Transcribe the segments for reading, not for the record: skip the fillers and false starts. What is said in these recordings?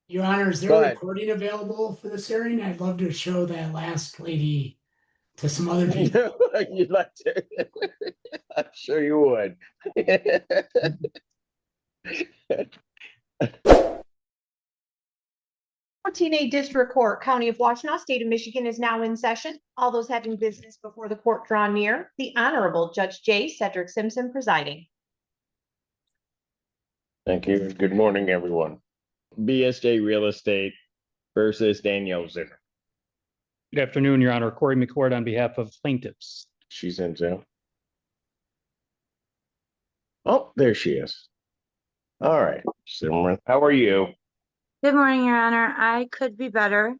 Your Honor, is there Go a ahead. recording available for this hearing? I'd love to show that last lady to some other people. You'd like to? I'm sure you would. Teenage District Court, County of Washtenaw, State of Michigan is now in session. All those having business before the court draw near. The Honorable Judge J. Cedric Simpson presiding. Thank you. Good morning, everyone. BSJ Real Estate versus Danielle Zinner. Good afternoon, Your Honor. Corey McCord on behalf of plaintiffs. She's in jail. Oh, there she is. All right, Simran, how are you? Good morning, Your Honor. I could be better.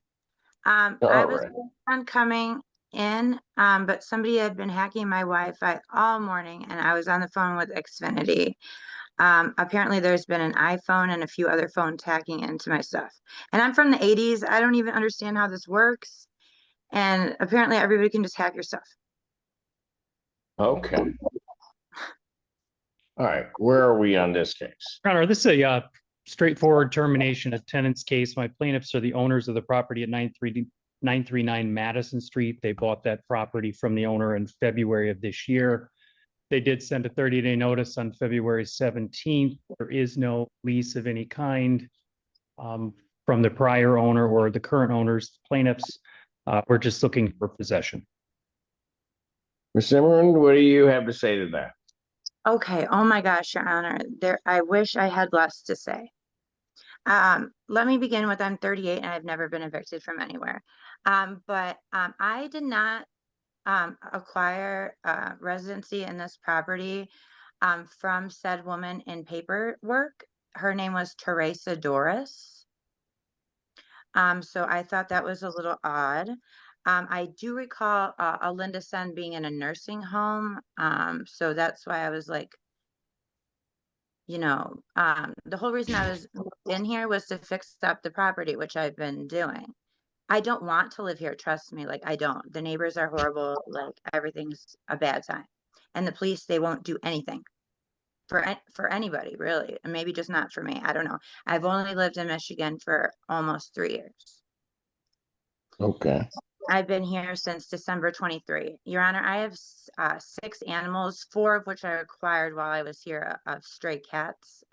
I All was right. on coming in, but somebody had been hacking my Wi-Fi all morning, and I was on the phone with Xfinity. Apparently, there's been an iPhone and a few other phones hacking into my stuff. And I'm from the 80s. I don't even understand how this works. And apparently, everybody can just hack your stuff. Okay. All right, where are we on this case? Your Honor, this is a straightforward termination of tenants case. My plaintiffs are the owners of the property at 939 Madison Street. They bought that property from the owner in February of this year. They did send a 30-day notice on February 17th. There is no lease of any kind from the prior owner or the current owners. Plaintiffs were just looking for possession. Ms. Simran, what do you have to say to that? Okay. Oh my gosh, Your Honor. I wish I had less to say. Let me begin with I'm 38 and I've never been evicted from anywhere. But I did not acquire residency in this property from said woman in paperwork. Her name was Teresa Doris. So I thought that was a little odd. I do recall Alinda Sen being in a nursing home. So that's why I was like, the whole reason I was in here was to fix up the property, which I've been doing. I don't want to live here. Trust me. Like, I don't. The neighbors are horrible. Like, everything's a bad time. And the police, they won't do anything for anybody, really. And maybe just not for me. I don't know. I've only lived in Michigan for almost 3 years. Okay. I've been here since December 23. Your Honor, I have 6 animals, 4 of which I acquired while I was here of stray cats.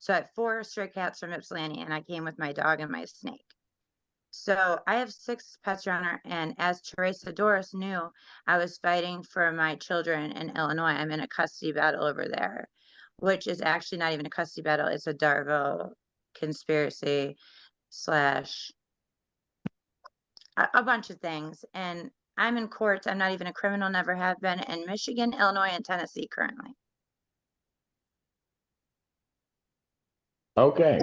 So I have 4 stray cats from Ypsilanti, and I came with my dog and my snake. So I have 6 pets, Your Honor, and as Teresa Doris knew, I was fighting for my children in Illinois. I'm in a custody battle over there, which is actually not even a custody battle. It's a Darville conspiracy slash a bunch of things. And I'm in courts. I'm not even a criminal, never have been, in Michigan, Illinois, and Tennessee currently. Okay.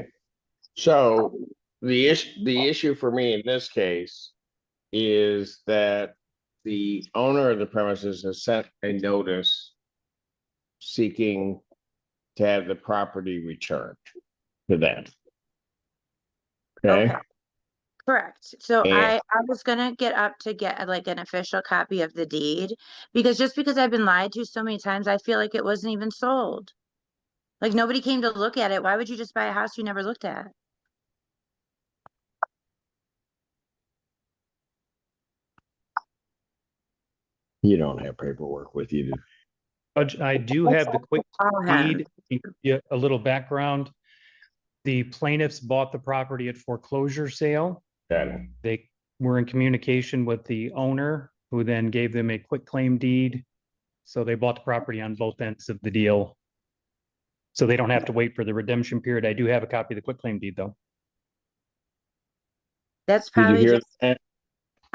So the issue for me in this case is that the owner of the premises has sent a notice seeking to have the property returned to them. Okay. Correct. So And I was gonna get up to get like an official copy of the deed, because just because I've been lied to so many times, I feel like it wasn't even sold. Like, nobody came to look at it. Why would you just buy a house you never looked at? you don't have paperwork with you. Judge, I do have the quick deed. To give you a little background. The plaintiffs bought the property at foreclosure sale. They were in communication with the owner, who then gave them a quick claim deed. So they bought the property on both ends of the deal. So they don't have to wait for the redemption period. I do have a copy of the quick claim deed, though. That's Did you probably hear just, that?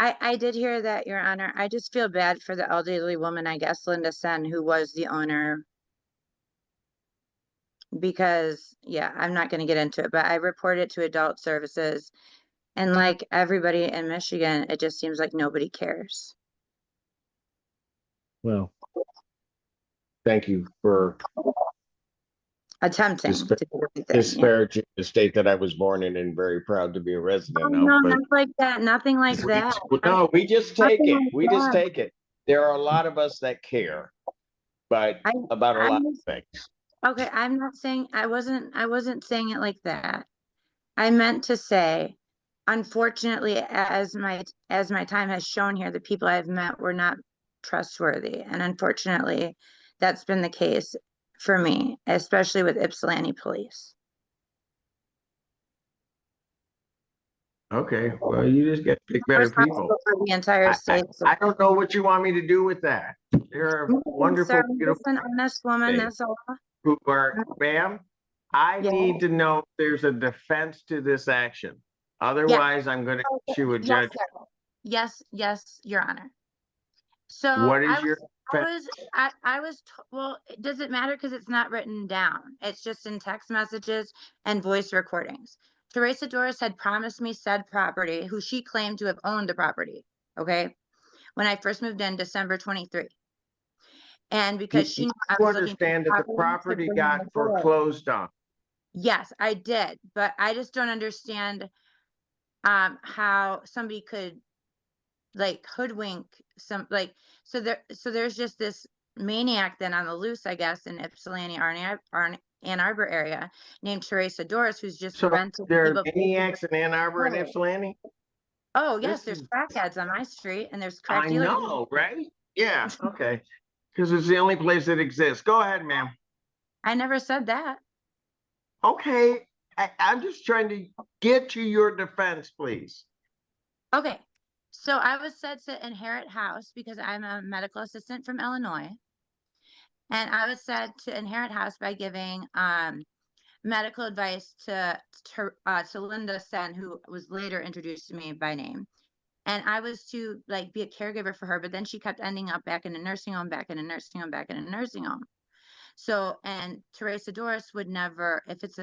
I did hear that, Your Honor. I just feel bad for the elderly woman, I guess, Linda Sen, who was the owner. Because, yeah, I'm not going to get into it, but I reported it to adult services. And like everybody in Michigan, it just seems like nobody cares. Well, thank you for Attempting to do everything. Yeah. disparaging the state that I was born in and very proud to be a resident Oh, of. no, But not like that. Nothing like that. no, we just take Nothing it. like We just that. take it. There are a lot of us that care, but about a lot of things. Okay, I'm not saying I wasn't saying it like that. I meant to say, unfortunately, as my time has shown here, the people I've met were not trustworthy. And unfortunately, that's been the case for me, especially with Ypsilanti police. Okay, well, you just get to pick I'm better people. responsible for the entire state. I don't know what you want me to do with that. There are wonderful, Sir, beautiful just an honest woman, Dave. that's all. who are, ma'am, I Yeah. need to know if there's a defense to this action. Otherwise, I'm gonna issue a Yes, judge. sir. Yes, Your Honor. So What is your defense? I was, well, does it matter? Because it's not written down. It's just in text messages and voice recordings. Teresa Doris had promised me said property, who she claimed to have owned the property, okay? When I first moved in December 23. And because she knew I You was looking for understand that the property to bring got on the board. foreclosed on? Yes, I did, but I just don't understand how somebody could like hoodwink so there's just this maniac then on the loose, I guess, in Ypsilanti, Ann Arbor area named Teresa Doris, who's just So rented there are people. maniacs in Ann Arbor and Oh. Ypsilanti? Oh, yes, This there's is- crackheads on my street and there's crack I dealers. know, right? Yeah, okay. Because it's the only place that exists. Go ahead, ma'am. I never said that. Okay, I'm just trying to get to your defense, please. Okay, so I was said to inherit house because I'm a medical assistant from Illinois. And I was said to inherit house by giving medical advice to Linda Sen, who was later introduced to me by name. And I was to like be a caregiver for her, but then she kept ending up back in a nursing home, back in a nursing home, back in a nursing home. So, and Teresa Doris would never, if it's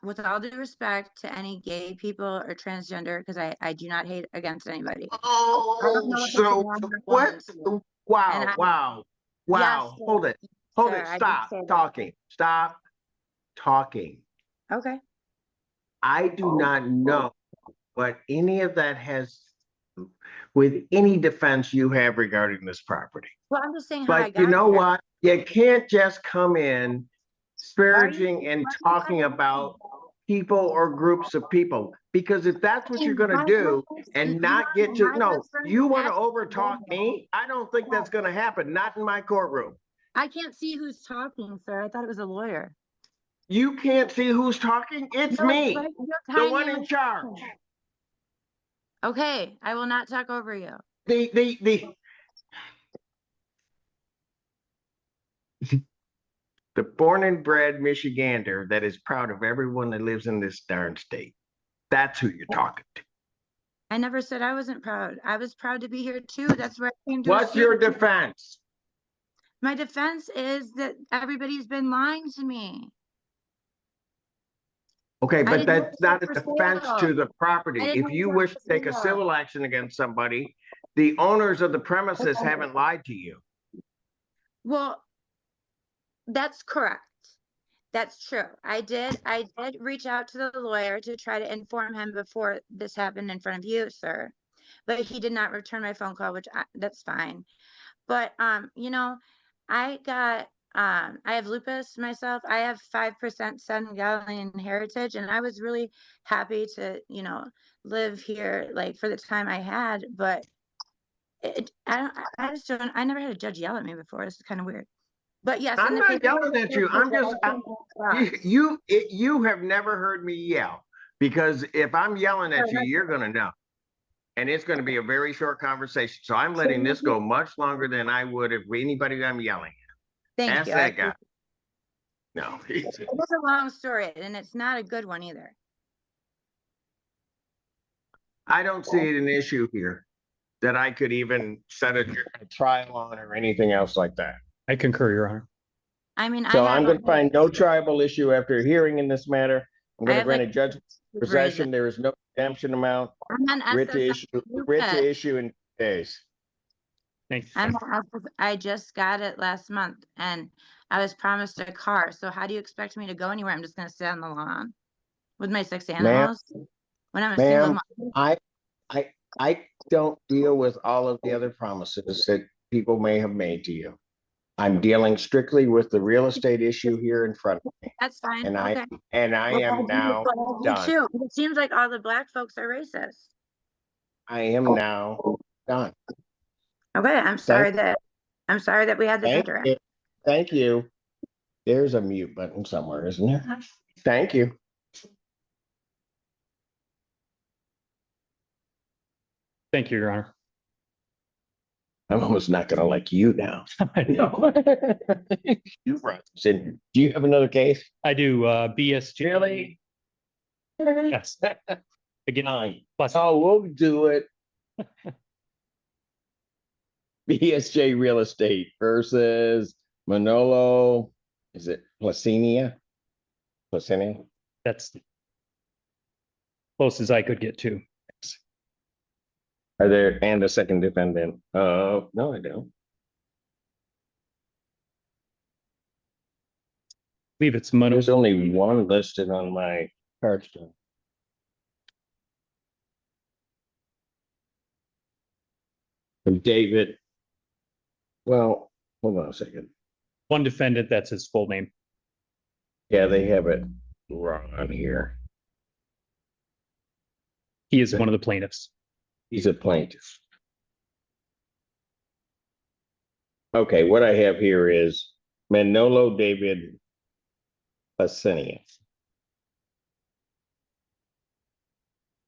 with all due respect to any gay people or transgender, because I do not hate against anybody. Oh, so what? And Wow. Yes, Hold it. Hold sir, it. I did Stop say that. talking. Stop talking. Okay. I do not know what any of that has with any defense you have regarding this property. Well, I'm just saying how I But got you know here. what? You can't just come in disparaging and What are you talking about people or groups of people, because if that's what you're gonna do and not get to, no, you wanna overtalk me? I don't think that's gonna happen, not in my courtroom. I can't see who's talking, sir. I thought it was a lawyer. You can't see who's talking? It's No, me, you're the tiny one and in charge. Okay, I will not talk over you. The born and bred Michigander that is proud of everyone that lives in this darn state. That's who you're talking to. I never said I wasn't proud. I was proud to be here too. That's where I came to. What's your defense? My defense is that everybody's been lying to me. Okay, but that's not a for defense sale. to the property. I didn't If know you it was wish to for take a sale. civil action against somebody, the owners of the premises Okay. haven't lied to you. Well, that's correct. That's true. I did reach out to the lawyer to try to inform him before this happened in front of you, sir. But he did not return my phone call, which that's fine. But you know, I have lupus myself. I have 5% Senegalian heritage, and I was really happy to, you know, live here like for the time I had. But I never had a judge yell at me before. This is kind of weird. But yes, I'm not yelling at you. I'm just, you have never heard me yell, because if I'm yelling at you, you're gonna know. And it's gonna be a very short conversation. So I'm letting this go much longer than I would if anybody I'm yelling at. Thank Ask you. that guy. No. It was a long story, and it's not a good one either. I don't see an issue here that I could even set a trial on or anything else like that. I concur, Your Honor. I mean, So I'm going to find no tribal issue after hearing in this matter. I'm going to grant a judgment possession. There is no redemption amount. Writ to issue in days. Thanks. I just got it last month, and I was promised a car. So how do you expect me to go anywhere? I'm just going to sit on the lawn with my 6 animals when I'm a single mom. I don't deal with all of the other promises that people may have made to you. I'm dealing strictly with the real estate issue here in front of me, That's fine. and Okay. I Well, am now done. too. It seems like all the black folks are racist. I am now done. Okay, I'm sorry that we had this Thank interaction. you. Thank you. There's a mute button somewhere, isn't there? Thank you. Thank you, Your Honor. I'm almost not gonna like you now. I know. You brought this in here. Do you have another case? I do, BSG. Really? Yes. Again, Fine. plus, Oh, we'll do it. BSJ Real Estate versus Manolo, is it Placinia? Placinia? that's close as I could get to. Are there, and a second defendant? No, I don't. I believe it's Mono. There's only one listed on my card still. From David. Well, hold on a second. One defendant, that's his full name. Yeah, they have it wrong on here. He is one of the plaintiffs. He's a plaintiff. Okay, what I have here is Manolo David Placinia.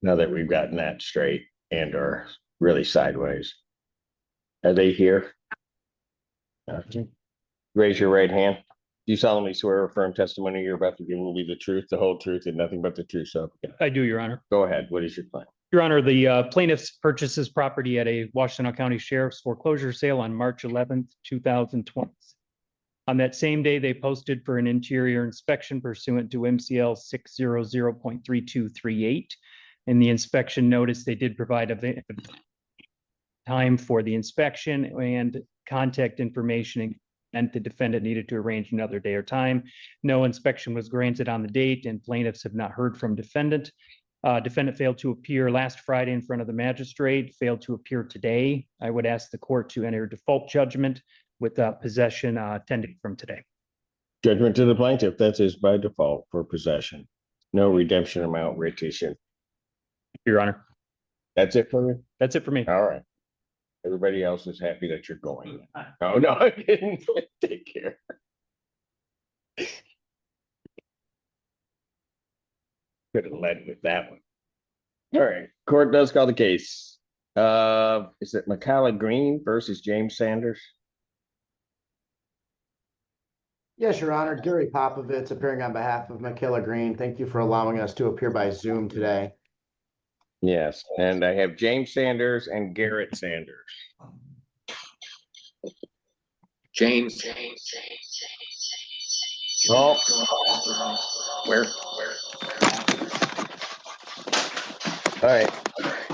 Now that we've gotten that straight and are really sideways. Are they here? Raise your right hand. Do you solemnly swear or affirm testimony you're about to give will be the truth, the whole truth, and nothing but the truth? So I do, Your Honor. go ahead. What is your plan? Your Honor, the plaintiffs purchases property at a Washtenaw County Sheriff's foreclosure sale on March 11th, 2020. On that same day, they posted for an interior inspection pursuant to MCL 600.3238. In the inspection notice, they did provide a time for the inspection and contact information, and the defendant needed to arrange another day or time. No inspection was granted on the date, and plaintiffs have not heard from defendant. Defendant failed to appear last Friday in front of the magistrate, failed to appear today. I would ask the court to enter default judgment with possession 10 days from today. Judgment to the plaintiff. That is by default for possession. No redemption amount rotation. Your Honor, That's it for me? that's it for me. All right. Everybody else is happy that you're going. Oh, no, I didn't. Take care. Could have led with that one. All right, court does call the case. Is it McCalla Green versus James Sanders? Yes, Your Honor. Gary Popovitz appearing on behalf of McKilla Green. Thank you for allowing us to appear by Zoom today. Yes, and I have James Sanders and Garrett Sanders. James. Oh, Where? all right.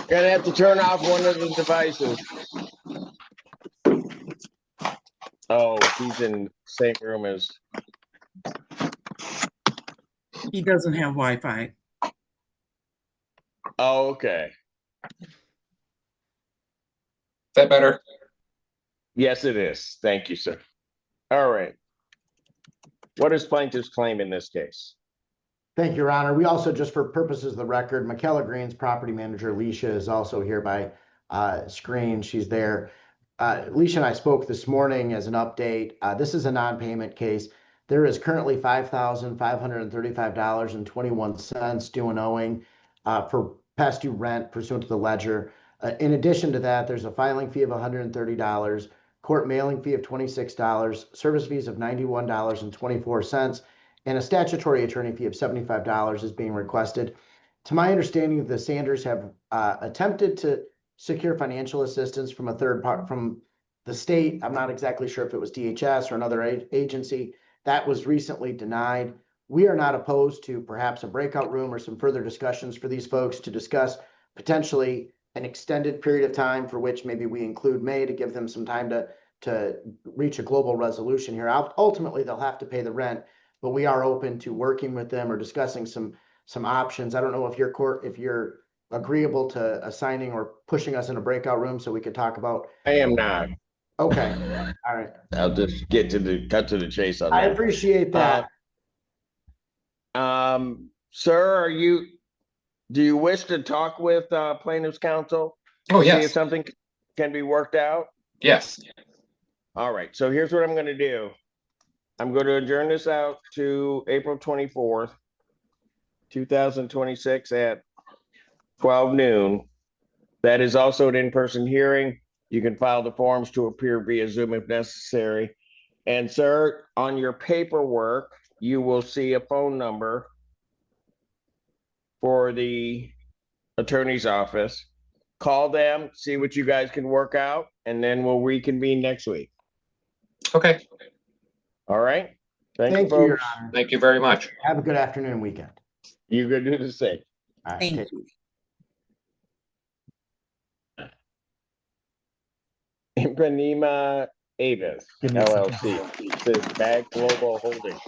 Gonna have to turn off one of the devices. Oh, he's in the same room as, He doesn't have Wi-Fi. oh, okay. Is that better? Yes, it is. Thank you, sir. All right. What is plaintiff's claim in this case? Thank you, Your Honor. We also, just for purposes of the record, McKella Green's property manager, Alicia, is also here by screen. She's there. Alicia and I spoke this morning as an update. This is a non-payment case. There is currently $5,535.21 due and owing for past due rent pursuant to the ledger. In addition to that, there's a filing fee of $130, court mailing fee of $26, service fees of $91.24, and a statutory attorney fee of $75 is being requested. To my understanding, the Sanders have attempted to secure financial assistance from a third part from the state. I'm not exactly sure if it was DHS or another agency. That was recently denied. We are not opposed to perhaps a breakout room or some further discussions for these folks to discuss potentially an extended period of time for which maybe we include May to give them some time to reach a global resolution here. Ultimately, they'll have to pay the rent, but we are open to working with them or discussing some options. I don't know if you're agreeable to assigning or pushing us in a breakout room so we could talk about. I am not. Okay, all right. I'll just cut to the chase on I that. appreciate that. Sir, do you wish to talk with plaintiff's counsel? Oh, See if yes, something can be worked out? yes. All right, so here's what I'm gonna do. I'm going to adjourn this out to April 24th, 2026 at 12 noon. That is also an in-person hearing. You can file the forms to appear via Zoom if necessary. And sir, on your paperwork, you will see a phone number for the attorney's office. Call them, see what you guys can work out, and then we'll reconvene next week. Okay, All right? Thank you, Thank you, Your folks. Honor. thank you very much. Have a good afternoon and weekend. You could do the same. All right, Thank take it easy. Impanema Avis Give me a second. LLC, says Bag Global Holdings.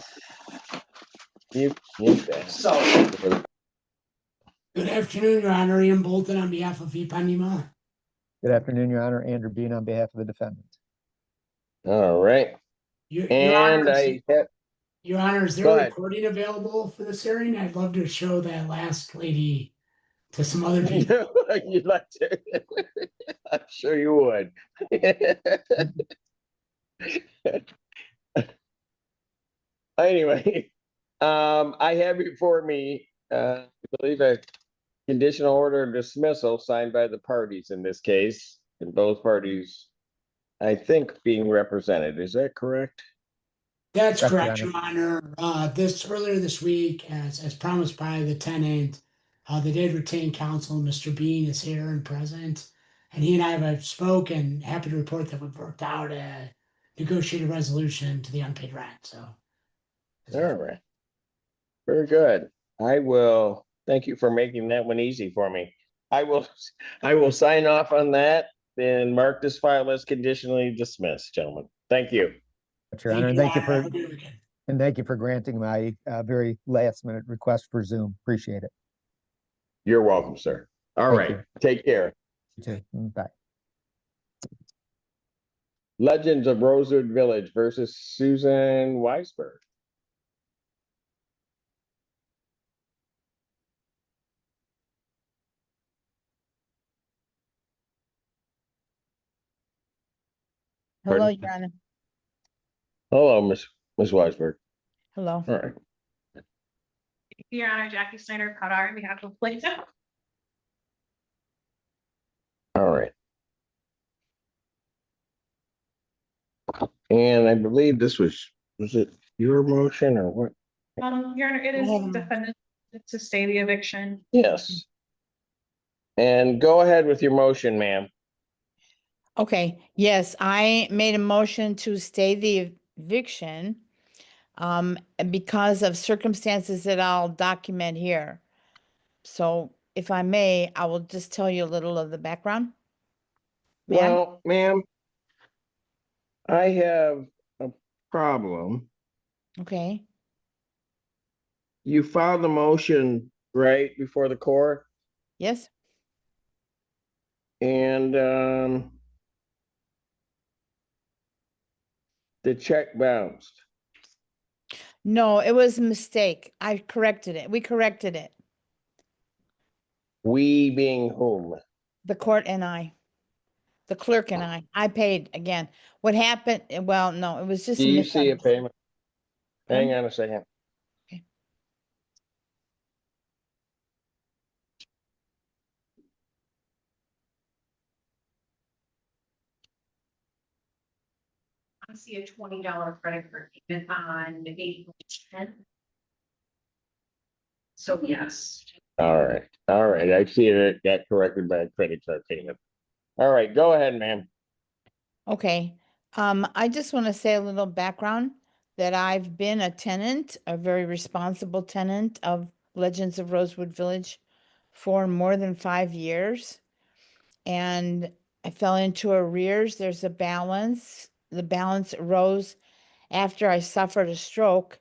Mute that. Good afternoon, Your Honor. Ian Bolton on behalf of Ipanema. Good afternoon, Your Honor. Andrew Bean on behalf of the defendant. All right, Your and Honor, Your Honor, is there Go a ahead. recording available for this hearing? I'd love to show that last lady to some other people. You'd like to? I'm sure you would. Anyway, I have before me, I believe a conditional order of dismissal signed by the parties in this case, and both parties, I think, being represented. Is that correct? That's Correct, correct, Your Your Honor. Earlier this week, as promised by the tenant, they did retain counsel. Mr. Bean is here and present, and he and I have spoken. Happy to report that we've worked out a negotiated resolution to the unpaid rent. So, All right. Very good. I will, thank you for making that one easy for me. I will sign off on that and mark this file as conditionally dismissed, gentlemen. Thank you. Your Honor, and thank you Your Honor. for, Have a good weekend. and thank you for granting my very last minute request for Zoom. Appreciate it. You're welcome, sir. All Thank right. you. Take care. You too. Bye. Legends of Rosewood Village versus Susan Weisberg. Hello, Pardon? Your Honor. Hello, Miss Weisberg. Hello. All right. Your Honor, Jackie Snyder, Cottar, on behalf of Pleads. All right. And I believe this was it your motion or what? Your Honor, it is Mhm. defendant to stay the eviction. Yes. And go ahead with your motion, ma'am. Okay, yes, I made a motion to stay the eviction because of circumstances that I'll document here. So if I may, I will just tell you a little of the background. May I? Well, ma'am, I have a problem. Okay, You filed the motion right before the court yes, and the check bounced. no, it was a mistake. I corrected it. We corrected it. We being whom? The court and I, the clerk and I paid again. What happened? Well, no, it was just Do a you see a misunderstanding. payment? Hang on a second. Okay. I see a $20 credit card payment on April 10th. So yes. All right. All right. I see it got corrected by a credit card payment. All right. Go ahead, ma'am. Okay, I just want to say a little background that I've been a tenant, a very responsible tenant of Legends of Rosewood Village for more than 5 years. And I fell into arrears. There's a balance. The balance arose after I suffered a stroke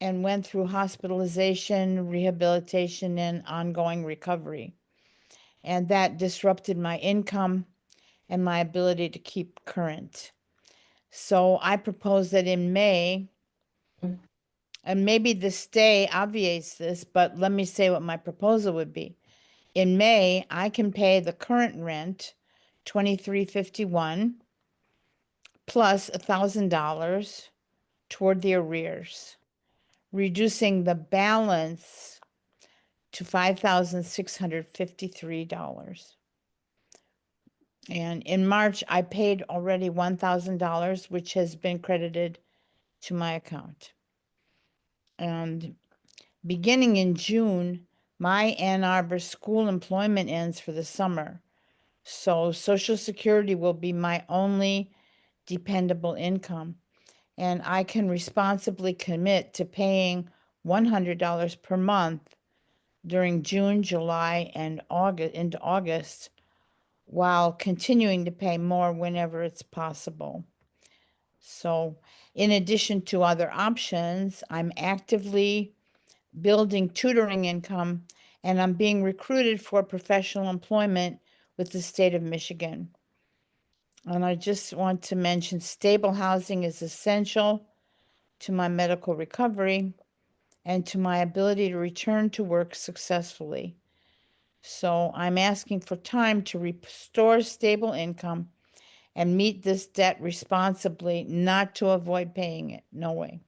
and went through hospitalization, rehabilitation, and ongoing recovery. And that disrupted my income and my ability to keep current. So I propose that in May, and maybe the stay obviates this, but let me say what my proposal would be. In May, I can pay the current rent, $23.51, plus $1,000 toward the arrears, reducing the balance to $5,653. And in March, I paid already $1,000, which has been credited to my account. And beginning in June, my Ann Arbor school employment ends for the summer. So Social Security will be my only dependable income. And I can responsibly commit to paying $100 per month during June, July, and August into August, while continuing to pay more whenever it's possible. So in addition to other options, I'm actively building tutoring income, and I'm being recruited for professional employment with the state of Michigan. And I just want to mention stable housing is essential to my medical recovery and to my ability to return to work successfully. So I'm asking for time to restore stable income and meet this debt responsibly, not to avoid paying it, no way,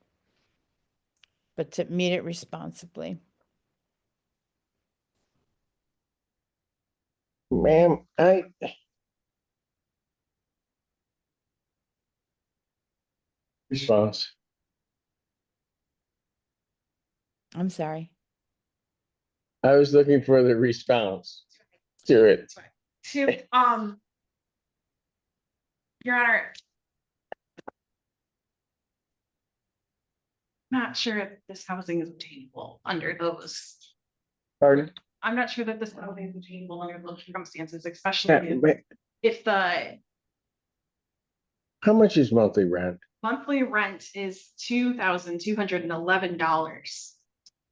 but to meet it responsibly. Ma'am, response. I'm sorry. I was looking for the response to it. To, Your Honor. Not sure if this housing is obtainable under those. Pardon? I'm not sure that this housing is obtainable under those circumstances, Yeah, especially but if the how much is monthly rent? monthly rent is $2,211.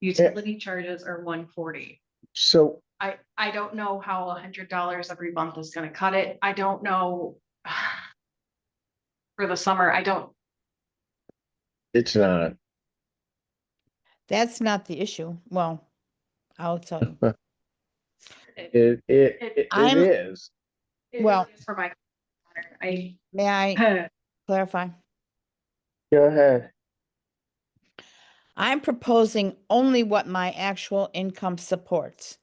Utility charges are $140. So I don't know how $100 every month is gonna cut it. I don't know. For the summer, I don't. it's not. That's not the issue. Well, I'll tell you. It I'm- is. Well- For my, I. May I clarify? Go ahead. I'm proposing only what my actual income supports.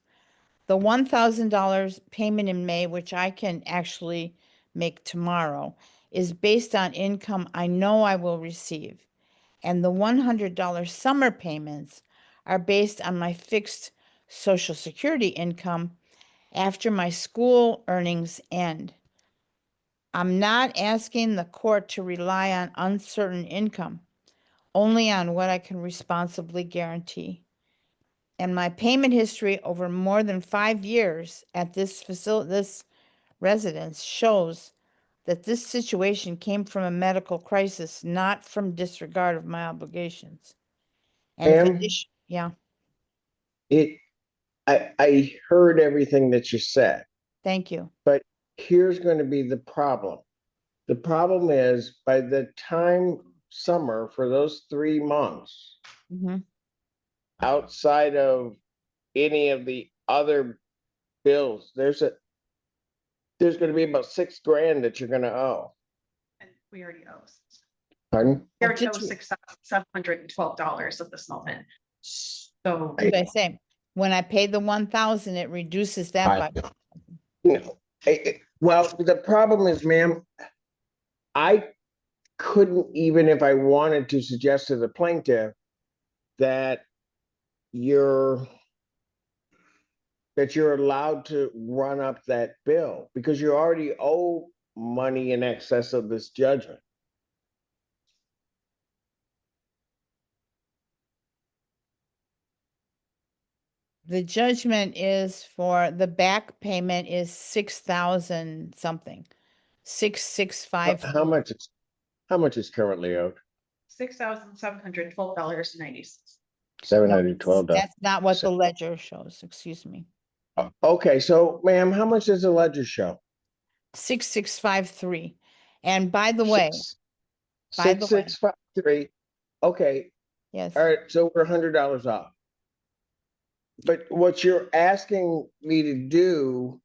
The $1,000 payment in May, which I can actually make tomorrow, is based on income I know I will receive. And the $100 summer payments are based on my fixed Social Security income after my school earnings end. I'm not asking the court to rely on uncertain income, only on what I can responsibly guarantee. And my payment history over more than 5 years at this facility, this residence, shows that this situation came from a medical crisis, not from disregard of my obligations. And if Ma'am? yeah, I heard everything that you said, thank you. but here's going to be the problem. The problem is by the time summer for those 3 months, Mhm. outside of any of the other bills, there's going to be about $6,000 that you're going to owe. And we already owe. Pardon? We already owe Did you- $6,712 at this moment. So. What did I say? When I pay the 1,000, it reduces that by. No. Well, the problem is, ma'am, I couldn't, even if I wanted to, suggest to the plaintiff that you're allowed to run up that bill because you already owe money in excess of this judgment. The judgment is for the back payment is 6,000 something, 6,653. How much is currently owed? $6,712.96. $712. That's not what the ledger shows, excuse me. Okay, so ma'am, how much does the ledger show? 6,653. And by the way, By the way, 6653. Okay, yes. all right, so we're $100 off. But what you're asking me to do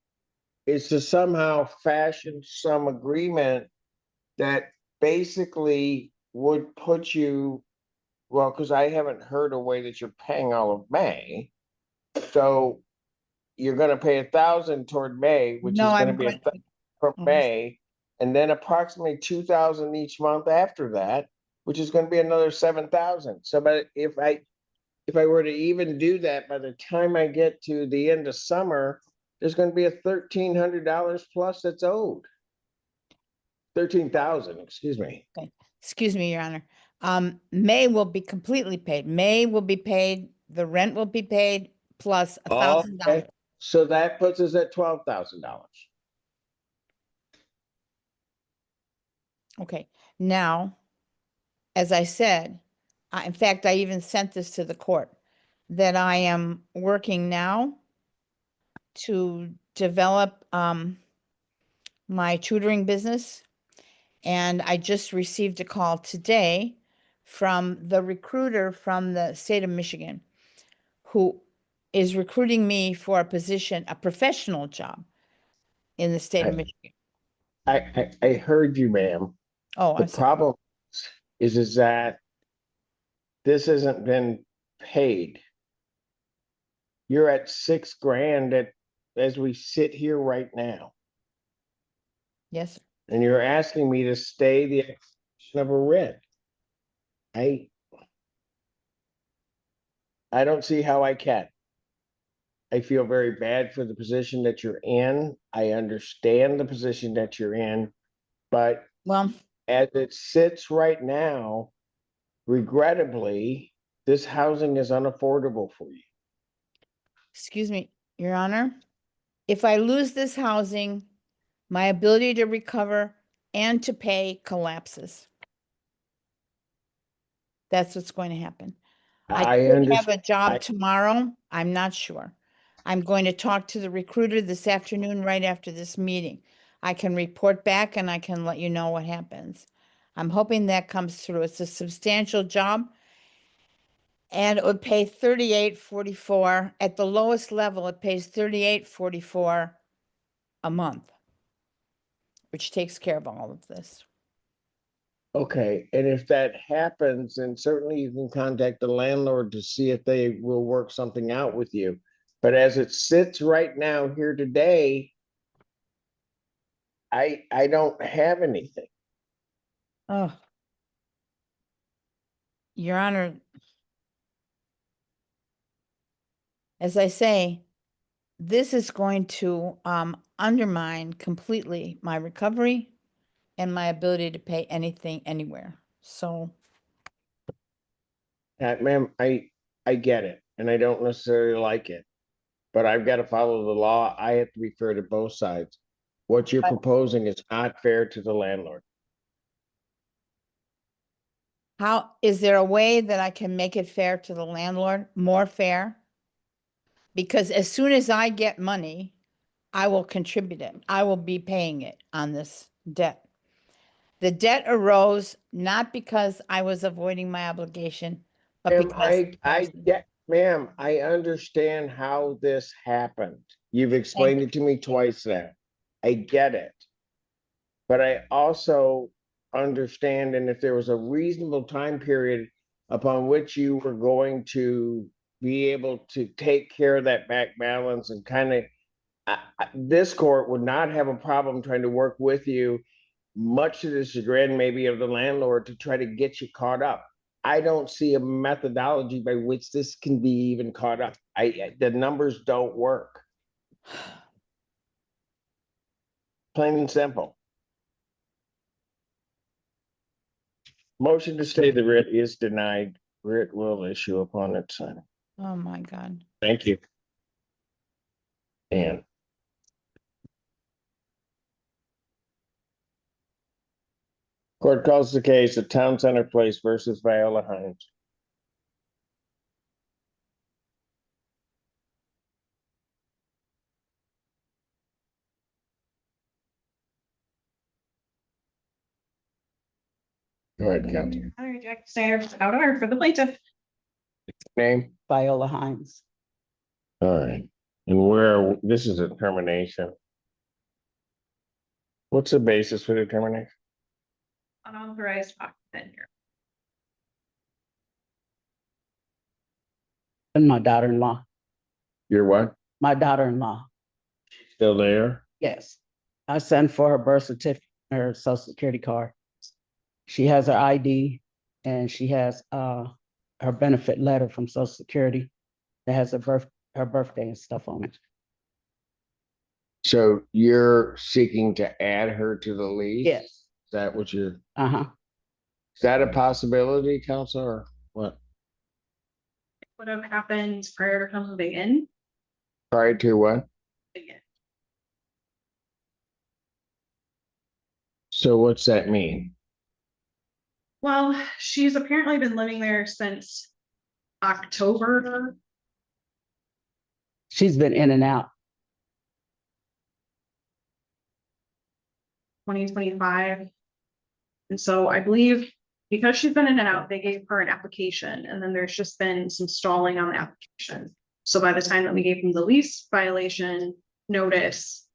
is to somehow fashion some agreement that basically would put you, well, because I haven't heard a way that you're paying all of May. So you're gonna pay 1,000 toward May, which No, is gonna I'm be going. 1,000 from May, and then approximately 2,000 each month after that, which is gonna be another 7,000. So, but if I were to even do that, by the time I get to the end of summer, there's gonna be a $1,300 plus that's owed. 13,000, excuse me. Excuse me, Your Honor. May will be completely paid. May will be paid, the rent will be paid plus $1,000. Okay, so that puts us at $12,000. Okay, now, as I said, in fact, I even sent this to the court, that I am working now to develop my tutoring business. And I just received a call today from the recruiter from the state of Michigan, who is recruiting me for a position, a professional job in the state of Michigan. I heard you, ma'am. Oh, The I'm sorry. problem is that this hasn't been paid. You're at 6 grand as we sit here right now, Yes, sir. and you're asking me to stay the execution of a writ. I don't see how I can. I feel very bad for the position that you're in. I understand the position that you're in, but Well, as it sits right now, regrettably, this housing is unaffordable for you. excuse me, Your Honor. If I lose this housing, my ability to recover and to pay collapses. That's what's going to happen. I could have a job tomorrow. I'm not sure. I'm going to talk to the recruiter this afternoon, right after this meeting. I can report back and I can let you know what happens. I'm hoping that comes through. It's a substantial job. And it would pay $38.44. At the lowest level, it pays $38.44 a month, which takes care of all of this. Okay, and if that happens, then certainly you can contact the landlord to see if they will work something out with you. But as it sits right now here today, I don't have anything. Oh. Your Honor, as I say, this is going to undermine completely my recovery and my ability to pay anything anywhere. So, Ma'am, I get it, and I don't necessarily like it, but I've got to follow the law. I have to be fair to both sides. What you're But- proposing is not fair to the landlord. how is there a way that I can make it fair to the landlord, more fair? Because as soon as I get money, I will contribute it. I will be paying it on this debt. The debt arose not because I was avoiding my obligation, but Ma'am, because ma'am, I understand how this happened. You've explained it to me twice now. I get it. But I also understand, and if there was a reasonable time period upon which you were going to be able to take care of that back balance and kind of, this court would not have a problem trying to work with you, much to the chagrin maybe of the landlord, to try to get you caught up. I don't see a methodology by which this can be even caught up. The numbers don't work. Plain and simple. Motion to stay the writ is denied. Writ will issue upon its signing. oh my God. Thank you. And court calls the case of Town Center Place versus Viola Hines. Go ahead, Counselor. All right, Jack Snyder, out of order for the plaintiff. Name? Viola Hines. All right. And where, this is a termination. What's the basis for the termination? Unauthorized occupant here. And my daughter-in-law, Your what? my daughter-in-law, Still there? yes. I sent for her birth certificate, her social security card. She has her ID and she has her benefit letter from Social Security that has her birthday and stuff on it. So you're seeking to add her to the lease? Yes. Is that what you're, Uh-huh. is that a possibility, Counselor, or what? Would have happened prior to coming in. Prior to what? So what's that mean? Well, she's apparently been living there since October. She's been in and out. 2025. And so I believe because she's been in and out, they gave her an application and then there's just been some stalling on the application. So by the time that we gave them the lease violation notice,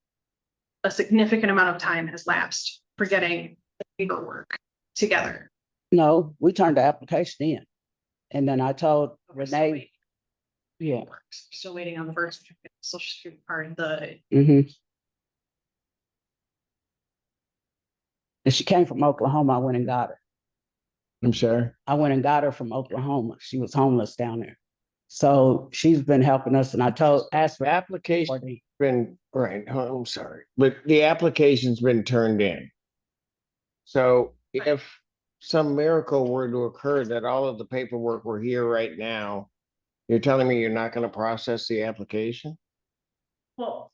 a significant amount of time has lapsed for getting the paperwork together. No, we turned the application in. And then I told We're still Renee, waiting. yeah. Still waiting on the birth certificate, social security card, the Mm-hmm. And she came from Oklahoma. I went and got her. I'm sorry? I went and got her from Oklahoma. She was homeless down there. So she's been helping us and I asked for Application been, right, oh, I'm sorry, but the application's been turned in. So if some miracle were to occur that all of the paperwork were here right now, you're telling me you're not gonna process the application? well,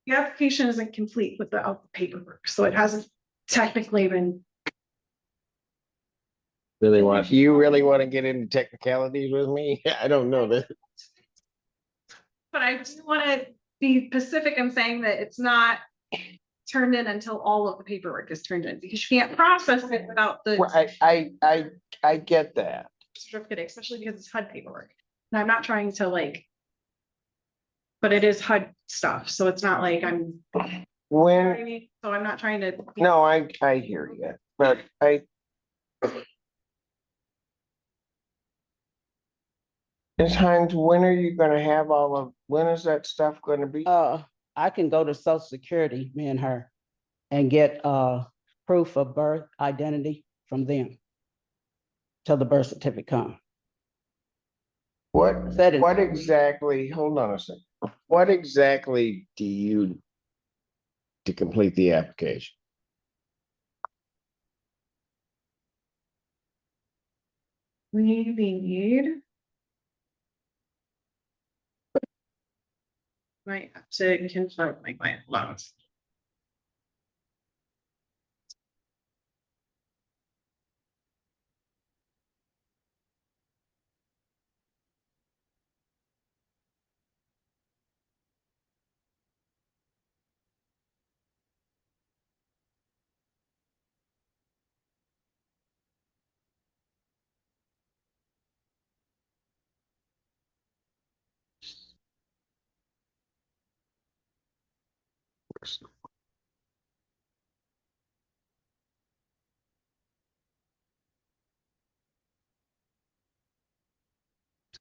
the application isn't complete without the paperwork, so it hasn't technically been. You really want to get into technicalities with me? I don't know that. But I do want to be specific in saying that it's not turned in until all of the paperwork is turned in, because you can't process it without the Well, I get that. certificate, especially because it's HUD paperwork. And I'm not trying to like, but it is HUD stuff, so it's not like I'm, you know what I When, mean? So I'm not trying to. no, I hear you, but Ms. Hines, when are you gonna have when is that stuff gonna be? I can go to Social Security, me and her, and get proof of birth identity from them till the birth certificate comes. What exactly, hold on a second, what exactly do you to complete the application? We need. Might have to consult my client loans.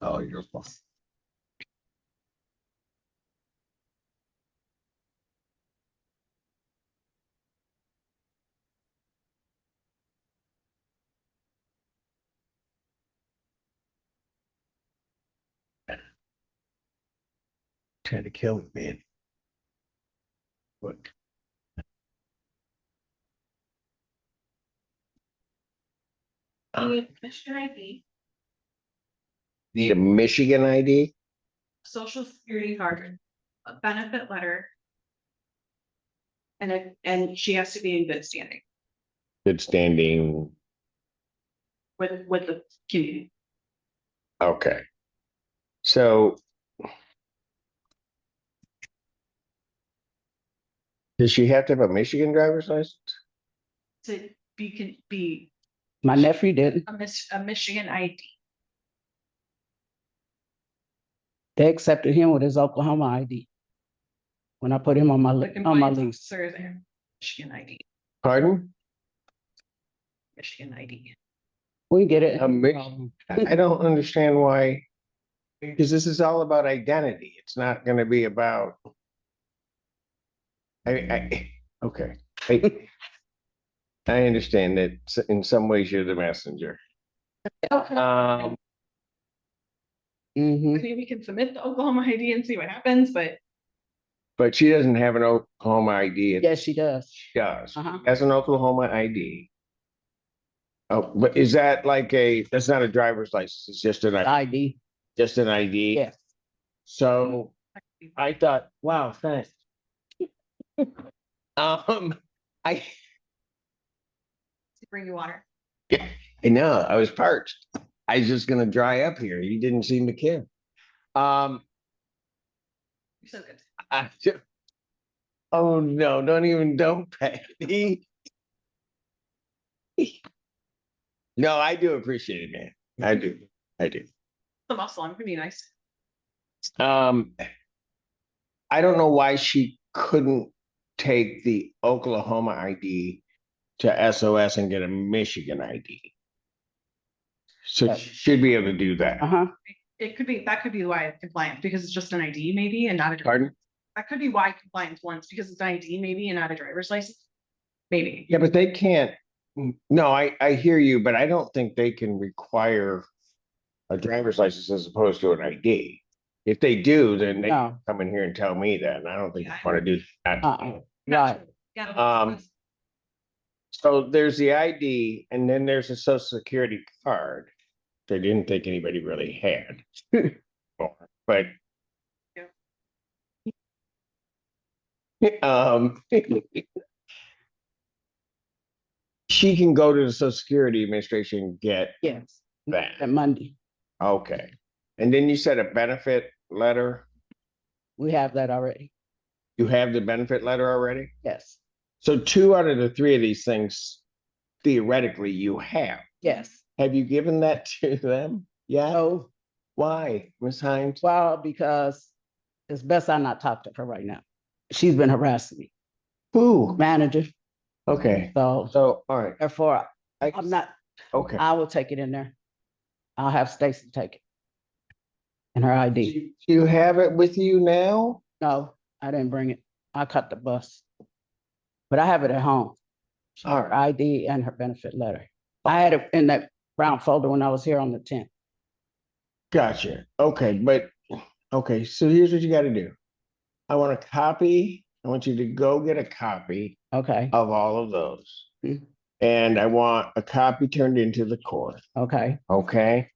Oh, you're fine. Trying to kill me, man. What? Michigan ID, Need a Michigan ID? social security card, a benefit letter. And she has to be in good standing Good standing, with the community. okay. So. Does she have to have a Michigan driver's license? To be My nephew didn't. a Michigan ID. They accepted him with his Oklahoma ID. When I put him on my, The on my compliance lease. officer is there. Michigan ID, Pardon? Michigan ID. We get it. I don't understand why, because this is all about identity. It's not gonna be about. Okay. I understand that in some ways you're the messenger. Um, Mhm. Maybe we can submit the Oklahoma ID and see what happens, but but she doesn't have an Oklahoma ID. Yes, she does. She does. Uh-huh. Has an Oklahoma ID. Oh, but is that like that's not a driver's license, it's just an ID. just an ID? Yes. So I thought, wow, thanks. I bring you water. I know, I was parched. I was just gonna dry up here. You didn't seem to care. You're so good. Oh no, don't Patty. No, I do appreciate it, man. I do. The muscle, I'm pretty nice. I don't know why she couldn't take the Oklahoma ID to SOS and get a Michigan ID. So she should be able to do that. Uh-huh. That could be why it's compliant, because it's just an ID maybe and not a. Pardon? That could be why compliance once, because it's an ID maybe and not a driver's license. Maybe. Yeah, but they can't. No, I hear you, but I don't think they can require a driver's license as opposed to an ID. If they do, then they No. come in here and tell me that, and I don't think I want to do that. Right. Yeah. So there's the ID, and then there's a social security card. I didn't think anybody really had. But she can go to the Social Security Administration and get Yes. that. That Monday. Okay. And then you said a benefit letter. We have that already. You have the benefit letter already? Yes. So 2 out of the 3 of these things, theoretically, you have. Yes. Have you given that to them? Yeah. No. Why, Ms. Hines? Well, because it's best I not talk to her right now. She's been harassing me. Who? Manager. Okay. So All right. therefore, I'm not, Okay. I will take it in there. I'll have Stacy take it. And her ID. Do you have it with you now? No, I didn't bring it. I cut the bus. But I have it at home. All Her right. ID and her benefit letter. I had it in that brown folder when I was here on the 10th. Gotcha. Okay, okay, so here's what you got to do. I want a copy. I want you to go get a copy Okay. of all of those. Mhm. And I want a copy turned into the court. Okay. Okay.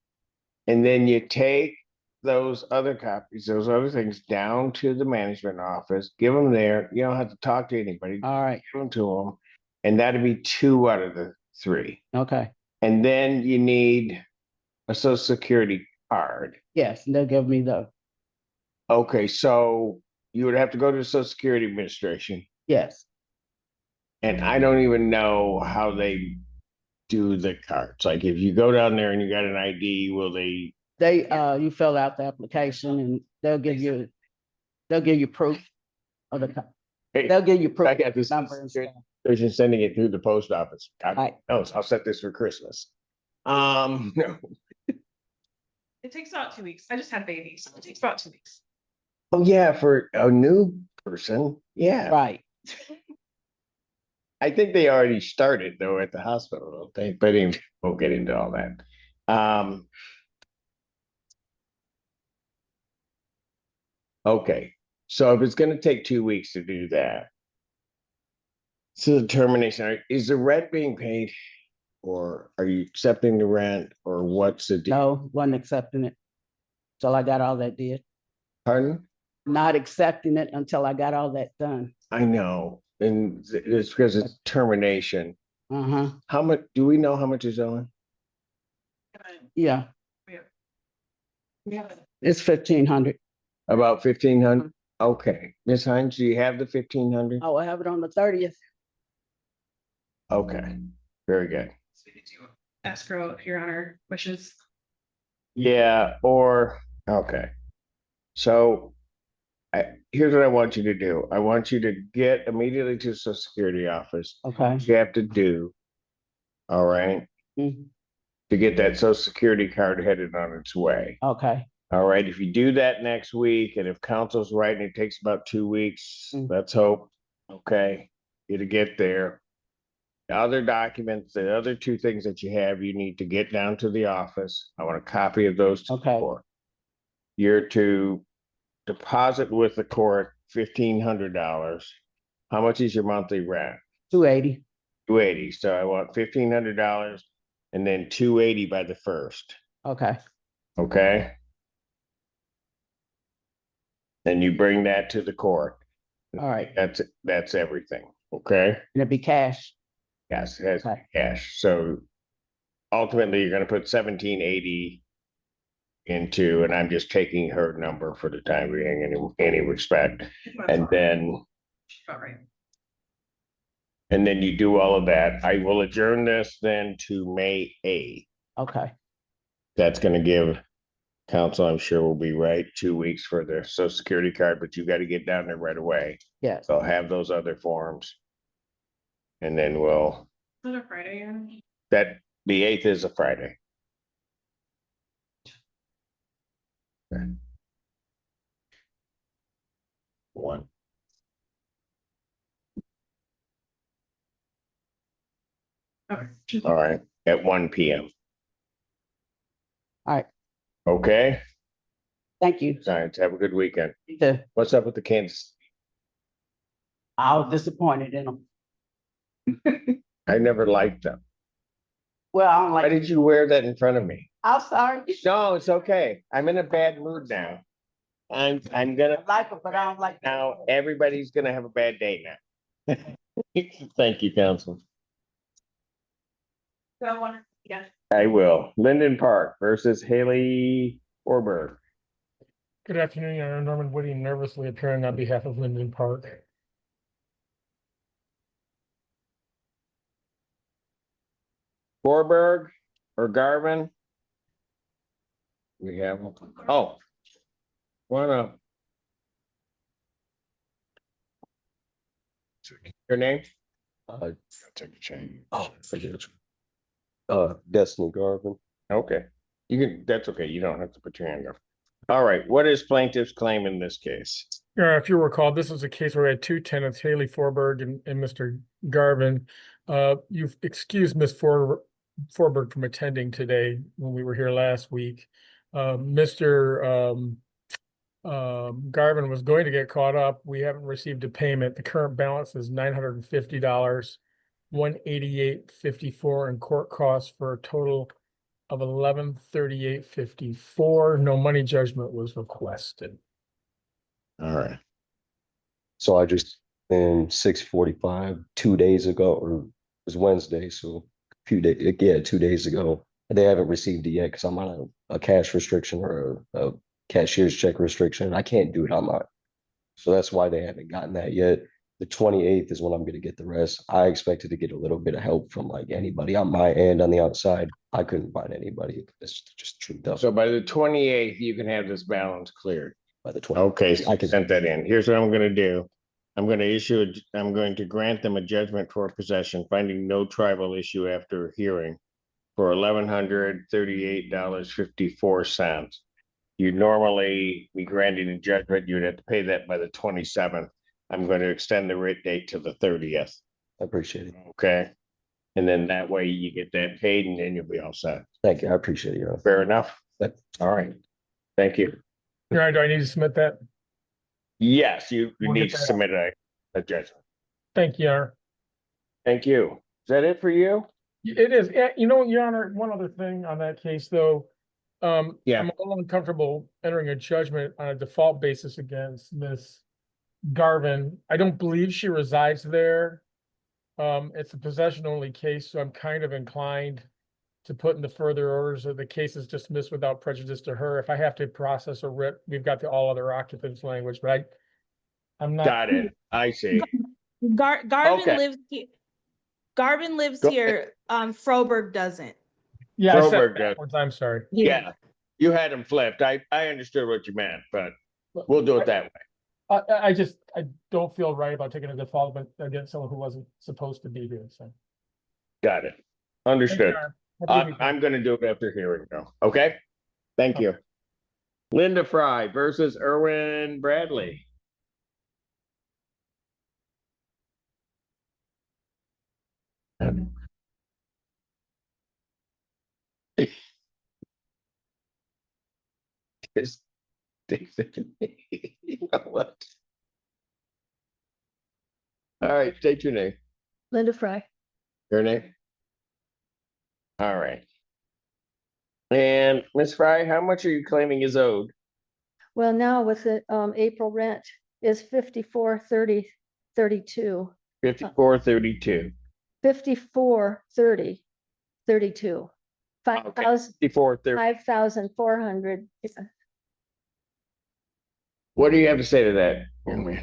And then you take those other copies, those other things down to the management office, give them there. You don't have to talk to anybody. All right. Give them to them. And that'd be 2 out of the 3. Okay. And then you need a social security card. Yes, and they'll give me the, Okay, so you would have to go to the Social Security Administration. yes. And I don't even know how they do the cards. Like if you go down there and you got an ID, will they? They, you fill out the application and they'll give you proof of the, Hey, they'll give you proof. I got this. Number and stuff. They're just sending it through the post office. God Right. knows, I'll set this for Christmas. No. It takes about 2 weeks. I just had babies. So it takes about 2 weeks. Oh, yeah, for a new person. Yeah. Right. I think they already started though at the hospital, don't they? But anyway, we'll get into all that. Okay, so if it's gonna take 2 weeks to do that. So the termination, is the rent being paid? Or are you accepting the rent or what's the deal? No, wasn't accepting it. Till I got all that did. Pardon? Not accepting it until I got all that done. I know, and it's because it's termination. Uh-huh. How much, do we know how much is owing? Yeah, Yeah. it's 1,500. About 1,500? Okay, Ms. Hines, do you have the 1,500? I will have it on the 30th. Okay, very good. escrow if your honor wishes. Yeah, okay. So here's what I want you to do. I want you to get immediately to the Social Security office. Okay. You have to do, all right, Mhm. to get that Social Security card headed on its way. Okay. All right, if you do that next week, and if council's right and it takes about 2 weeks, let's hope, okay, it'll get there. The other documents, the other two things that you have, you need to get down to the office. I want a copy of those. Okay. You're to deposit with the court $1,500. How much is your monthly rent? 280. 280. So I want $1,500 and then 280 by the 1st. Okay. Okay. Then you bring that to the court. All right. That's everything. Okay. And it'd be cash. Yes, it has Okay. cash. So ultimately you're gonna put 1,780 into, and I'm just taking her number for the time being in any respect. And then All right. and then you do all of that. I will adjourn this then to May 8th. Okay. That's gonna give council, I'm sure will be right, 2 weeks for the Social Security card, but you gotta get down there right away. Yes. So I'll have those other forms. And then we'll, Is it a Friday? Your Honor? that, the 8th is a Friday. Okay. 1. Okay. All right, at 1 p.m. All right. Okay, Thank you. science, have a good weekend. You too. What's up with the Kansas? I was disappointed in them. I never liked them. Well, I don't Why like. did you wear that in front of me? I'm sorry. No, it's okay. I'm in a bad mood now. I'm I gonna, like it, but I don't like. now everybody's gonna have a bad day now. Thank you, council. Yeah. I will. Linden Park versus Haley Orberg. Good afternoon, Your Honor. Norman Whitty, nervously appearing on behalf of Linden Park. Orberg or Garvin? We have, oh. One up. Your name? Take a change. Oh, forget. Destiny Garvin. Okay, you can, that's okay. You don't have to put your hand up. All right, what is plaintiff's claim in this case? If you recall, this is a case where we had two tenants, Haley Forberg and Mr. Garvin. You've excused Ms. Forberg from attending today when we were here last week. Mr. Garvin was going to get caught up. We haven't received a payment. The current balance is $950, $188.54 in court costs for a total of $1138.54. No money judgment was requested. All right, So I just, in 6:45, 2 days ago, or it was Wednesday, so a few days, yeah, 2 days ago. They haven't received it yet because I'm on a cash restriction or a cashier's check restriction. I can't do it online. So that's why they haven't gotten that yet. The 28th is when I'm gonna get the rest. I expected to get a little bit of help from like anybody on my end on the outside. I couldn't find anybody. It's just true though. so by the 28th, you can have this balance cleared. By the 20th. Okay, so I can send that in. Here's what I'm gonna do. I'm gonna I'm going to grant them a judgment for possession, finding no tribal issue after hearing for $1,138.54. You'd normally be granting a judgment, you'd have to pay that by the 27th. I'm going to extend the writ date to the 30th. I appreciate it. Okay. And then that way you get that paid and then you'll be all set. Thank you. I appreciate it. Your Honor. Fair enough? All right. Thank you. Your Honor, do I need to submit that? Yes, you We'll need get to that. submit a judgment. Thank you, Your Honor. Thank you. Is that it for you? It is. Yeah, you know, Your Honor, one other thing on that case, though. Yeah. I'm a little uncomfortable entering a judgment on a default basis against Miss Garvin. I don't believe she resides there. It's a possession only case, so I'm kind of inclined to put in the further orders of the case is dismissed without prejudice to her. If I have to process a writ, we've got the all other occupants language, but I'm not. Got it. I see. Garvin Okay. lives here. Garvin lives Go here. Froberg doesn't. Yeah, I said Froberg it does. backwards, I'm sorry. Yeah, you had them flipped. I understood what you meant, but we'll do it that way. I don't feel right about taking a default against someone who wasn't supposed to be here, so. Got it. Thank you, Understood. Aaron. Have a good weekend. I'm gonna do it after hearing though, okay? Thank you. Linda Fry versus Erwin Bradley. Just you know what? All right, state your name. Linda Fry. Your name? All right. And Ms. Fry, how much are you claiming is owed? Well, now with the April rent is 54.30.32. 54.32. 54.30.32. Okay. 54.30. 5,400. What do you have to say to that, young man?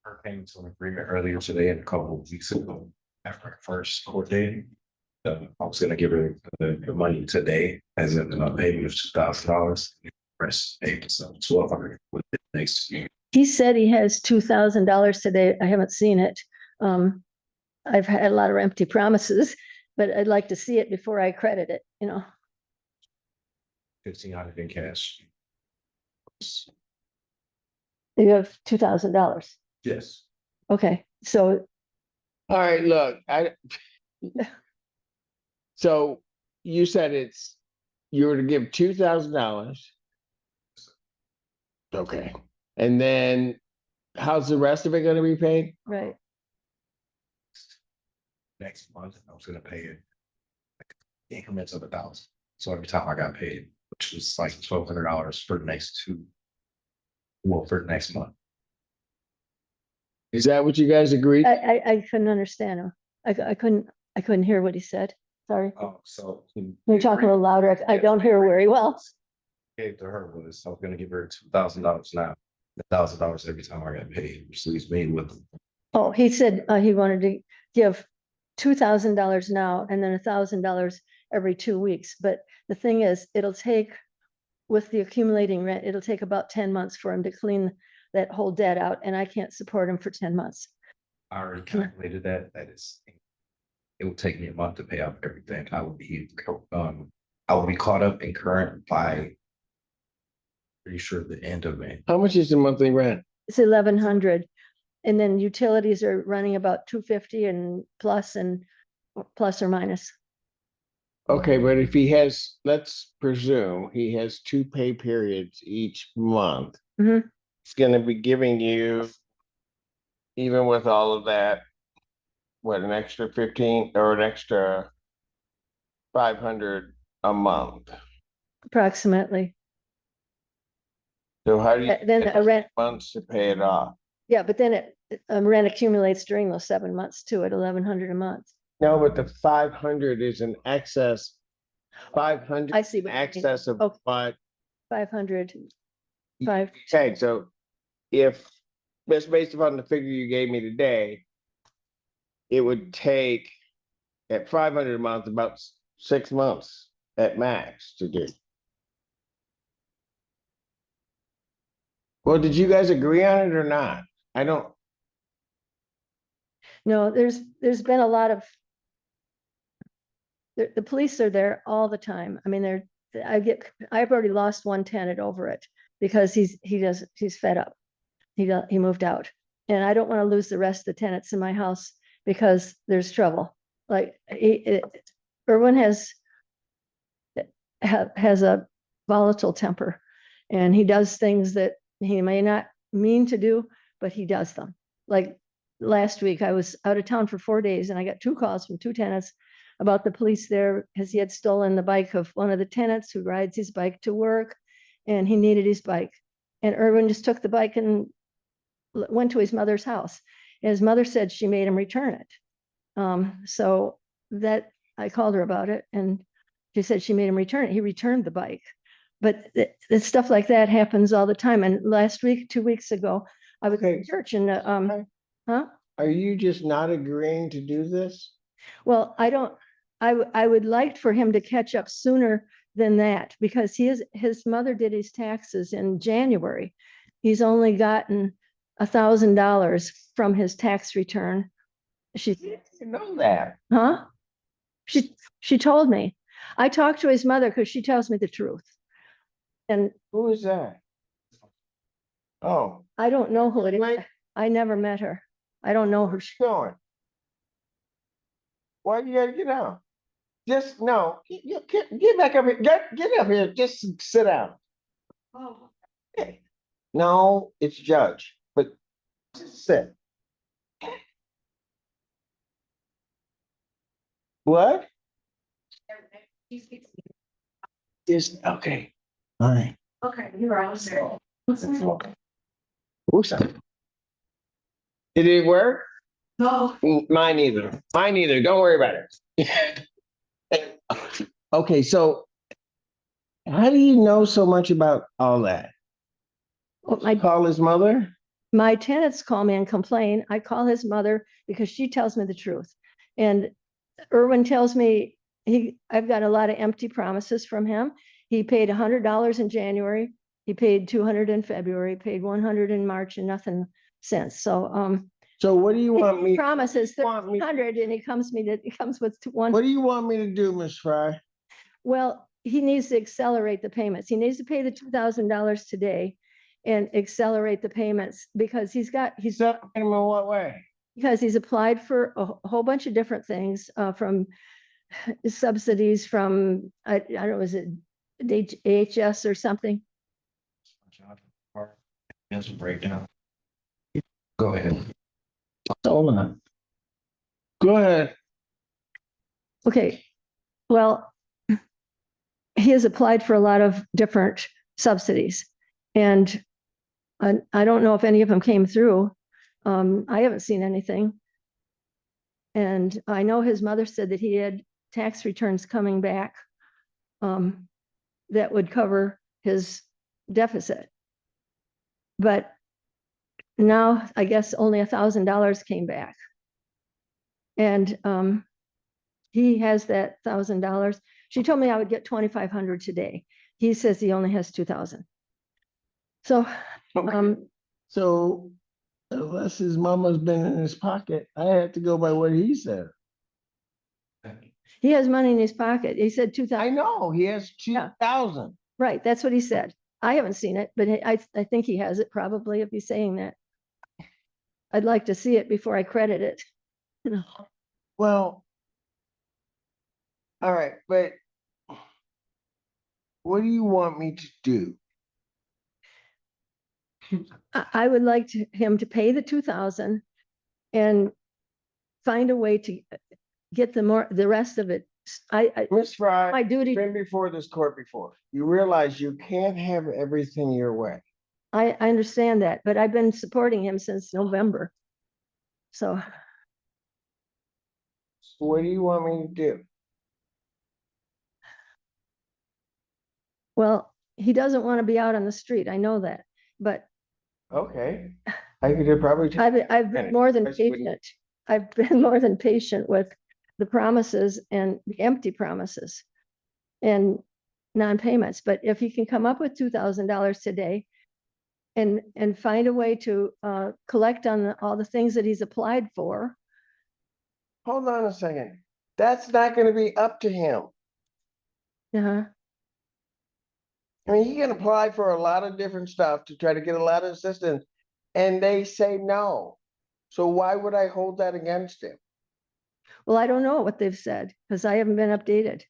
Our payments on agreement earlier today and a couple of weeks ago after our first court date. I was gonna give her the money today as in a payment of $2,000. Rest payment, so $1,200 with the next year. He said he has $2,000 today. I haven't seen it. I've had a lot of empty promises, but I'd like to see it before I credit it, you know. 1,500 in cash. You have $2,000. Yes. Okay, so All right, look, so you said you were to give $2,000. Okay, and then how's the rest of it gonna be paid? right. Next month, I was gonna pay it like increments of $1,000. So every time I got paid, which was like $1,200 for the next for the next month. Is that what you guys agreed? I couldn't understand him. I couldn't hear what he said. Sorry. Oh, so. Can you talk a little louder? I don't hear very well. Gave to her was I was gonna give her $2,000 now, $1,000 every time I got paid, which leaves me with. Oh, he said he wanted to give $2,000 now and then $1,000 every 2 weeks. But the thing is, it'll take, with the accumulating rent, it'll take about 10 months for him to clean that whole debt out, and I can't support him for 10 months. I already calculated that. It would take me a month to pay off everything. I would be caught up in current by pretty sure the end of May. How much is the monthly rent? It's 1,100, and then utilities are running about 250 and plus or minus. Okay, but if he has, let's presume he has 2 pay periods each month. Mhm. It's gonna be giving you, even with all of that, what, an extra 15 or an extra 500 a month. Approximately. So how do you Then get a rent, months to pay it off? yeah, but then rent accumulates during those 7 months too, at 1,100 a month. No, but the 500 is an excess. 500 I see what you mean. excess of Okay. what? 500. Okay, so if that's based upon the figure you gave me today, it would take at 500 a month about 6 months at max to do. Well, did you guys agree on it or not? I don't. No, there's been a lot of, the police are there all the time. I mean, I've already lost one tenant over it because he's fed up. He moved out, and I don't want to lose the rest of the tenants in my house because there's trouble. Like Erwin has a volatile temper, and he does things that he may not mean to do, but he does them. Like last week, I was out of town for 4 days, and I got 2 calls from 2 tenants about the police there because he had stolen the bike of one of the tenants who rides his bike to work, and he needed his bike. And Erwin just took the bike and went to his mother's house. And his mother said she made him return it. So that I called her about it, and she said she made him return it. He returned the bike. But stuff like that happens all the time. And last week, 2 weeks ago, I was in church and Are you just not agreeing to do this? Well, I I would like for him to catch up sooner than that, because his mother did his taxes in January. He's only gotten $1,000 from his tax return. She, You know that. huh? She told me. I talked to his mother because she tells me the truth. And Who is that? Oh, I don't know who it is. Wait. I never met her. I don't know her. where's she going? Why you gotta get out? Just, no, get back up here, get up here, just sit down. Oh. Hey, no, it's Judge, but just sit. What? Just, okay, all right. Okay, you're all set. Who's that? Did it work? No. Mine either. Mine either. Don't worry about it. Okay, so how do you know so much about all that? Well, Call his mother? my tenants call me and complain. I call his mother because she tells me the truth. And Irwin tells me I've got a lot of empty promises from him. He paid $100 in January. He paid $200 in February, paid $100 in March, and nothing since. So, So what do you want me? he promises want me- $300 and he comes with one. What do you want me to do, Miss Fry? Well, he needs to accelerate the payments. He needs to pay the $2,000 today and accelerate the payments because he's In what way? because he's applied for a whole bunch of different things, from subsidies from, I don't know, is it AHS or something? There's a breakdown. Go ahead. Hold on. Go ahead. Okay, well, he has applied for a lot of different subsidies, and I don't know if any of them came through. I haven't seen anything. And I know his mother said that he had tax returns coming back that would cover his deficit. But now I guess only $1,000 came back. And he has that $1,000. She told me I would get $2,500 today. He says he only has 2,000. So, So unless his mama's been in his pocket, I had to go by what he said. he has money in his pocket. He said 2,000. I know, he has 2,000. Right, that's what he said. I haven't seen it, but I think he has it probably if he's saying that. I'd like to see it before I credit it. Well, all right, but what do you want me to do? I would like him to pay the 2,000 and find a way to get the rest of it. Miss Fry, my duty. been before this court before. You realize you can't have everything your way. I understand that, but I've been supporting him since November. So what do you want me to do? well, he doesn't want to be out on the street. I know that, but Okay, I could have probably. I've been more than patient. I've been more than patient with the promises and the empty promises and non-payments. But if he can come up with $2,000 today and find a way to collect on all the things that he's applied for. Hold on a second. That's not going to be up to him. Uh-huh. I mean, he can apply for a lot of different stuff to try to get a lot of assistance, and they say no. So why would I hold that against him? Well, I don't know what they've said because I haven't been updated.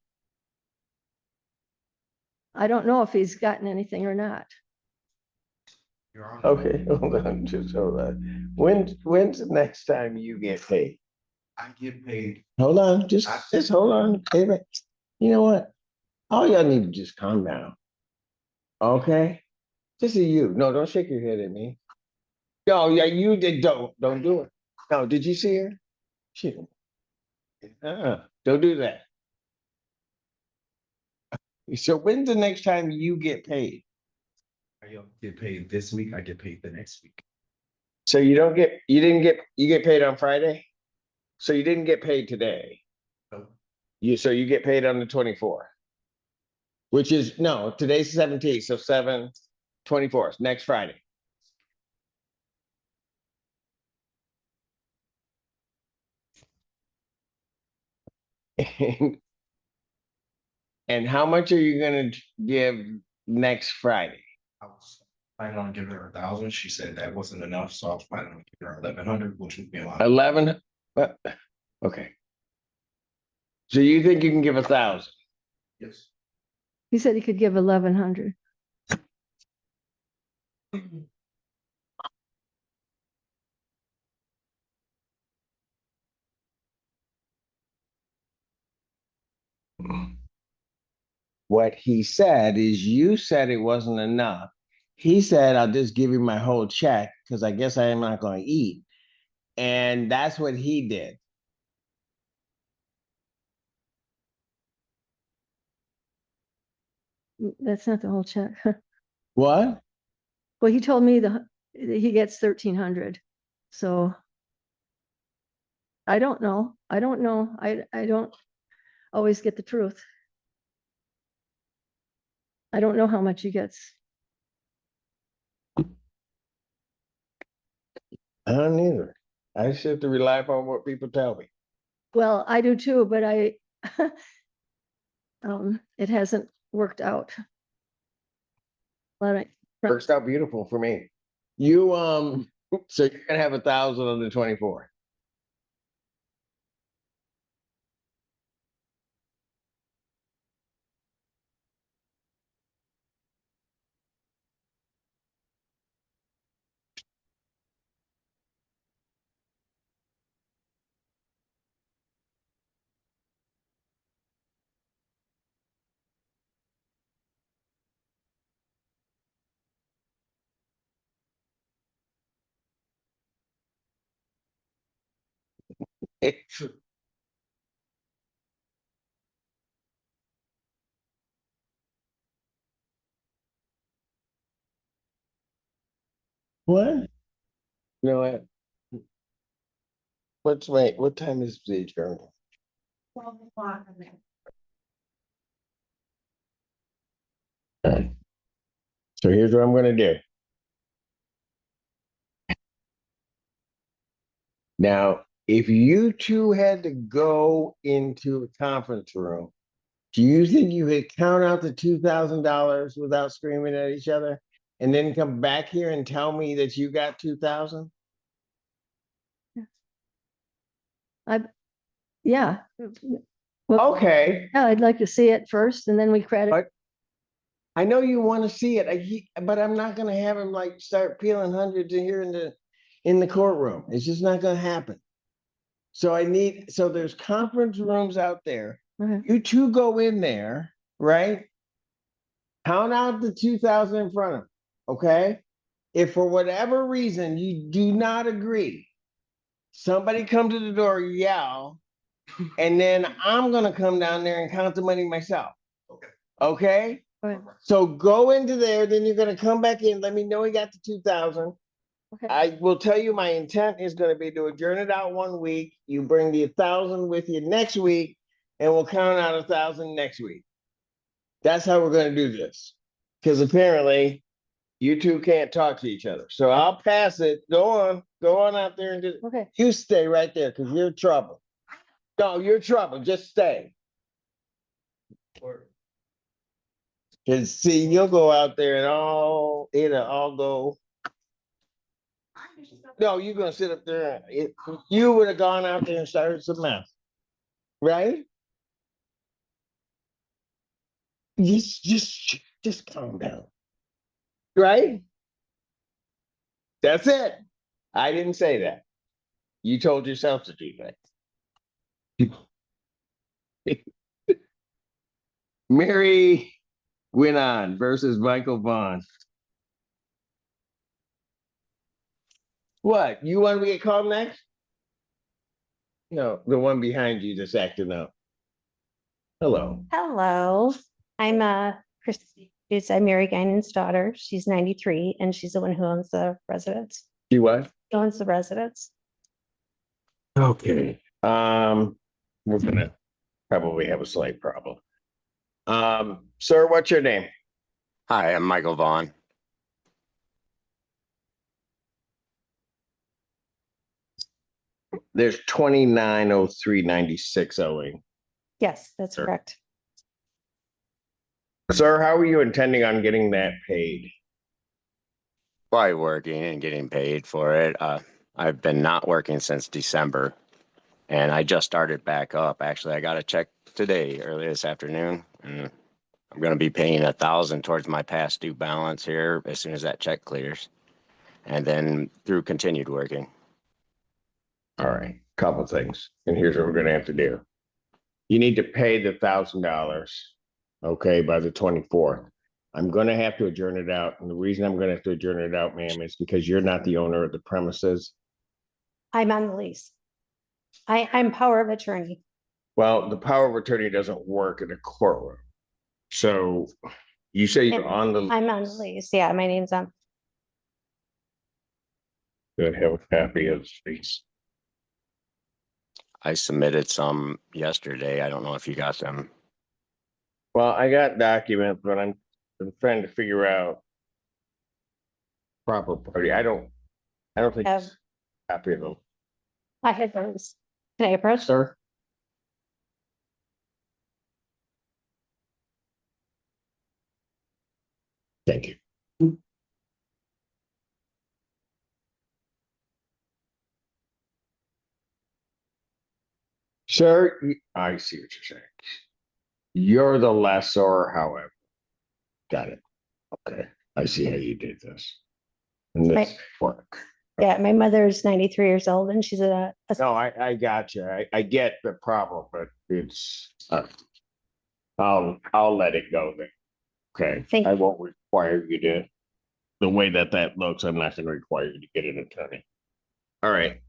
I don't know if he's gotten anything or not. Okay, hold on, just hold on. When's the next time you get paid? I get paid. Hold on, just hold on, baby. You know what? All y'all need to just calm down. Okay? Just you. No, don't shake your head at me. No, yeah, you did. Don't do it. No, did you see her? She. Don't do that. So when's the next time you get paid? I get paid this week. I get paid the next week. So you get paid on Friday? So you didn't get paid today? No. So you get paid on the 24th. Which is, no, today's the 17th, so 7/24, next Friday. And how much are you gonna give next Friday? I was planning on giving her 1,000. She said that wasn't enough, so I was planning on giving her 1,100, which would be a lot. 11? Okay. So you think you can give 1,000? Yes. He said he could give 1,100. What he said is you said it wasn't enough. He said, I'll just give you my whole check because I guess I am not going to eat. And that's what he did. That's not the whole check. What? Well, he told me he gets 1,300. So I don't know. I don't know. I don't always get the truth. I don't know how much he gets. I don't either. I just have to rely upon what people tell me. Well, I do too, but it hasn't worked out. All right. Works out beautiful for me. You so you're gonna have 1,000 on the 24th. What? You know what? What time is the adjournment? 12 o'clock. So here's what I'm gonna do. Now, if you two had to go into a conference room, do you think you could count out the $2,000 without screaming at each other? And then come back here and tell me that you got 2,000? Yeah. Well, Okay, yeah, I'd like to see it first and then we credit. But- I know you want to see it, but I'm not gonna have him like start peeling hundreds in here in the courtroom. It's just not gonna happen. So there's conference rooms out there. Okay. You two go in there, right? Count out the 2,000 in front of them, okay? If for whatever reason you do not agree, somebody come to the door, yell, and then I'm gonna come down there and count the money myself. Okay. Okay? Okay. So go into there, then you're gonna come back in, let me know you got the 2,000. Okay. I will tell you my intent is gonna be to adjourn it out 1 week. You bring the 1,000 with you next week, and we'll count out 1,000 next week. That's how we're gonna do this. Because apparently you two can't talk to each other. So I'll pass it. Go on out there and do it. Okay. You stay right there because you're trouble. No, you're trouble. Just stay. Cause see, you'll go out there and it'll all go. No, you're gonna sit up there. You would have gone out there and started some mess, right? Just calm down, right? That's it. I didn't say that. You told yourself to do that. Mary Winnon versus Michael Vaughn. What? You want to get called next? No, the one behind you that's acting up. Hello. Hello, I'm Christy. I'm Mary Guinan's daughter. She's 93 and she's the one who owns the residence. You what? Owns the residence. Okay. We're gonna probably have a slight problem. Sir, what's your name? Hi, I'm Michael Vaughn. There's 290396 owing. Yes, that's Sure. correct. Sir, how are you intending on getting that paid? By working and getting paid for it. I've been not working since December, and I just started back up. Actually, I got a check today, early this afternoon, and I'm going to be paying $1,000 towards my past due balance here as soon as that check clears, and then through continued working. All right, couple things, and here's what we're gonna have to do. You need to pay the $1,000, okay, by the 24th. I'm gonna have to adjourn it out, and the reason I'm gonna have to adjourn it out, ma'am, is because you're not the owner of the premises. I'm on the lease. I'm power of attorney. Well, the power of attorney doesn't work in a courtroom. So you say you're on the. I'm on the lease. Yeah, my name's on. Good, have a copy of the lease. I submitted some yesterday. I don't know if you got them. Well, I got documents, but I'm trying to figure out proper party. I don't think Um, it's a copy of them. I had those. Can I approach? Sir? Thank you. Sir, I see what you're saying. You're the lessor, however. Got it. Okay, I see how you did this. And this Right. work. Yeah, my mother's 93 years old and she's a No, I got you. I get the problem, but it's, I'll let it go then. Okay, Thank I you. won't require you to, the way that looks, I'm not gonna require you to get an attorney. All right.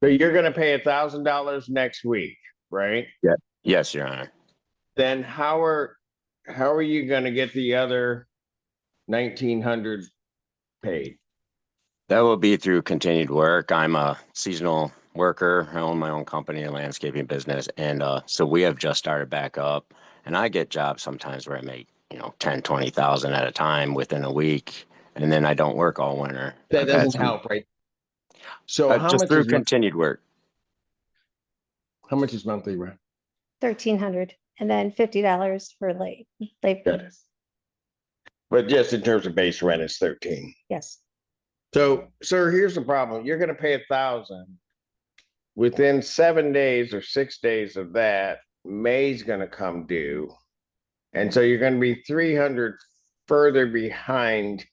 So you're gonna pay $1,000 next week, right? Yeah. Yes, Your Honor. Then how are you gonna get the other 1,900 paid? That will be through continued work. I'm a seasonal worker. I own my own company, a landscaping business. And so we have just started back up. And I get jobs sometimes where I make, 10, 20,000 at a time within a week. And then I don't work all winter. That I've had doesn't some- help, right? So how just much through is continued work. how much is monthly rent? 1,300 and then $50 for late Got it. fees. But just in terms of base rent, it's 13. Yes. So, sir, here's the problem. You're gonna pay 1,000. Within 7 days or 6 days of that, May's gonna come due. And so you're gonna be 300 further behind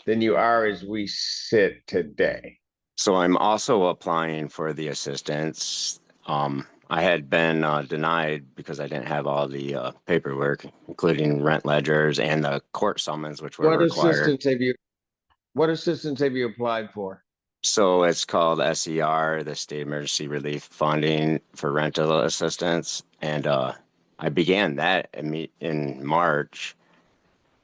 than you are as we sit today. So I'm also applying for the assistance. I had been denied because I didn't have all the paperwork, including rent ledgers and the court summons, which were required. What assistance have you applied for? So it's called SER, the State Emergency Relief Funding for Rental Assistance. And I began that in March.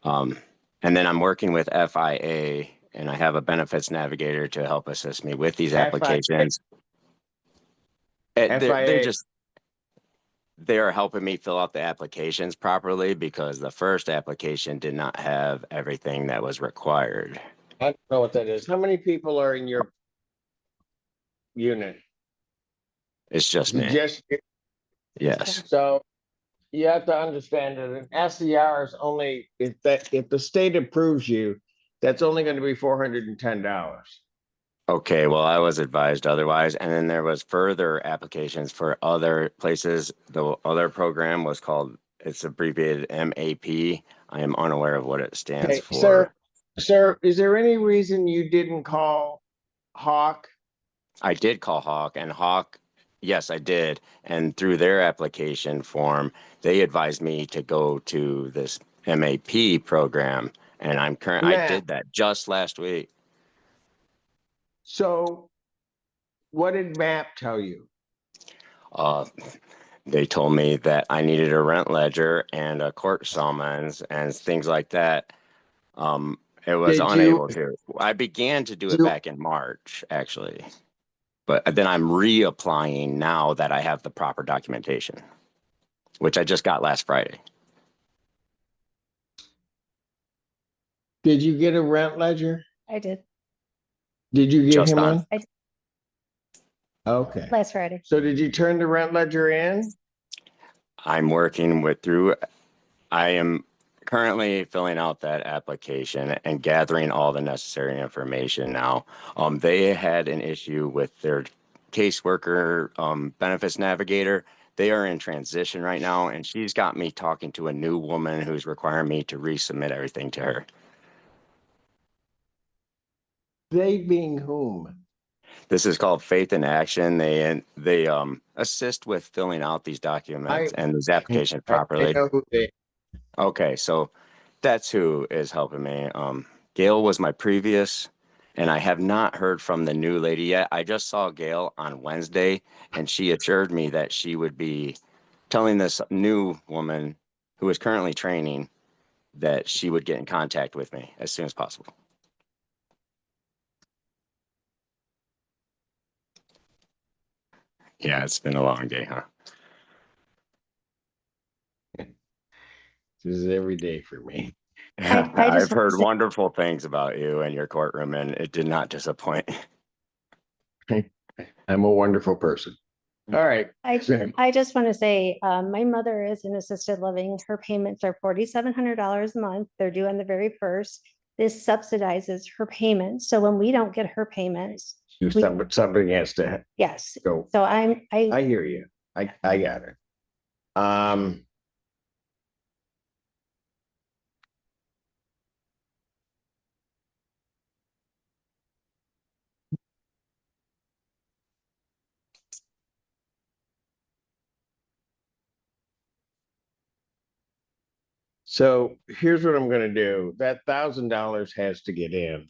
And then I'm working with FIA, and I have a benefits navigator to help assist me with these applications. They're helping me fill out the applications properly because the first application did not have everything that was required. I don't know what that is. How many people are in your unit? It's just me. Yes. So you have to understand that an SER is only, if the state approves you, that's only going to be $410. Okay, well, I was advised otherwise. And then there was further applications for other places. The other program was called, it's abbreviated MAP. I am unaware of what it stands for. Sir, is there any reason you didn't call Hawk? I did call Hawk, and Hawk, yes, I did. And through their application form, they advised me to go to this MAP program. And I did that just last week. So what did MAP tell you? They told me that I needed a rent ledger and a court summons and things like that. It was unable to. I began to do it back in March, actually. But then I'm reapplying now that I have the proper documentation, which I just got last Friday. Did you get a rent ledger? I did Did you give Just him on. one? I did Okay. last Friday. So did you turn the rent ledger in? I'm working through. I am currently filling out that application and gathering all the necessary information now. They had an issue with their caseworker benefits navigator. They are in transition right now, and she's got me talking to a new woman who's requiring me to resubmit everything to her. They being whom? This is called Faith in Action. They assist with filling out these documents and these applications I properly. know who they. Okay, so that's who is helping me. Gail was my previous, and I have not heard from the new lady yet. I just saw Gail on Wednesday, and she assured me that she would be telling this new woman who is currently training that she would get in contact with me as soon as possible. Yeah, it's been a long day, huh? This is every day for me. I just I've want to heard say- wonderful things about you and your courtroom, and it did not disappoint. I'm a wonderful person. All right. I just want to say, my mother is in assisted living. Her payments are $4,700 a month. They're due on the very first. This subsidizes her payments. So when we don't get her payments, Something has to yes. go. So I hear you. I got it. So here's what I'm gonna do. That $1,000 has to get in.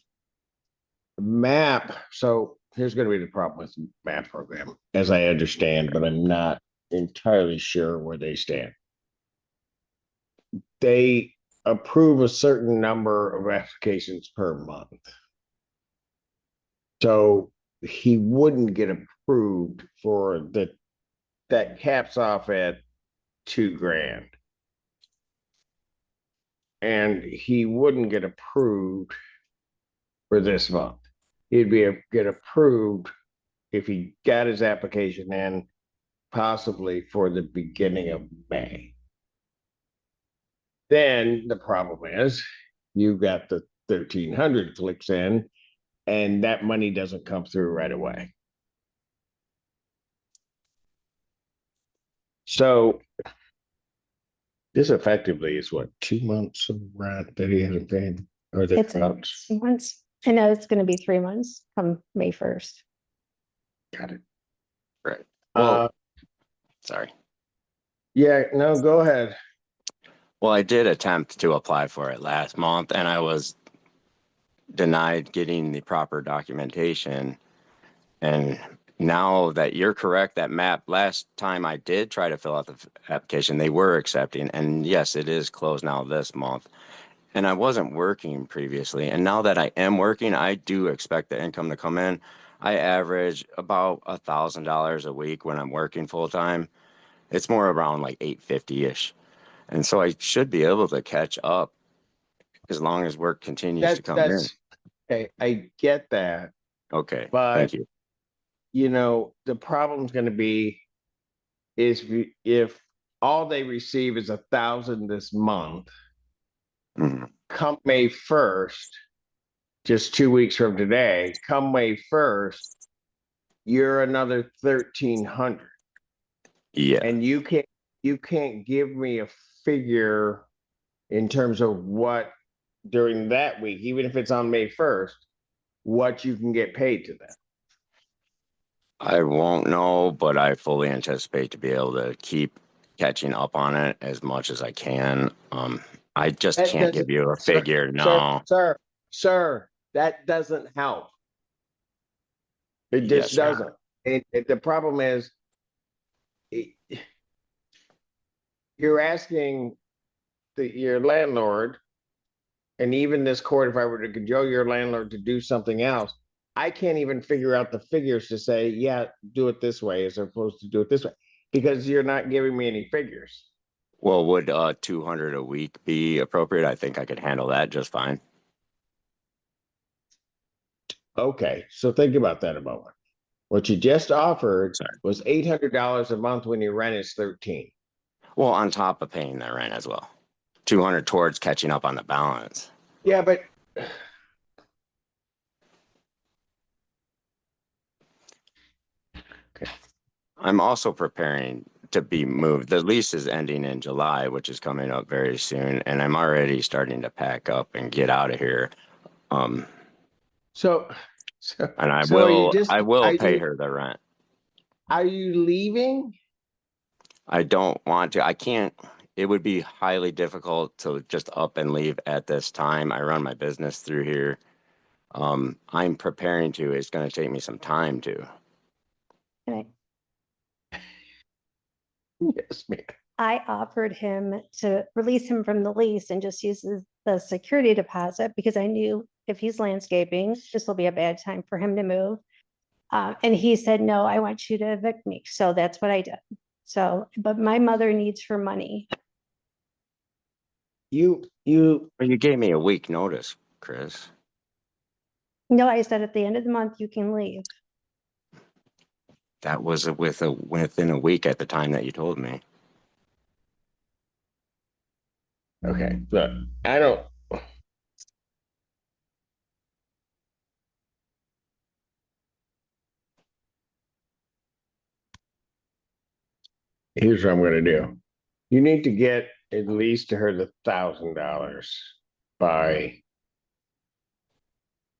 MAP, so here's gonna be the problem with the MAP program, as I understand, but I'm not entirely sure where they stand. They approve a certain number of applications per month. So he wouldn't get approved for that caps off at $2,000. And he wouldn't get approved for this month. He'd get approved if he got his application in, possibly for the beginning of May. Then the problem is you've got the 1,300 clicks in, and that money doesn't come through right away. So this effectively is what, 2 months of rent that he hasn't paid, or the it's 2 months. I know it's going to be 3 months come May 1st. Got it. Right. Well, sorry. Yeah, no, go ahead. Well, I did attempt to apply for it last month, and I was denied getting the proper documentation. And now that you're correct, that MAP, last time I did try to fill out the application, they were accepting. And yes, it is closed now this month. And I wasn't working previously. And now that I am working, I do expect the income to come in. I average about $1,000 a week when I'm working full time. It's more around like $850-ish. And so I should be able to catch up as long as work continues to come in. Okay, I get that. Okay, But thank you. You know, the problem's going to be is if all they receive is 1,000 this month, come May 1st, just 2 weeks from today, come May 1st, you're another 1,300. Yeah. And you can't give me a figure in terms of what during that week, even if it's on May 1st, what you can get paid to them. I won't know, but I fully anticipate to be able to keep catching up on it as much as I can. I just That can't give doesn't- you a figure now. Sir, that doesn't help. It Yes, just sir. doesn't. The problem is you're asking your landlord, and even this court, if I were to cajole your landlord to do something else, I can't even figure out the figures to say, yeah, do it this way as opposed to do it this way, because you're not giving me any figures. Well, would 200 a week be appropriate? I think I could handle that just fine. Okay, so think about that a moment. What you just offered Sorry. was $800 a month when your rent is 13. Well, on top of paying that rent as well. 200 towards catching up on the balance. Yeah, but I'm also preparing to be moved. The lease is ending in July, which is coming up very soon, and I'm already starting to pack up and get out of here. So And I so will are pay you, her the rent. are you leaving? I don't want to. I can't. It would be highly difficult to just up and leave at this time. I run my business through here. I'm preparing to. It's going to take me some time to. And Yes, ma'am. I offered him to release him from the lease and just use the security deposit because I knew if he's landscaping, this will be a bad time for him to move. And he said, no, I want you to evict me. So that's what I did. So, but my mother needs her money. You But you gave me a week notice, Chris. No, I said at the end of the month, you can leave. That was within a week at the time that you told me. okay, look, I don't. Here's what I'm gonna do. You need to get at least to her the $1,000 by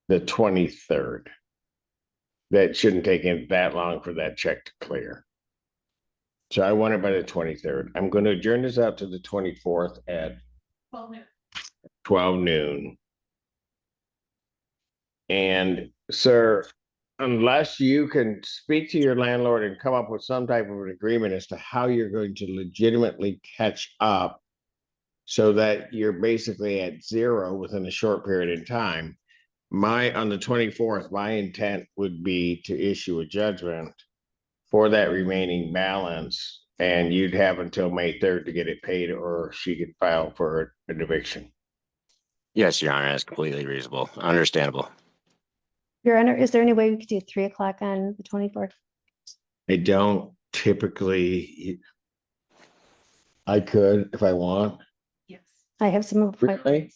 the 23rd. That shouldn't take it that long for that check to clear. So I want it by the 23rd. I'm going to adjourn this out to the 24th at 12 noon. And sir, unless you can speak to your landlord and come up with some type of an agreement as to how you're going to legitimately catch up so that you're basically at zero within a short period of time, on the 24th, my intent would be to issue a judgment for that remaining balance, and you'd have until May 3rd to get it paid, or she could file for an eviction. Yes, Your Honor, that's completely reasonable. Understandable. Your Honor, is there any way we could do 3 o'clock on the 24th? I don't typically. I could if I want. Yes. I have some appointments. Really?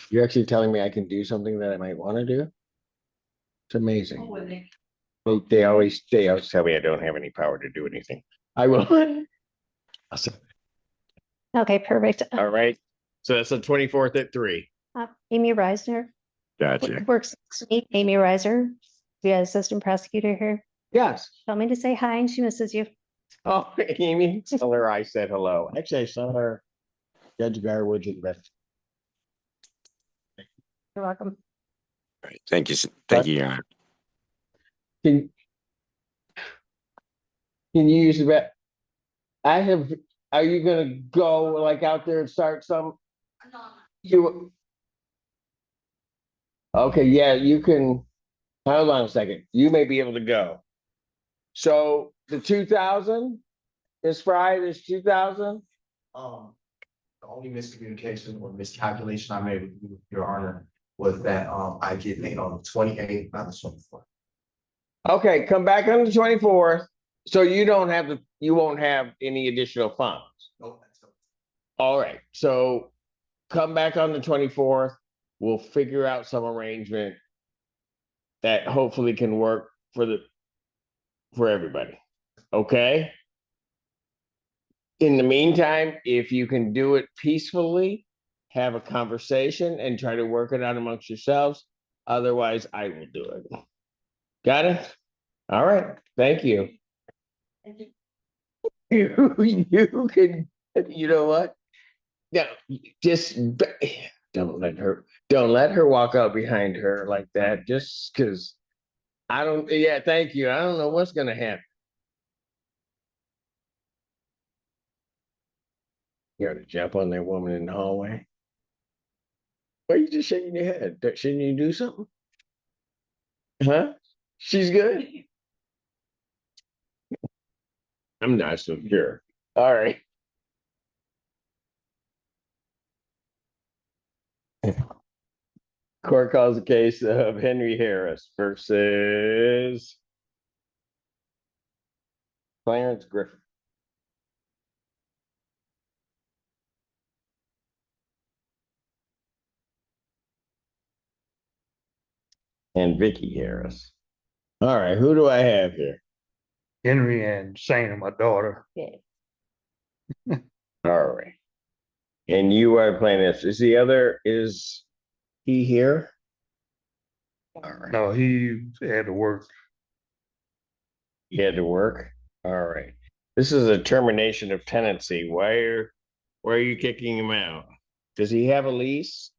You're actually telling me I can do something that I might want to do? It's amazing. They always tell me I don't have any power to do anything. I will. Awesome. Okay, perfect. All right. So that's the 24th at 3. Amy Reisner. Gotcha. Works next week. Amy Reiser, the assistant prosecutor here. Yes. Told me to say hi and she misses you. Oh, Amy, tell her I said hello. Actually, I saw her. Judge Garwood's at the best. You're welcome. Thank you. Thank you, Your Honor. Can you use the bet? Are you gonna go like out there and start some? You. Okay, yeah, you can. Hold on a second. You may be able to go. So the 2,000 is Friday, is 2,000? The only miscommunication or miscalculation I made with you, Your Honor, was that I get paid on the 28th, not the 24th. Okay, come back on the 24th. So you won't have any additional funds. Nope. All right, so come back on the 24th. We'll figure out some arrangement that hopefully can work for everybody. Okay? In the meantime, if you can do it peacefully, have a conversation and try to work it out amongst yourselves. Otherwise, I will do it. Got it? All right. Thank you. You can, you know what? No, just don't let her walk out behind her like that just because thank you. I don't know what's gonna happen. You ought to jump on that woman in the hallway. Why are you just shaking your head? Shouldn't you do something? Huh? She's good? I'm not so sure. All right. Court calls the case of Henry Harris versus Clarence Griffin. And Vicky Harris. All right, who do I have here? Henry and Shana, my daughter. All right. And you are playing this. Is he here? All right. No, he had to work. He had to work? All right. This is a termination of tenancy. Why are you kicking him out? Does he have a lease?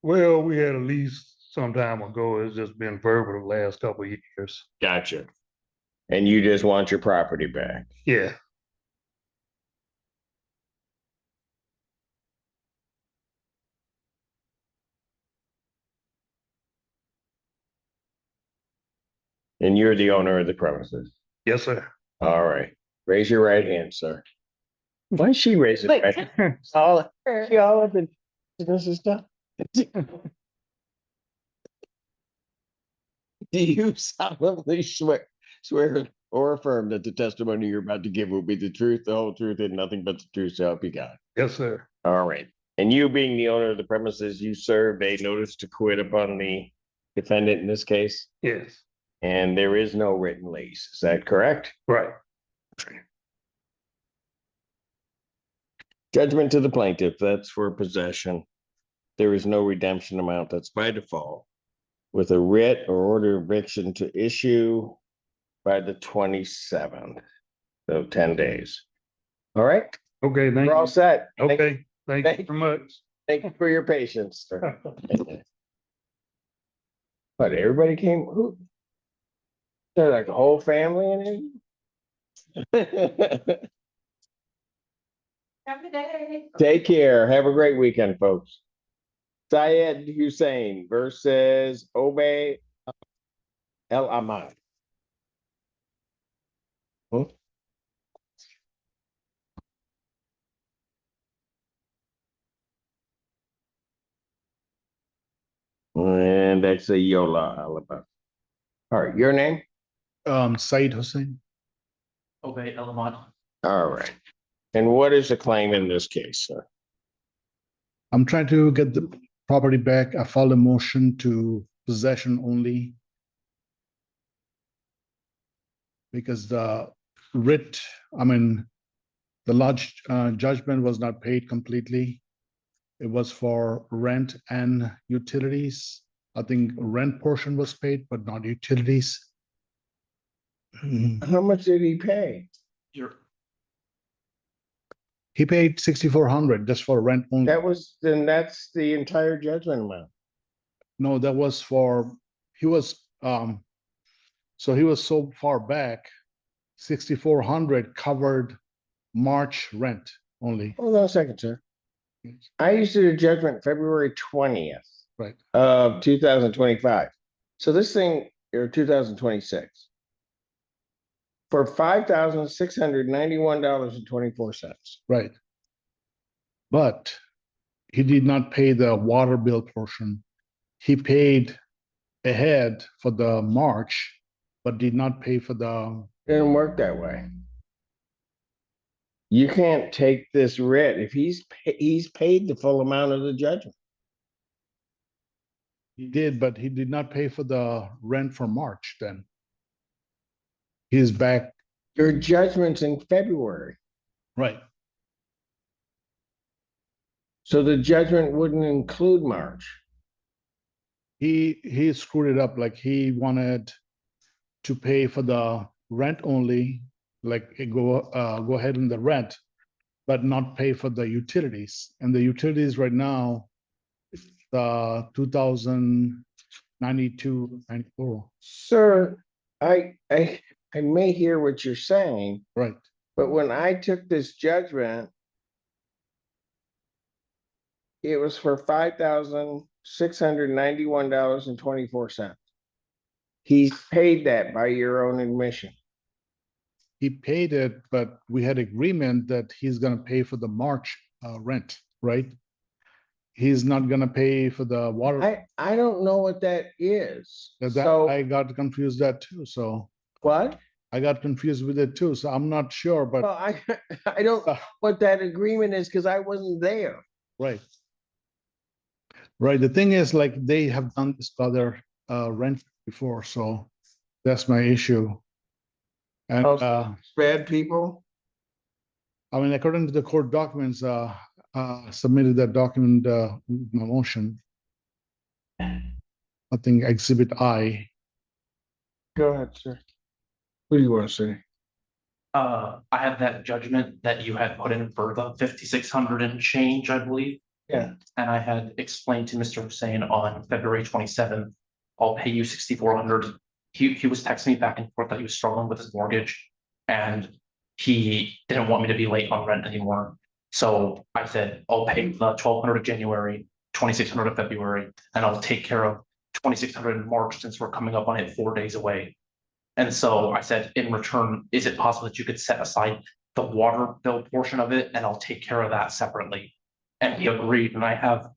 Well, we had a lease some time ago. It's just been verbal the last couple of years. Gotcha. And you just want your property back? Yeah. And you're the owner of the premises? Yes, sir. All right. Raise your right hand, sir. Why is she raising her right hand? She all up in this is stuff. Do you solemnly swear or affirm that the testimony you're about to give will be the truth, the whole truth, and nothing but the truth, so help you God? Yes, sir. All right. And you being the owner of the premises, you served a notice to quit upon the defendant in this case? Yes. And there is no written lease. Is that correct? Right. Judgment to the plaintiff, that's for possession. There is no redemption amount, that's by default, with a writ or order of eviction to issue by the 27th, so 10 days. All right, Okay, thank we're all you. set. Okay, thank you very much. Thank you for your patience, sir. But everybody came, who? They're like a whole family in it? Have a good day. Take care. Have a great weekend, folks. Syed Hussein versus Obey El Ahmad. And that's a Yola, Alabama. All right, your name? Said Hussein. Obey Elamon. All right. And what is the claim in this case, sir? I'm trying to get the property back. I filed a motion to possession only because the writ, the large judgment was not paid completely. It was for rent and utilities. I think rent portion was paid, but not utilities. How much did he pay? He paid 6,400 just for rent only. That's the entire judgment amount. No, that was for, he was so far back, 6,400 covered March rent only. Hold on a second, sir. I issued a judgment February 20th. Right. Of 2025. So this thing, or 2026. For $5,691.24. Right. But he did not pay the water bill portion. He paid ahead for the March, but did not pay for the. It didn't work that way. You can't take this writ if he's paid the full amount of the judgment. He did, but he did not pay for the rent for March then. He's back. Your judgment's in February. Right. So the judgment wouldn't include March. He screwed it up. Like he wanted to pay for the rent only, like go ahead in the rent, but not pay for the utilities. And the utilities right now, the 2,092, 94. Sir, I may hear what you're saying. Right. But when I took this judgment, it was for $5,691.24. He's paid that by your own admission. He paid it, but we had agreement that he's gonna pay for the March rent, right? He's not gonna pay for the water. I don't know what that is. That So I got confused that too, so what? I got confused with it too, so I'm not sure, but Well, I don't know what that agreement is because I wasn't there. right. Right, the thing is, like, they have done this other rent before, so that's my issue. And Bad people. I mean, according to the court documents, submitted that document with my motion. I think exhibit I. Go ahead, sir. What do you want to say? I have that judgment that you had put in for the 5,600 and change, I believe. Yeah. And I had explained to Mr. Hussein on February 27th, I'll pay you 6,400. He was texting me back and forth that he was struggling with his mortgage and he didn't want me to be late on rent anymore. So I said, I'll pay the 1,200 of January, 2,600 of February, and I'll take care of 2,600 in March since we're coming up on it 4 days away. And so I said, in return, is it possible that you could set aside the water bill portion of it and I'll take care of that separately? And he agreed, and I have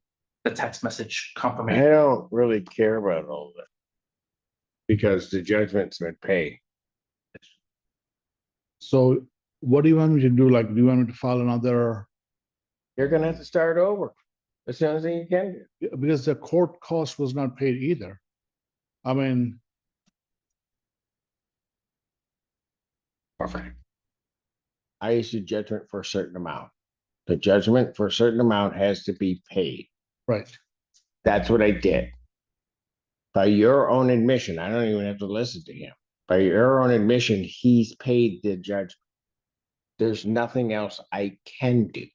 the text message confirmation. I don't really care about all of that because the judgment's been paid. So what do you want me to do? Like, do you want me to file another? You're gonna have to start over. That's the only thing you can do. Because the court cost was not paid either. I mean. Perfect. I issued judgment for a certain amount. The judgment for a certain amount has to be paid. Right. That's what I did. By your own admission, I don't even have to listen to him. By your own admission, he's paid the judgment. There's nothing else I can do.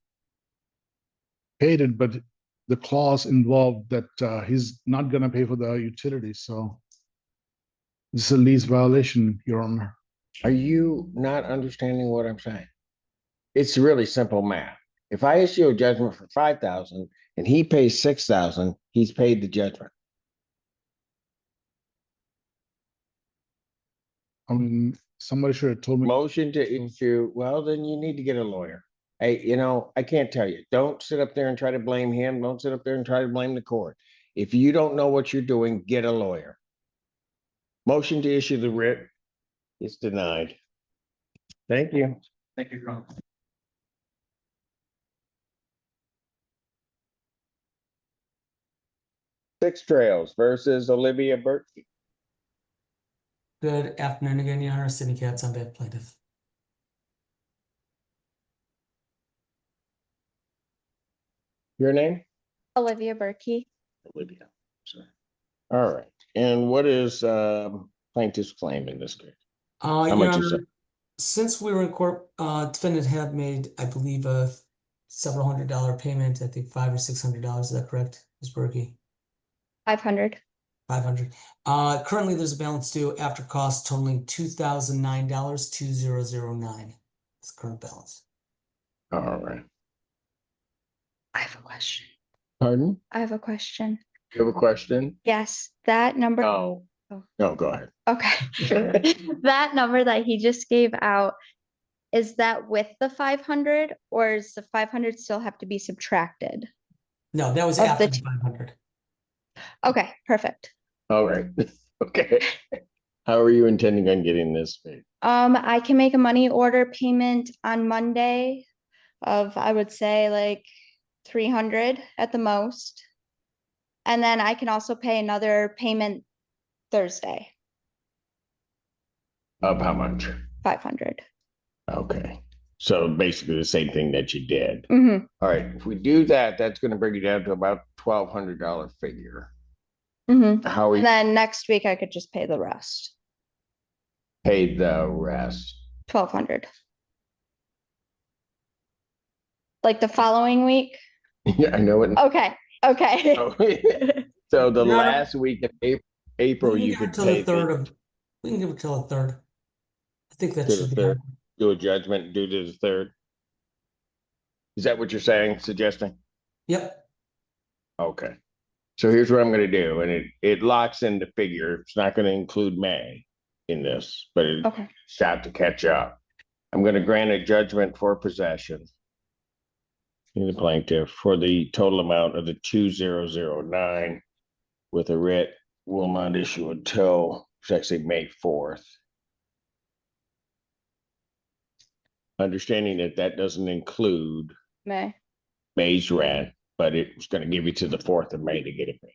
Paid it, but the clause involved that he's not gonna pay for the utilities, so. This is a lease violation, Your Honor. Are you not understanding what I'm saying? It's really simple math. If I issue a judgment for 5,000 and he pays 6,000, he's paid the judgment. I mean, somebody should have told me. Motion to issue, well, then you need to get a lawyer. Hey, I can't tell you. Don't sit up there and try to blame him. Don't sit up there and try to blame the court. If you don't know what you're doing, get a lawyer. Motion to issue the writ is denied. Thank you. Thank you, Your Honor. Six Trails versus Olivia Berkey. Good afternoon again, Your Honor. Sidney Katz on behalf of plaintiff. Your name? Olivia Berkey. Olivia. Sorry. All right. And what is plaintiff's claim in this case? How Your much is Honor, it? since we were in court, defendant had made, I believe, a several $100 payment. I think $500 or $600. Is that correct, Ms. Berkey? 500. 500. Currently, there's a balance due after costs totaling $2,009, 2009. That's the current balance. All right. I have a question. Pardon? I have a question. You have a question? Yes, that number. No. Oh. No, go ahead. Okay. That number that he just gave out, is that with the 500 or does the 500 still have to be subtracted? No, that was Of after the the 500. Okay, perfect. All right. Okay. How are you intending on getting this paid? I can make a money order payment on Monday of, I would say, like 300 at the most. And then I can also pay another payment Thursday, Of how much? 500. Okay. So basically the same thing that you did. Mm-hmm. All right. If we do that, that's going to bring you down to about $1,200 figure. Mm-hmm. How we And then next week I could just pay the rest, pay the rest? 1,200. Like the following week? Yeah, I know it. Okay, okay. So the Your Honor, last week of April, we can you give it could till pay the third of. We can give it till the third. I think that to the should be. third. Do a judgment due to the third. Is that what you're saying, suggesting? Yep. Okay. So here's what I'm gonna do, and it locks in the figure. It's not gonna include May in this, but it's Okay. shot to catch up. I'm gonna grant a judgment for possession in the plaintiff for the total amount of the 2009 with a writ will not issue until, it's actually May 4th. Understanding that that doesn't include May. May's rent, but it's gonna give you to the 4th of May to get it paid.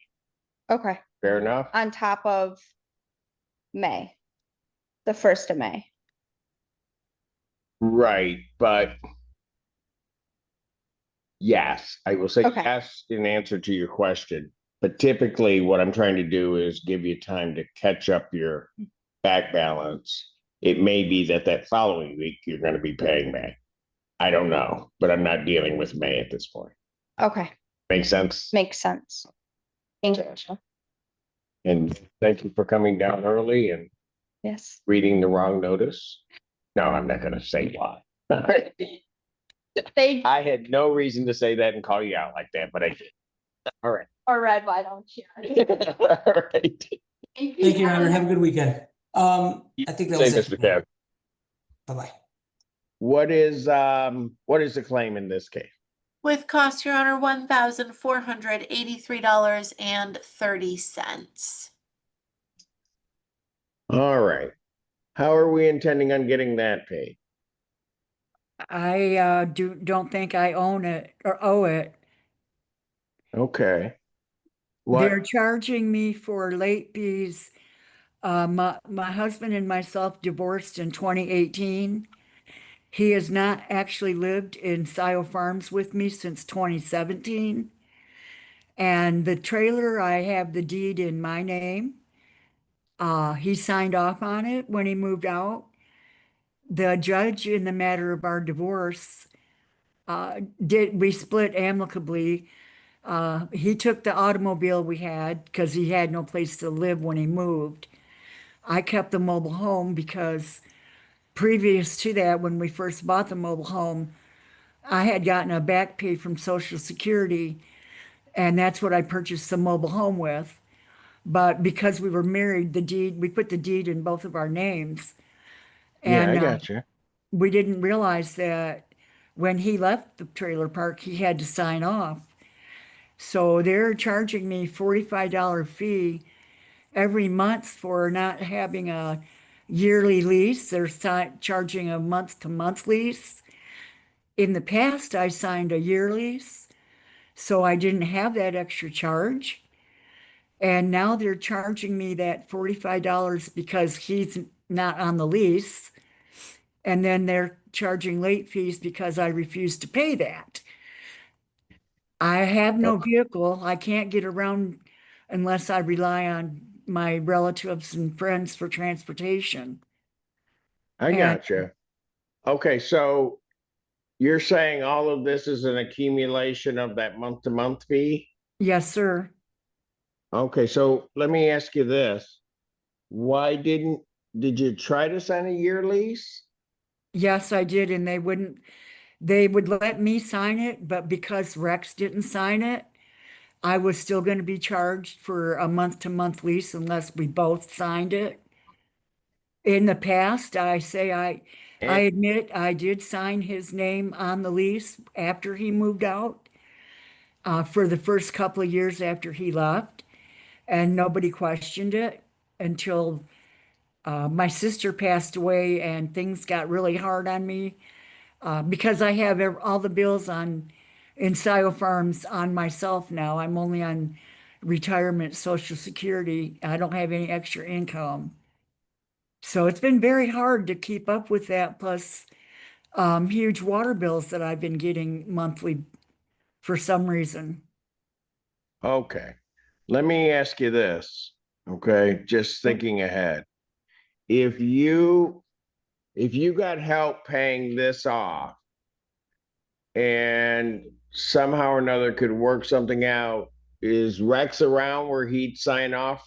Okay. Fair enough? On top of May, the 1st of May. Right, but yes, I will say Okay. yes in answer to your question. But typically what I'm trying to do is give you time to catch up your back balance. It may be that that following week you're going to be paying May. I don't know, but I'm not dealing with May at this point. Okay. Make sense? Makes sense. Thank you. And thank you for coming down early and Yes. reading the wrong notice. No, I'm not going to say why. They I had no reason to say that and call you out like that, but I did. All right. are red, why don't you? All right. Thank you, Your Honor. Have a good weekend. I think that Say, was it. Mr. Kev, Bye-bye. what is the claim in this case? With costs, Your Honor, $1,483.30. All right. How are we intending on getting that paid? I don't think I own it or owe it. Okay. They're What? charging me for late fees. My husband and myself divorced in 2018. He has not actually lived in Scio Farms with me since 2017. And the trailer, I have the deed in my name. He signed off on it when he moved out. The judge in the matter of our divorce we split amicably. He took the automobile we had because he had no place to live when he moved. I kept the mobile home because previous to that, when we first bought the mobile home, I had gotten a back pay from Social Security, and that's what I purchased the mobile home with. But because we were married, we put the deed in both of our names. Yeah, I And got you. we didn't realize that when he left the trailer park, he had to sign off. So they're charging me $45 fee every month for not having a yearly lease. They're charging a month-to-month lease. In the past, I signed a year lease, so I didn't have that extra charge. And now they're charging me that $45 because he's not on the lease. And then they're charging late fees because I refuse to pay that. I have no vehicle. I can't get around unless I rely on my relatives and friends for transportation. I And got you. Okay, so you're saying all of this is an accumulation of that month-to-month fee? yes, sir. Okay, so let me ask you this. Why did you try to sign a year lease? Yes, I did. And they would let me sign it, but because Rex didn't sign it, I was still going to be charged for a month-to-month lease unless we both signed it. In the past, I admit I did sign his name on the lease after he moved out, for the first couple of years after he left, and nobody questioned it until my sister passed away and things got really hard on me, because I have all the bills in Scio Farms on myself now. I'm only on retirement Social Security. I don't have any extra income. So it's been very hard to keep up with that, plus huge water bills that I've been getting monthly for some reason. Okay, let me ask you this, okay, just thinking ahead. If you got help paying this off and somehow or another could work something out, is Rex around where he'd sign off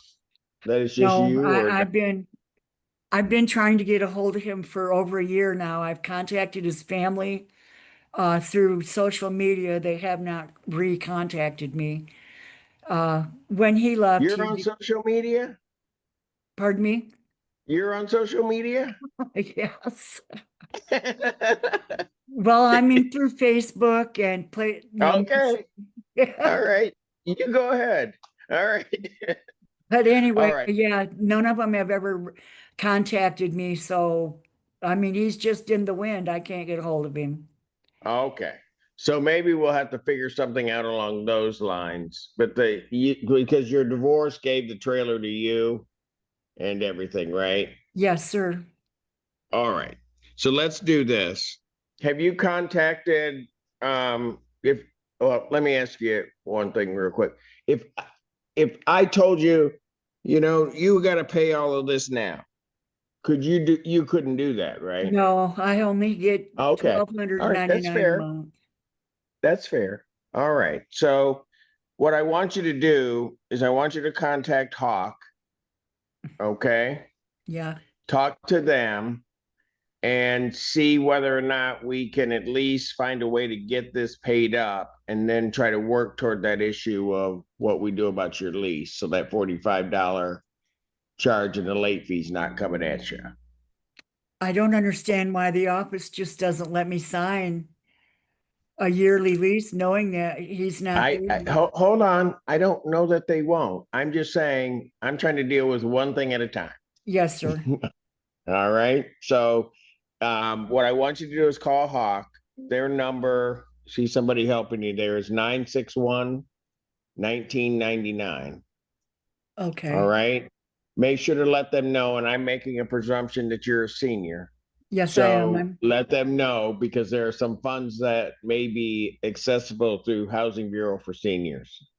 that it's just No, you or I've been trying to get a hold of him for over a year now. I've contacted his family through social media. They have not recontacted me. When he left, You're on social media? pardon me? You're on social media? Yes. Well, I mean, through Facebook and Okay, Yeah. all right. You can go ahead. All right. But anyway, right. yeah, none of them have ever contacted me, so, I mean, he's just in the wind. I can't get a hold of him. Okay. So maybe we'll have to figure something out along those lines. But because your divorce gave the trailer to you and everything, right? Yes, sir. All right. So let's do this. Have you contacted if well, let me ask you one thing real quick. If I told you, you got to pay all of this now, you couldn't do that, right? No, I only get Okay. All right, that's 1,299 a fair. month. That's fair. All right. So what I want you to do is I want you to contact Hawk. Okay. Yeah, Talk to them and see whether or not we can at least find a way to get this paid up and then try to work toward that issue of what we do about your lease. So that $45 charge and the late fees not coming at you. I don't understand why the office just doesn't let me sign a yearly lease knowing that he's not there. Hold on. I don't know that they won't. I'm just saying I'm trying to deal with one thing at a time. Yes, sir. All right. So what I want you to do is call Hawk. Their number, see somebody helping you there, is 961-1999. Okay. All right. Make sure to let them know. And I'm making a presumption that you're a senior. Yes, I am. So let them know because there are some funds that may be accessible through Housing Bureau for seniors.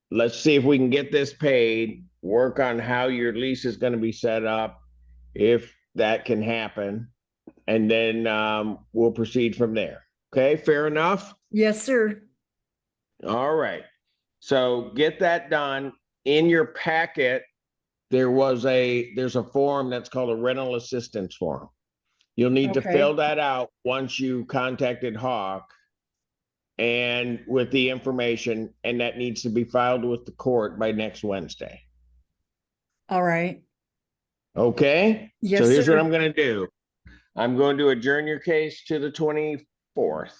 Let's see if we can get this paid, work on how your lease is going to be set up, if that can happen, and then we'll proceed from there. Okay, fair enough? Yes, sir. All right. So get that done. In your packet, there's a form that's called a rental assistance form. You'll need to Okay. fill that out once you contacted Hawk and with the information, and that needs to be filed with the court by next Wednesday. All right. Okay? Yes, So here's sir. what I'm going to do. I'm going to adjourn your case to the 24th.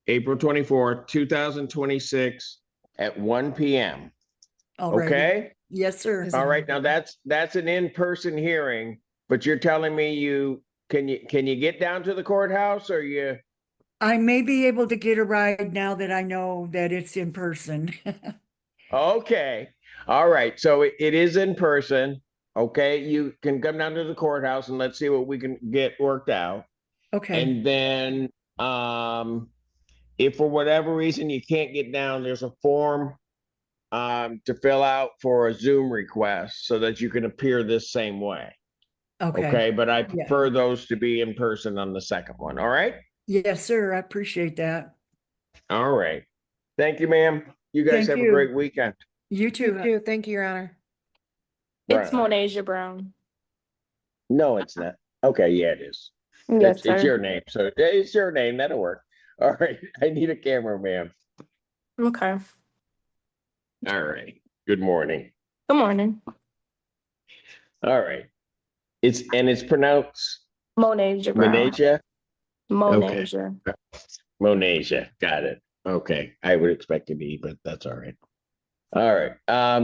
April 24th, 2026 at 1 p.m. All right. Okay? Yes, sir. All right. Now that's an in-person hearing, but you're telling me can you get down to the courthouse or you? I may be able to get a ride now that I know that it's in person. Okay. All right. So it is in person. Okay. You can come down to the courthouse and let's see what we can get worked out. Okay. And then if for whatever reason you can't get down, there's a form to fill out for a Zoom request so that you can appear this same way. Okay. Okay. But I prefer those to be in person on the second one. All right. Yes, sir. I appreciate that. All right. Thank you, ma'am. You guys Thank have you. a great weekend. You too. Thank you, Your Honor. Right. It's Monasia Brown. No, it's not. Okay, yeah, it is. Yes, It's sir. your name. So it's your name. That'll work. All right. I need a camera, ma'am. Okay. All right. Good morning. Good morning. All right. It's pronounced Monasia Brown. Monasia? Monasia. Monasia. Got it. Okay. I would expect to be, but that's all right. All right.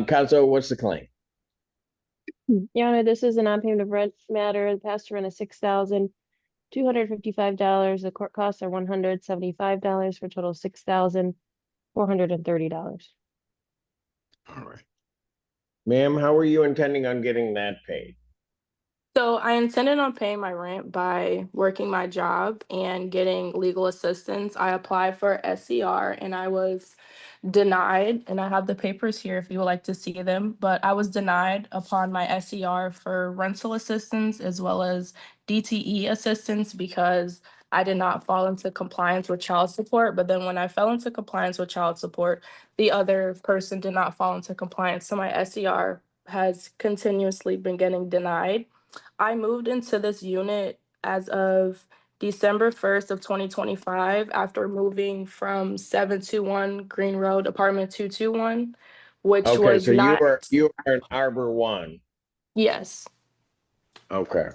Counsel, what's the claim? Your Honor, this is a non-payment of rent matter. The past rent is $6,255. The court costs are $175 for a total of $6,430. All right. Ma'am, how are you intending on getting that paid? So I intended on paying my rent by working my job and getting legal assistance. I applied for SCR and I was denied, and I have the papers here if you would like to see them, but I was denied upon my SCR for rental assistance as well as DTE assistance because I did not fall into compliance with child support. But then when I fell into compliance with child support, the other person did not fall into compliance. So my SCR has continuously been getting denied. I moved into this unit as of December 1st of 2025 after moving from 721 Green Road, apartment 221, which Okay, was so you not, are in Arbor 1. yes. Okay.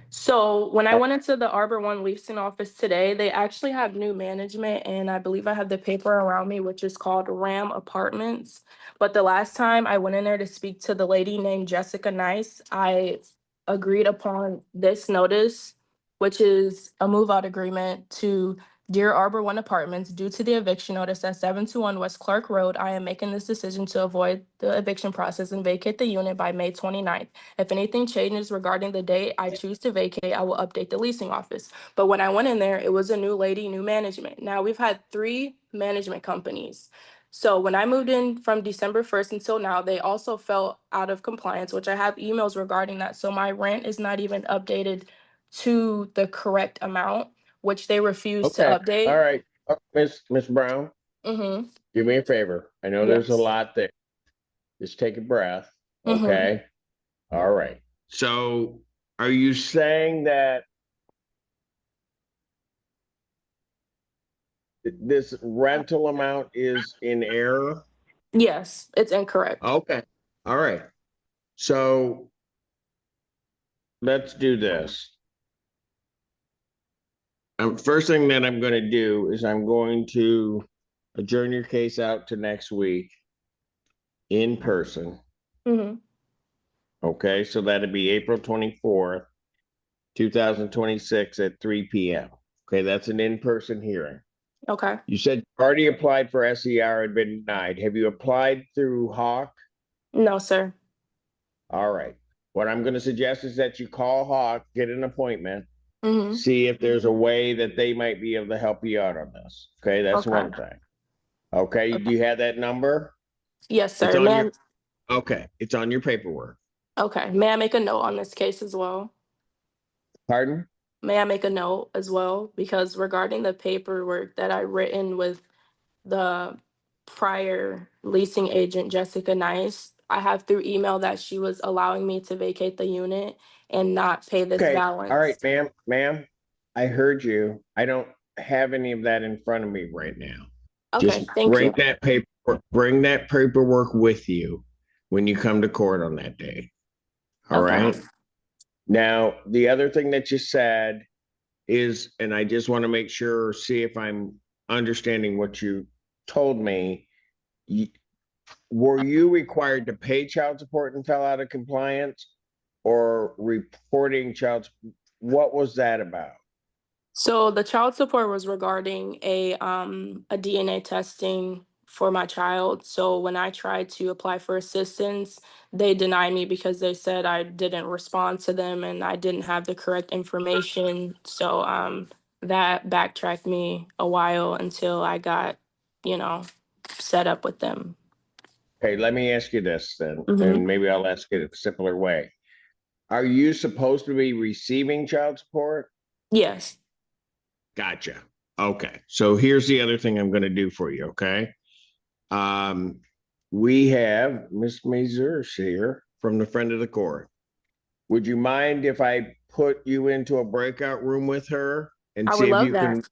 So when I went into the Arbor One leasing office today, they actually have new management, and I believe I have the paper around me, which is called Ram Apartments. But the last time I went in there to speak to the lady named Jessica Nice, I agreed upon this notice, which is a move-out agreement to Dear Arbor One Apartments. Due to the eviction notice at 721 West Clark Road, I am making this decision to avoid the eviction process and vacate the unit by May 29th. If anything changes regarding the date I choose to vacate, I will update the leasing office. But when I went in there, it was a new lady, new management. Now we've had 3 management companies. So when I moved in from December 1st until now, they also fell out of compliance, which I have emails regarding that. So my rent is not even updated to the correct amount, which they refuse to Okay. update. All right. Miss Brown, Mm-hmm. do me a favor. I know there's a Yes. lot there. Just take a breath. Mm-hmm. Okay. All right. So are you saying that this rental amount is in error? Yes, it's incorrect. Okay. All right. So let's do this. First thing that I'm going to do is I'm going to adjourn your case out to next week in person. Mm-hmm. Okay, so that'd be April 24th, 2026 at 3 p.m. Okay, that's an in-person hearing. Okay. You said you already applied for SER and been denied. Have you applied through Hawk? No, sir. All right. What I'm going to suggest is that you call Hawk, get an appointment, Mm-hmm. see if there's a way that they might be able to help you out on this. Okay, that's Okay. one thing. Okay, do you have that number? Yes, It's sir. on your, okay, it's on your paperwork. Okay. May I make a note on this case as well? Pardon? May I make a note as well? Because regarding the paperwork that I written with the prior leasing agent, Jessica Nice, I have through email that she was allowing me to vacate the unit and not pay this Okay, balance. all right, ma'am, I heard you. I don't have any of that in front of me right now. Okay, Just thank you. bring that paperwork with you when you come to court on that day. All Okay. right. Now, the other thing that you said is, and I just want to make sure, see if I'm understanding what you told me. Were you required to pay child support and fell out of compliance, or reporting what was that about? So the child support was regarding a DNA testing for my child. So when I tried to apply for assistance, they denied me because they said I didn't respond to them and I didn't have the correct information. So that backtracked me a while until I got, set up with them. Okay, let me ask you this then, Mm-hmm. and maybe I'll ask it a simpler way. Are you supposed to be receiving child support? Yes. Gotcha. Okay. So here's the other thing I'm going to do for you. Okay. We have Miss Mazur here from the friend of the court. Would you mind if I put you into a breakout room with her and I see would if love you that.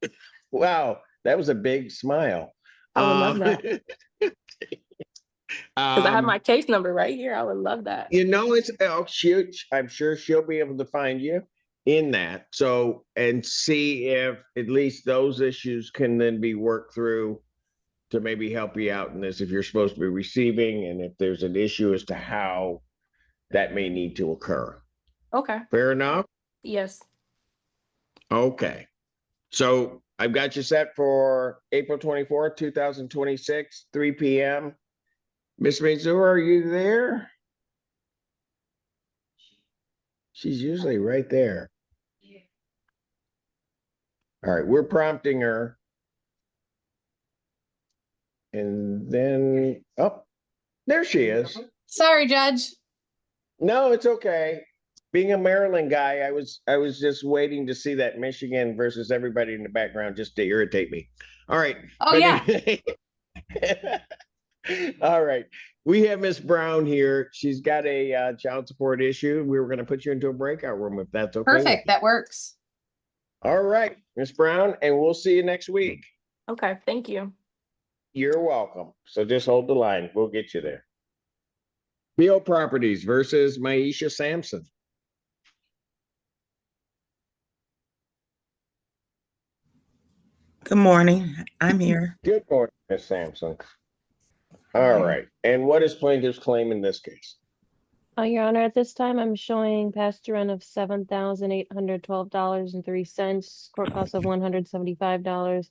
can? Wow, that was a big smile. I would love that. Because I have my case number right here. I would love that. I'm sure she'll be able to find you in that. So, and see if at least those issues can then be worked through to maybe help you out in this, if you're supposed to be receiving, and if there's an issue as to how that may need to occur. Okay. Fair enough? Yes. Okay. So I've got you set for April 24th, 2026, 3 p.m. Miss Mazur, are you there? She's usually right there. All right, we're prompting her. And then, oh, there she is. Sorry, Judge. No, it's okay. Being a Maryland guy, I was just waiting to see that Michigan versus everybody in the background just to irritate me. All right. Oh, but yeah. anyway, All right. We have Miss Brown here. She's got a child support issue. We were going to put you into a breakout room if that's okay. with Perfect, you. that works. All right, Miss Brown, and we'll see you next week. Okay, thank you. You're welcome. So just hold the line. We'll get you there. BO Properties versus Maisha Sampson. Good morning. I'm here. Good morning, Miss Sampson. All right. And what is plaintiff's claim in this case? Your Honor, at this time, I'm showing past due rent of $7,812.03, court costs of $175,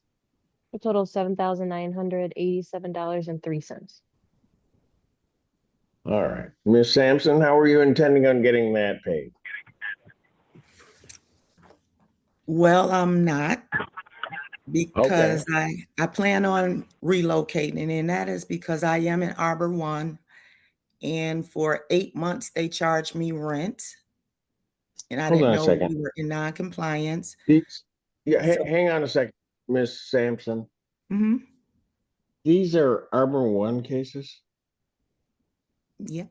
a total of $7,987.03. All right. Miss Sampson, how are you intending on getting that paid? Well, I'm not because I plan on relocating, and that is because I am in Arbor One, and for 8 months they charged me rent, and I Hold didn't on a know second. we were in non-compliance. Hang on a second, Miss Sampson. Mm-hmm. These are Arbor One cases? Yep.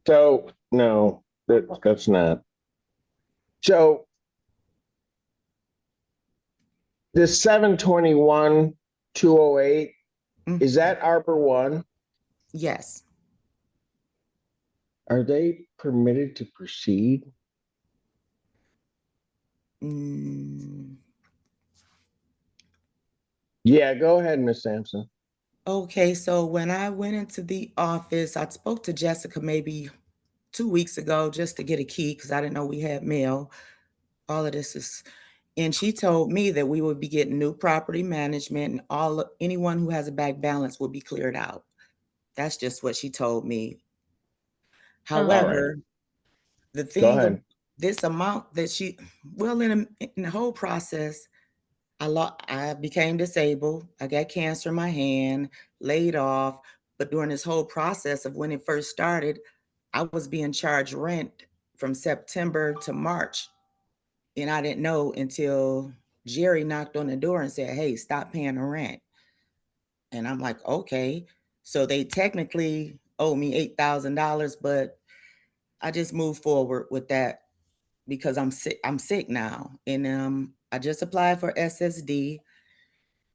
So, no, that's not. So, the 721-208, is that Arbor One? Yes. Are they permitted to proceed? Yeah, go ahead, Miss Sampson. Okay, so when I went into the office, I spoke to Jessica maybe 2 weeks ago just to get a key because I didn't know we had mail. All of this is, and she told me that we would be getting new property management and anyone who has a back balance will be cleared out. That's just what she told me. However, the thing, this amount that in the whole process, I became disabled. I got cancer in my hand, laid off. But during this whole process of when it first started, I was being charged rent from September to March. And I didn't know until Jerry knocked on the door and said, "Hey, stop paying the rent." And I'm like, okay. So they technically owe me $8,000, but I just moved forward with that because I'm sick now. And I just applied for SSD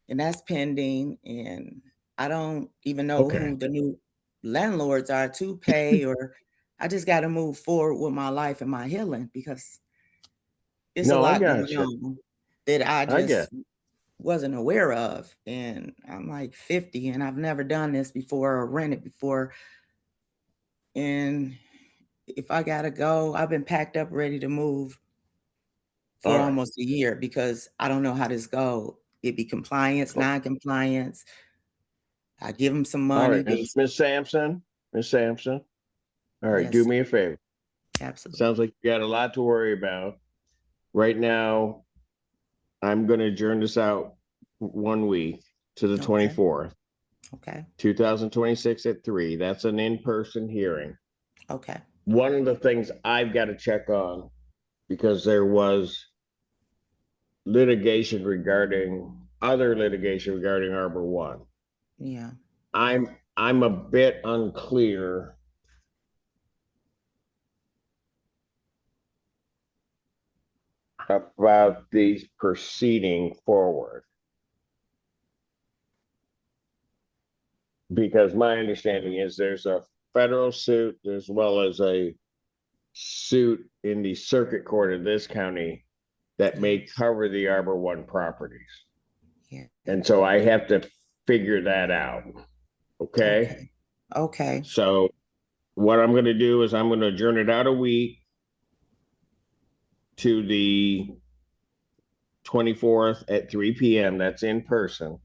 and that's pending. And I don't even know who the new landlords are to pay, or I just got to move forward with my life and my healing because it's a lot going on that I just wasn't aware of. And I'm like 50 and I've never done this before or rented before. And if I gotta go, I've been packed up, ready to move for almost a year because I don't know how this go. It be compliance, non-compliance. I give them some money. All right, Miss Sampson. All right, do me a favor. Absolutely. Sounds like you got a lot to worry about. Right now, I'm going to adjourn this out 1 week to the 24th. Okay. 2026 at 3. That's an in-person hearing. Okay. One of the things I've got to check on, because there was other litigation regarding Arbor One. Yeah. I'm a bit unclear about the proceeding forward. Because my understanding is there's a federal suit as well as a suit in the circuit court of this county that may cover the Arbor One properties. Yeah. And so I have to figure that out. Okay. So what I'm going to do is I'm going to adjourn it out a week to the 24th at 3 p.m. That's in person.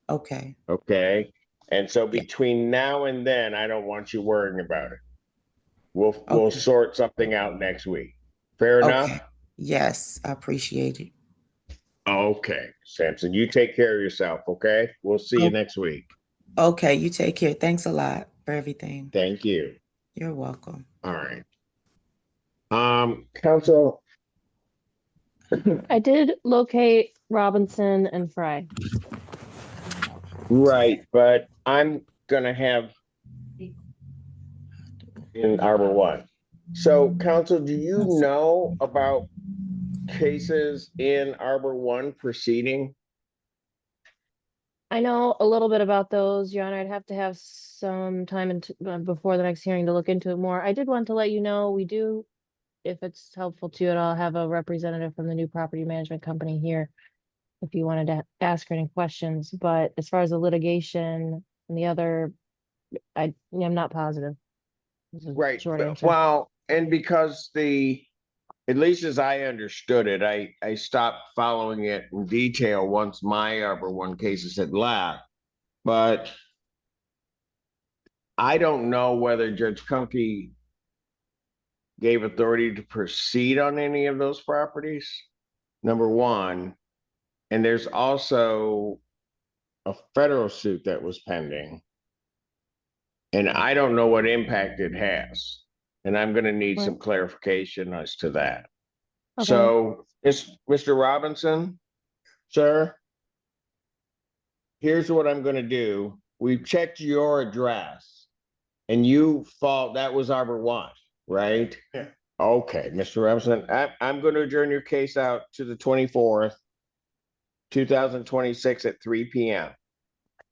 Okay. Okay. And so between now and then, I don't want you worrying about it. We'll sort something out next week. Fair enough? Yes, I appreciate it. Okay, Sampson, you take care of yourself, okay? We'll see you next week. Okay, you take care. Thanks a lot for everything. Thank you. You're welcome. All right. Counsel, I did locate Robinson and Fry. Right, but I'm gonna have in Arbor One. So, counsel, do you know about cases in Arbor One proceeding? I know a little bit about those, Your Honor. I'd have to have some time before the next hearing to look into it more. I did want to let you know, we do, if it's helpful to you at all, have a representative from the new property management company here if you wanted to ask her any questions. But as far as the litigation and the other, I'm not positive. This is a Right, short answer. well, and because at least as I understood it, I stopped following it in detail once my Arbor One cases had left. But I don't know whether Judge Conkey gave authority to proceed on any of those properties, number one. And there's also a federal suit that was pending. And I don't know what impact it has. And I'm gonna need some clarification as to that. Okay. So, Mr. Robinson, sir, here's what I'm gonna do. We've checked your address and you thought that was Arbor One, right? Yeah. Okay, Mr. Robinson, I'm gonna adjourn your case out to the 24th, 2026 at 3 p.m.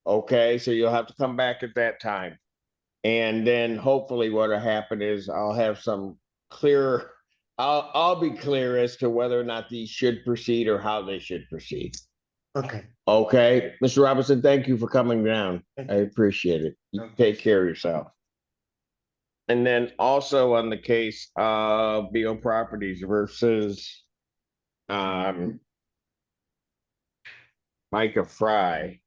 Okay, so you'll have to come back at that time. And then hopefully what'll happen is I'll have some clear, I'll be clear as to whether or not these should proceed or how they should proceed. Okay. Okay, Mr. Robinson, thank you for coming down. I appreciate it. You take care of yourself. And then also on the case of BO Properties versus Micah Fry,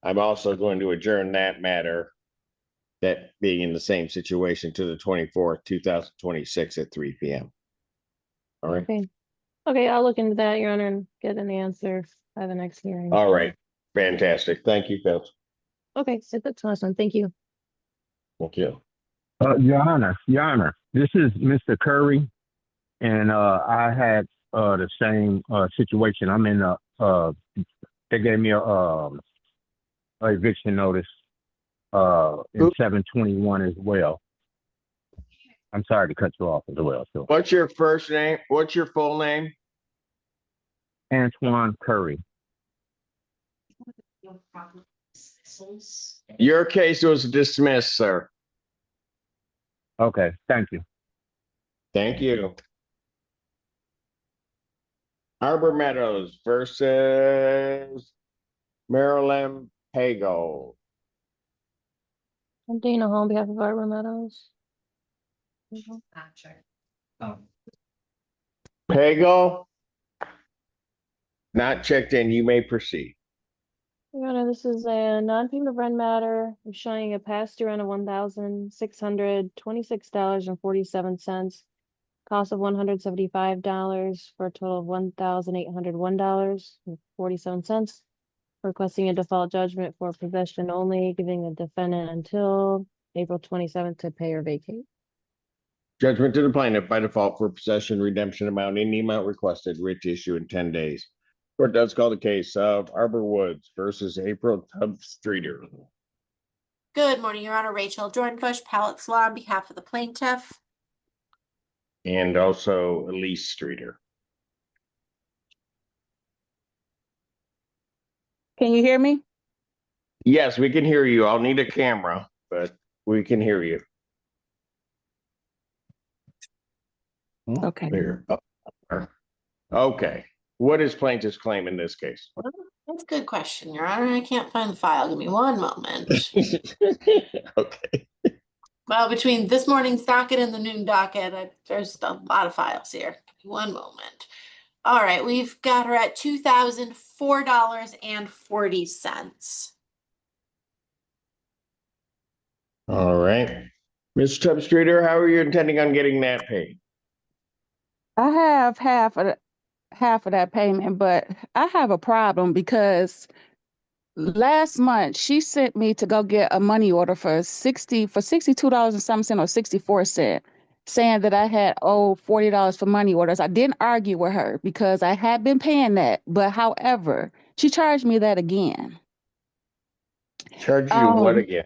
I'm also going to adjourn that matter, that being in the same situation, to the 24th, 2026 at 3 p.m. All right. Okay. Okay, I'll look into that, Your Honor, and get an answer by the next hearing. All right. Fantastic. Thank you, Phil. Okay, so that's awesome. Thank you. Thank you. Your Honor, this is Mr. Curry, and I had the same situation. I'm in they gave me a eviction notice in 721 as well. I'm sorry to cut you off as well. So What's your first name? What's your full name? Antoine Curry. Your case was dismissed, sir. Okay, thank you. Thank you. Arbor Meadows versus Maryland Pago. I'm Dana Hall on behalf of Arbor Meadows. Pago? Not checked in. You may proceed. Your Honor, this is a non-payment of rent matter. I'm showing a past due rent of $1,626.47. Cost of $175 for a total of $1,801.47. Requesting a default judgment for possession only, giving the defendant until April 27th to pay or vacate. Judgment to the plaintiff by default for possession redemption amount in the amount requested, writ to issue in 10 days. Court does call the case of Arbor Woods versus April Tubbs Streeter. Good morning, Your Honor. Rachel Dornbush, Pallett's Law on behalf of the plaintiff. And also Lease Streeter. Can you hear me? Yes, we can hear you. I'll need a camera, but we can hear you. Okay. There. Okay. What is plaintiff's claim in this case? Well, that's a good question, Your Honor. I can't find the file. Give me one moment. Okay. Well, between this morning's docket and the noon docket, there's a lot of files here. Give me one moment. All right, we've got her at $2,004.40. All right. Mr. Tubbs Streeter, how are you intending on getting that paid? I have half of that payment, but I have a problem because last month she sent me to go get a money order for $62 and something or 64 cents. saying that I had owed $40 for money orders. I didn't argue with her because I had been paying that. But however, she charged me that again. Charge you what again?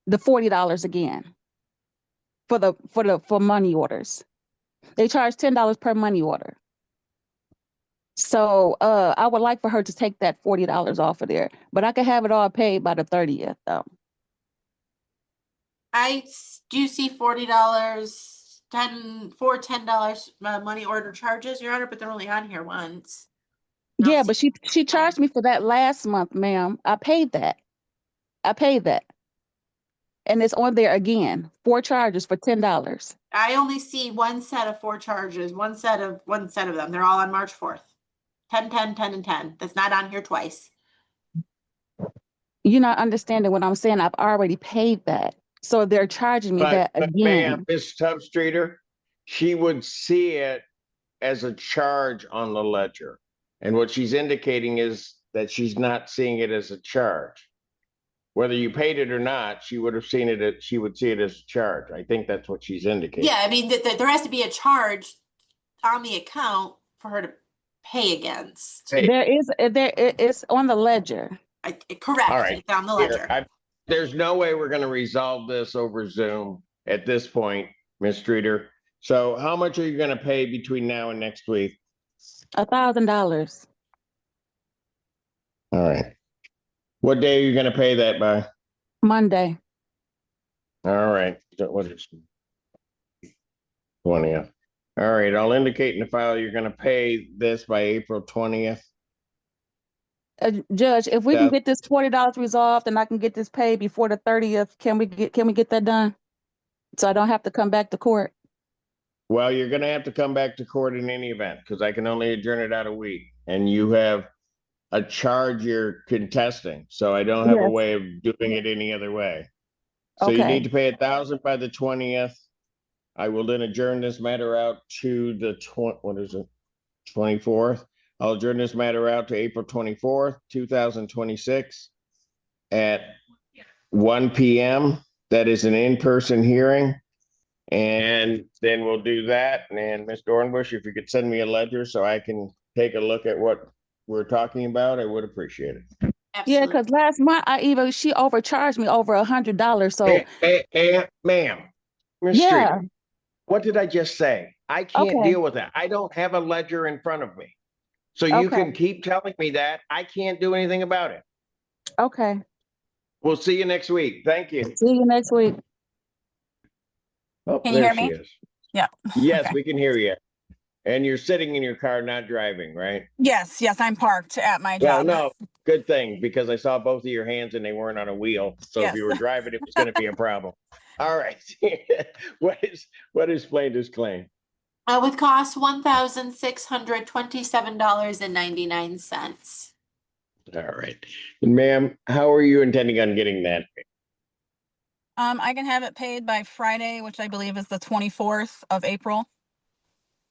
The $40 again for money orders. They charge $10 per money order. So I would like for her to take that $40 off of there, but I could have it all paid by the 30th though. I do see $40, $10 money order charges, Your Honor, but they're only on here once. Yeah, but she charged me for that last month, ma'am. I paid that. And it's on there again. 4 charges for $10. I only see one set of 4 charges, one set of them. They're all on March 4th. 10, 10, 10, and 10. That's not on here twice. You're not understanding what I'm saying. I've already paid that. So they're charging me that But again. ma'am, Ms. Tubstreeter, she would see it as a charge on the ledger. And what she's indicating is that she's not seeing it as a charge. Whether you paid it or not, she would see it as a charge. I think that's what she's indicating. Yeah, I mean, there has to be a charge on the account for her to pay against. There it's on the ledger. Correct. All right. It's on the ledger. There's no way we're going to resolve this over Zoom at this point, Ms. Streeter. So how much are you going to pay between now and next week? $1,000. All right. What day are you going to pay that by? Monday. All right. What is 20th? All right. I'll indicate in the file you're going to pay this by April 20th. Judge, if we can get this $40 resolved and I can get this paid before the 30th, can we get that done? So I don't have to come back to court. Well, you're going to have to come back to court in any event because I can only adjourn it out a week, and you have a charge you're contesting, so I don't have a way of doing it any other way. So you need to pay $1,000 by the 20th. I will then adjourn this matter out to the 24th. I'll adjourn this matter out to April 24th, 2026 at 1 p.m. That is an in-person hearing. And then we'll do that. And Ms. Dornbush, if you could send me a ledger so I can take a look at what we're talking about, I would appreciate it. Absolutely. Yeah, because last month she overcharged me over $100. So ma'am, Ms. Streeter, what did I just say? I can't deal with that. I don't have a ledger in front of me. So you can keep telling me that. I can't do anything about it. Okay. We'll see you next week. Thank you. See you next week. Oh, Can you there hear she me? is. Yeah. Yes, Okay. we can hear you. And you're sitting in your car, not driving, right? Yes, I'm parked at my Well, job. no, good thing, because I saw both of your hands and they weren't on a wheel. So if you were driving, it was going to be a problem. All right. What is plaintiff's claim? With costs $1,627.99. All right. And ma'am, how are you intending on getting that? I can have it paid by Friday, which I believe is the 24th of April.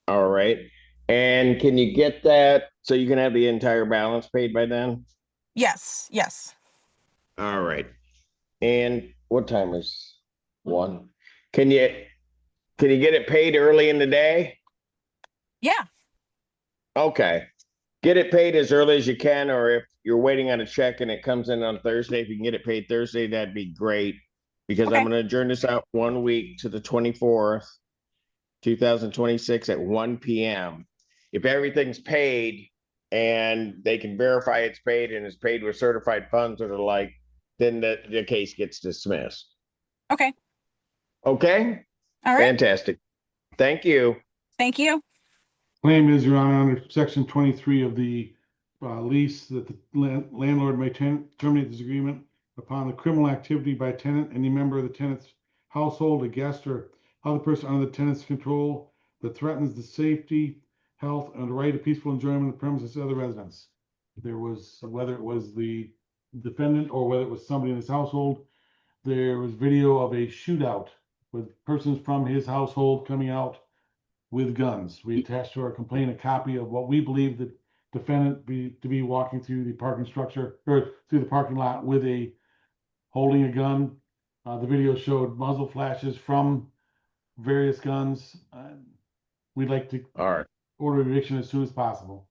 All right. And can you get that so you can have the entire balance paid by then? Yes. All right. And what time is 1? Can you get it paid early in the day? Yeah. Okay. Get it paid as early as you can, or if you're waiting on a check and it comes in on Thursday, if you can get it paid Thursday, that'd be great. Because I'm going to adjourn this out 1 week to the 24th, 2026 at 1 p.m. If everything's paid and they can verify it's paid and it's paid with certified funds or the like, then the case gets dismissed. Okay. Okay? All right. Fantastic. Thank you. Thank you. Claim is, Your Honor, under section 23 of the lease that the landlord may terminate this agreement upon the criminal activity by tenant, any member of the tenant's household, a guest, or other person under the tenant's control that threatens the safety, health, and the right of peaceful enjoyment of the premises of the residents. There was, whether it was the defendant or whether it was somebody in his household, there was video of a shootout with persons from his household coming out with guns. We attached to our complaint a copy of what we believe the defendant to be walking through the parking structure or through the parking lot with holding a gun. The video showed muzzle flashes from various guns. We'd like to All right. order eviction as soon as possible.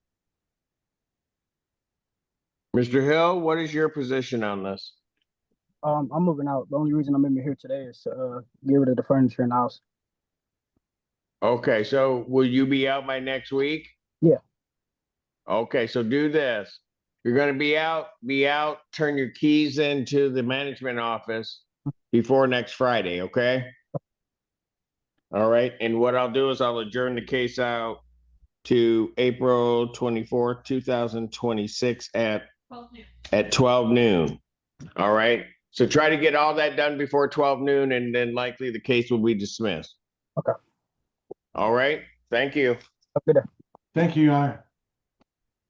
Mr. Hill, what is your position on this? I'm moving out. The only reason I'm even here today is to get rid of the furniture in the house. Okay, so will you be out by next week? Yeah. Okay, so do this. You're gonna be out, turn your keys into the management office before next Friday, okay? All right, and what I'll do is I'll adjourn the case out to April 24th, 2026 at 12 noon. All right, so try to get all that done before 12 noon, and then likely the case will be dismissed. Okay. All right, thank you. Have a good day. Thank you, Your Honor.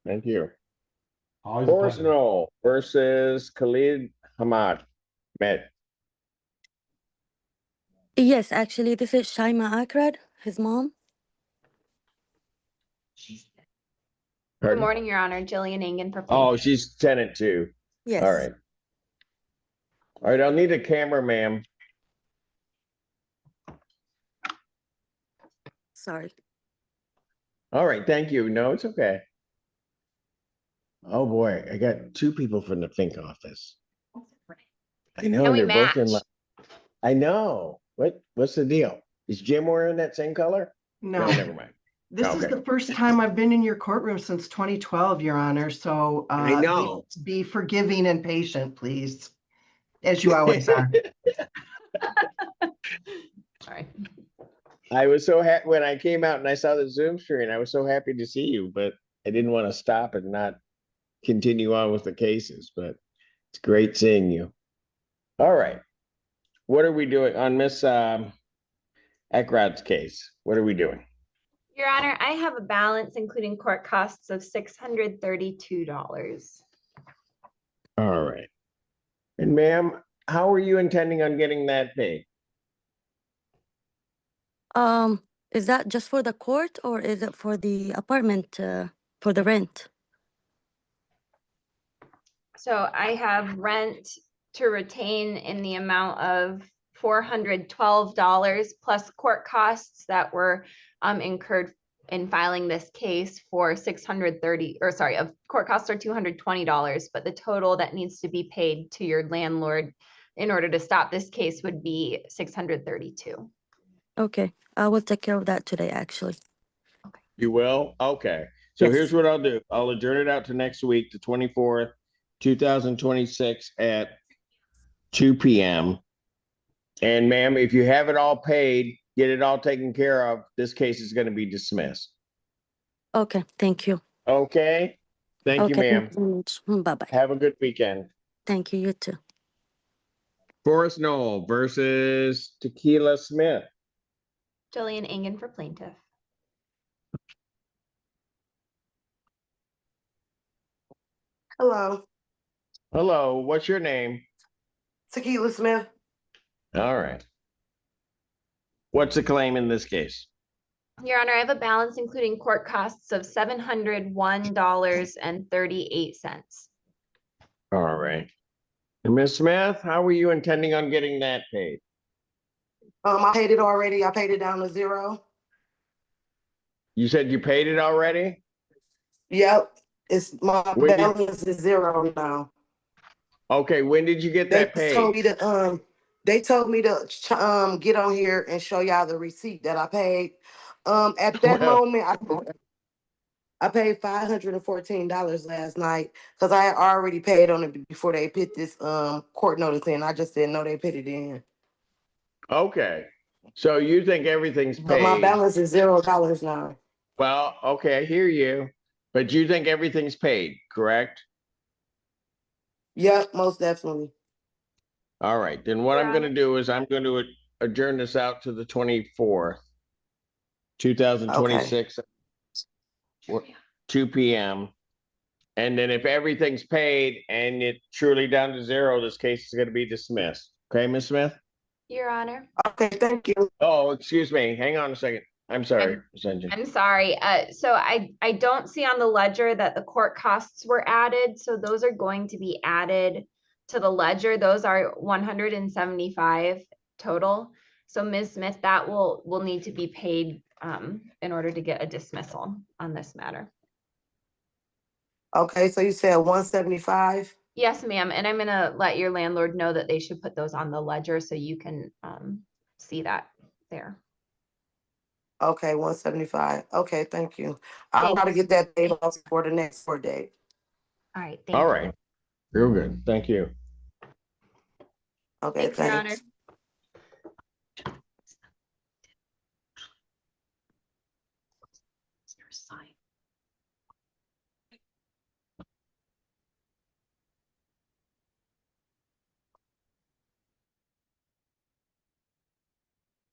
Thank you. Always a Forrest pleasure. Knoll versus Khalid Ahmad. Yes, actually, this is Shaima Akrad, his mom. Good Pardon? morning, Your Honor. Jillian Engen for Oh, plaintiff. she's tenant too. Yes. All right. All right, I'll need a camera, ma'am. Sorry. All right, thank you. No, it's okay. Oh boy, I got two people from the Fink office. I know, And we they're both in. match. I know. What's the deal? Is Jim wearing that same color? No, never mind. this is Okay. the first time I've been in your courtroom since 2012, Your Honor, so I know. be forgiving and patient, please, as you always are. Sorry. I was so happy when I came out and I saw the Zoom screen. I was so happy to see you, but I didn't want to stop and not continue on with the cases, but it's great seeing you. All right. What are we doing on Miss Ekrad's case? What are we doing? Your Honor, I have a balance including court costs of $632. All right. And ma'am, how are you intending on getting that paid? Is that just for the court or is it for the apartment, for the rent? So I have rent to retain in the amount of $412 plus court costs that were incurred in filing this case for of court costs are $220, but the total that needs to be paid to your landlord in order to stop this case would be $632. Okay, I will take care of that today, actually. You will? Okay. So Yes. here's what I'll do. I'll adjourn it out to next week, the 24th, 2026 at 2 p.m. And ma'am, if you have it all paid, get it all taken care of, this case is going to be dismissed. Okay, thank you. Okay? Thank you, ma'am. Bye-bye. Have a good weekend. Thank you, you too. Forrest Knoll versus Tequila Smith. Jillian Engen for plaintiff. Hello, Hello, what's your name? Tequila Smith. All right. What's the claim in this case? Your Honor, I have a balance including court costs of $701.38. All right. And Ms. Smith, how were you intending on getting that paid? I paid it already. I paid it down to zero. You said you paid it already? Yep, it's my When did- balance is zero now. Okay, when did you get that They told paid? me to they told me to get on here and show y'all the receipt that I paid. At that Well- moment, I paid $514 last night because I had already paid on it before they put this court notice in. I just didn't know they put it in. Okay, so you think everything's But my paid? balance is $0 now. Well, okay, I hear you, but you think everything's paid, correct? Yep, most definitely. All right, then what I'm gonna do is I'm going to adjourn this out to the 24th, 2026, 2 p.m. And then if everything's paid and it's truly down to zero, this case is gonna be dismissed. Okay, Ms. Smith? Your Honor. Okay, thank you. Oh, excuse me. Hang on a second. I'm sorry, Ms. Engine. I'm sorry. So I don't see on the ledger that the court costs were added. So those are going to be added to the ledger. Those are 175 total. So Ms. Smith, that will need to be paid in order to get a dismissal on this matter. Okay, so you said 175? Yes, ma'am. And I'm gonna let your landlord know that they should put those on the ledger so you can see that there. Okay, 175. Okay, thank you. I'll try to Thanks. get that paid off for the next court date. All right, thank All you. right. Real good. Thank you. Okay, Thanks, Your Honor. thanks.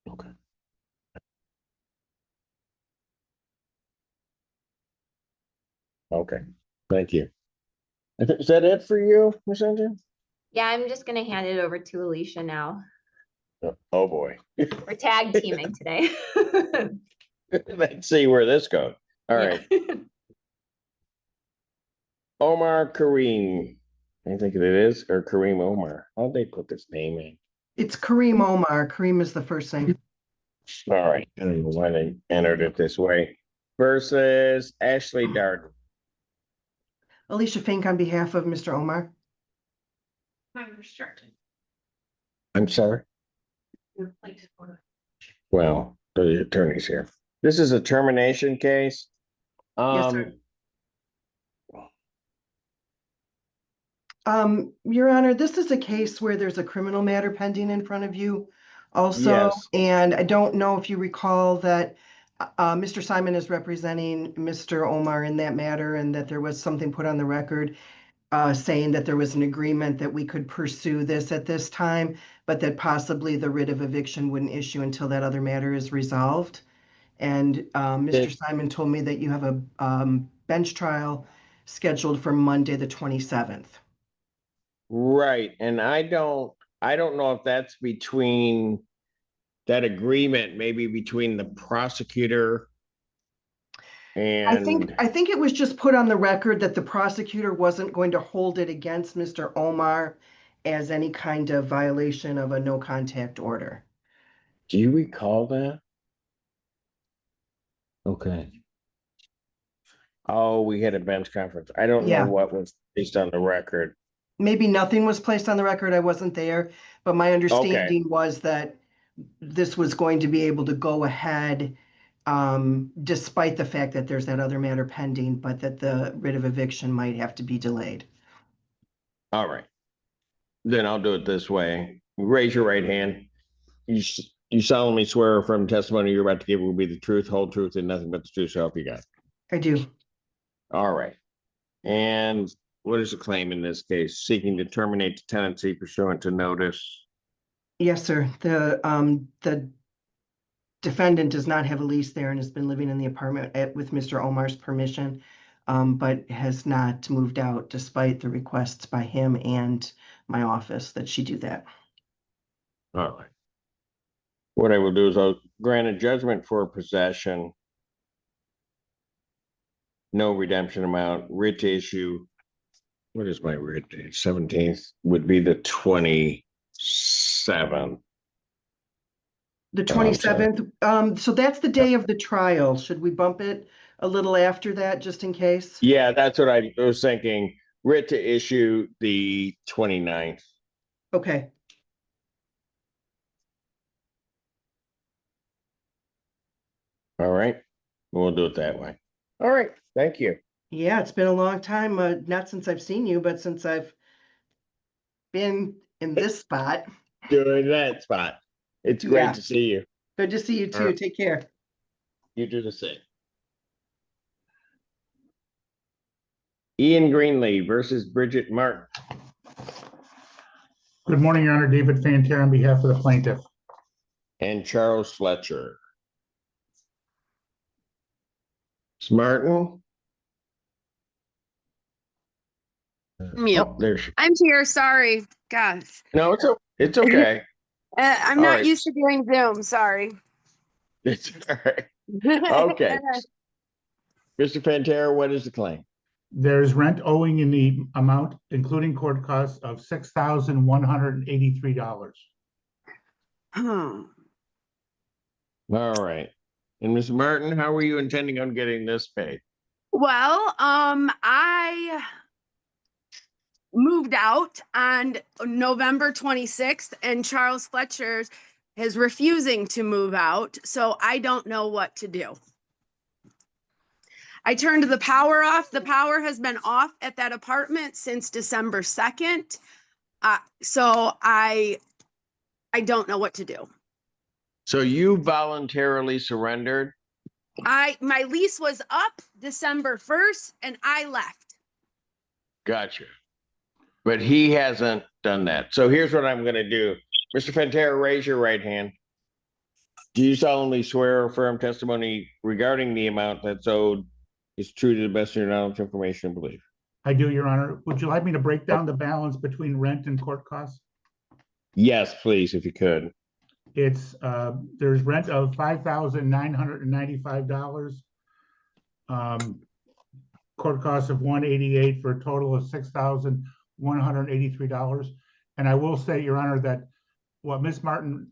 Okay. Okay. Thank you. Is that it for you, Ms. Engine? Yeah, I'm just gonna hand it over to Alicia now. Oh, boy. We're tag teaming today. Let's see where this goes. All Yeah. right. Omar Kareem. I think it is, or Kareem Omar. How'd they put this name in? It's Kareem Omar. Kareem is the first name. All right. I don't know why they entered it this way. Versus Ashley Darden. Alicia Fink on behalf of Mr. Omar. I'm sorry. Well, the attorney's here. This is a termination case. Yes, sir. Your Honor, this is a case where there's a criminal matter pending in front of you also. Yes. And I don't know if you recall that Mr. Simon is representing Mr. Omar in that matter, and that there was something put on the record saying that there was an agreement that we could pursue this at this time, but that possibly the writ of eviction wouldn't issue until that other matter is resolved. And Mr. Simon told me that you have a bench trial scheduled for Monday, the 27th. Right. And I don't know if that's between that agreement, maybe between the prosecutor and I think it was just put on the record that the prosecutor wasn't going to hold it against Mr. Omar as any kind of violation of a no contact order. do you recall that? Okay. Oh, we had a bench conference. I don't know Yeah. what was based on the record. Maybe nothing was placed on the record. I wasn't there, but my understanding was that this was going to be able to go ahead despite the fact that there's that other matter pending, but that the writ of eviction might have to be delayed. All right. Then I'll do it this way. Raise your right hand. You solemnly swear from testimony you're about to give will be the truth, whole truth, and nothing but the truth, so help you God. I do. All right. And what is the claim in this case? Seeking to terminate the tenancy pursuant to notice. Yes, sir. The defendant does not have a lease there and has been living in the apartment with Mr. Omar's permission, but has not moved out despite the requests by him and my office that she do that. All right. What I will do is I'll grant a judgment for possession. No redemption amount, writ to issue. What is my writ date? 17th would be the 27th. The 27th, so that's the day of the trial. Should we bump it a little after that, just in case? Yeah, that's what I was thinking. Writ to issue the 29th. Okay. All right. We'll do it that way. All right. Thank you. Yeah, it's been a long time, not since I've seen you, but since I've been in this spot. Doing that spot. It's great Yeah. to see you. Good to see you too. All right. Take care. You do the same. Ian Greenlee versus Bridget Martin. Good morning, Your Honor. David Fantair on behalf of the plaintiff. And Charles Fletcher. Ms. Martin? Mute. Oh, there she. I'm here. Sorry. Gosh. No, it's okay. I'm All not right. used to doing Zoom. Sorry. It's all right. Okay. Mr. Pantera, what is the claim? There's rent owing in the amount, including court costs, of $6,183. All right. And Ms. Martin, how were you intending on getting this paid? Well, I moved out on November 26th, and Charles Fletcher is refusing to move out, so I don't know what to do. I turned the power off. The power has been off at that apartment since December 2nd. So I don't know what to do. So you voluntarily surrendered? My lease was up December 1st and I left. Gotcha. But he hasn't done that. So here's what I'm going to do. Mr. Fantera, raise your right hand. Do you solemnly swear or affirm testimony regarding the amount that's owed is true to the best of your knowledge, information, and belief? I do, Your Honor. Would you like me to break down the balance between rent and court costs? Yes, please, if you could. It's, there's rent of $5,995. Court costs of $188 for a total of $6,183. And I will say, Your Honor, that what Ms. Martin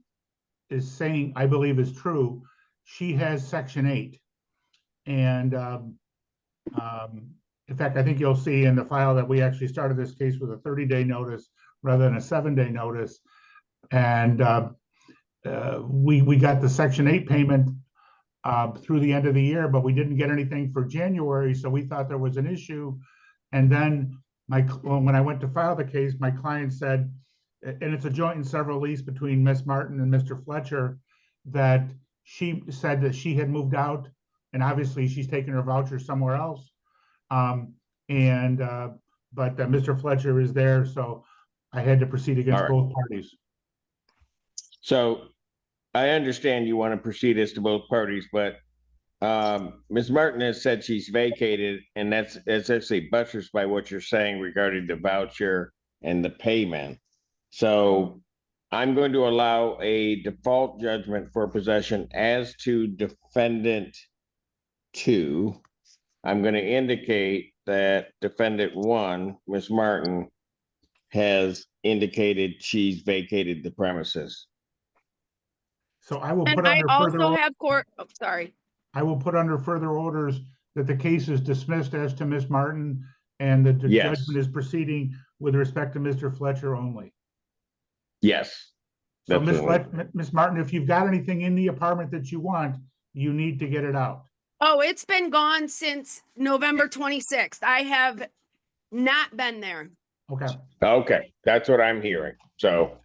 is saying, I believe is true. She has Section 8. And in fact, I think you'll see in the file that we actually started this case with a 30-day notice rather than a 7-day notice. And we got the Section 8 payment through the end of the year, but we didn't get anything for January, so we thought there was an issue. And then when I went to file the case, my client said, and it's a joint and several lease between Miss Martin and Mr. Fletcher, that she said that she had moved out, and obviously she's taken her voucher somewhere else. But Mr. Fletcher is there, so I had to proceed against both parties. So I understand you want to proceed as to both parties, but Ms. Martin has said she's vacated, and that's actually buttressed by what you're saying regarding the voucher and the payment. So I'm going to allow a default judgment for possession as to defendant 2. I'm going to indicate that defendant 1, Ms. Martin, has indicated she's vacated the premises. So I will And put I under also further. have court, oh, sorry. I will put under further orders that the case is dismissed as to Ms. Martin and that the judgment is proceeding with respect to Mr. Fletcher only. Yes. So Ms. Martin, if you've got anything in the apartment that you want, you need to get it out. Oh, it's been gone since November 26th. I have not been there. Okay. Okay, that's what I'm hearing. So,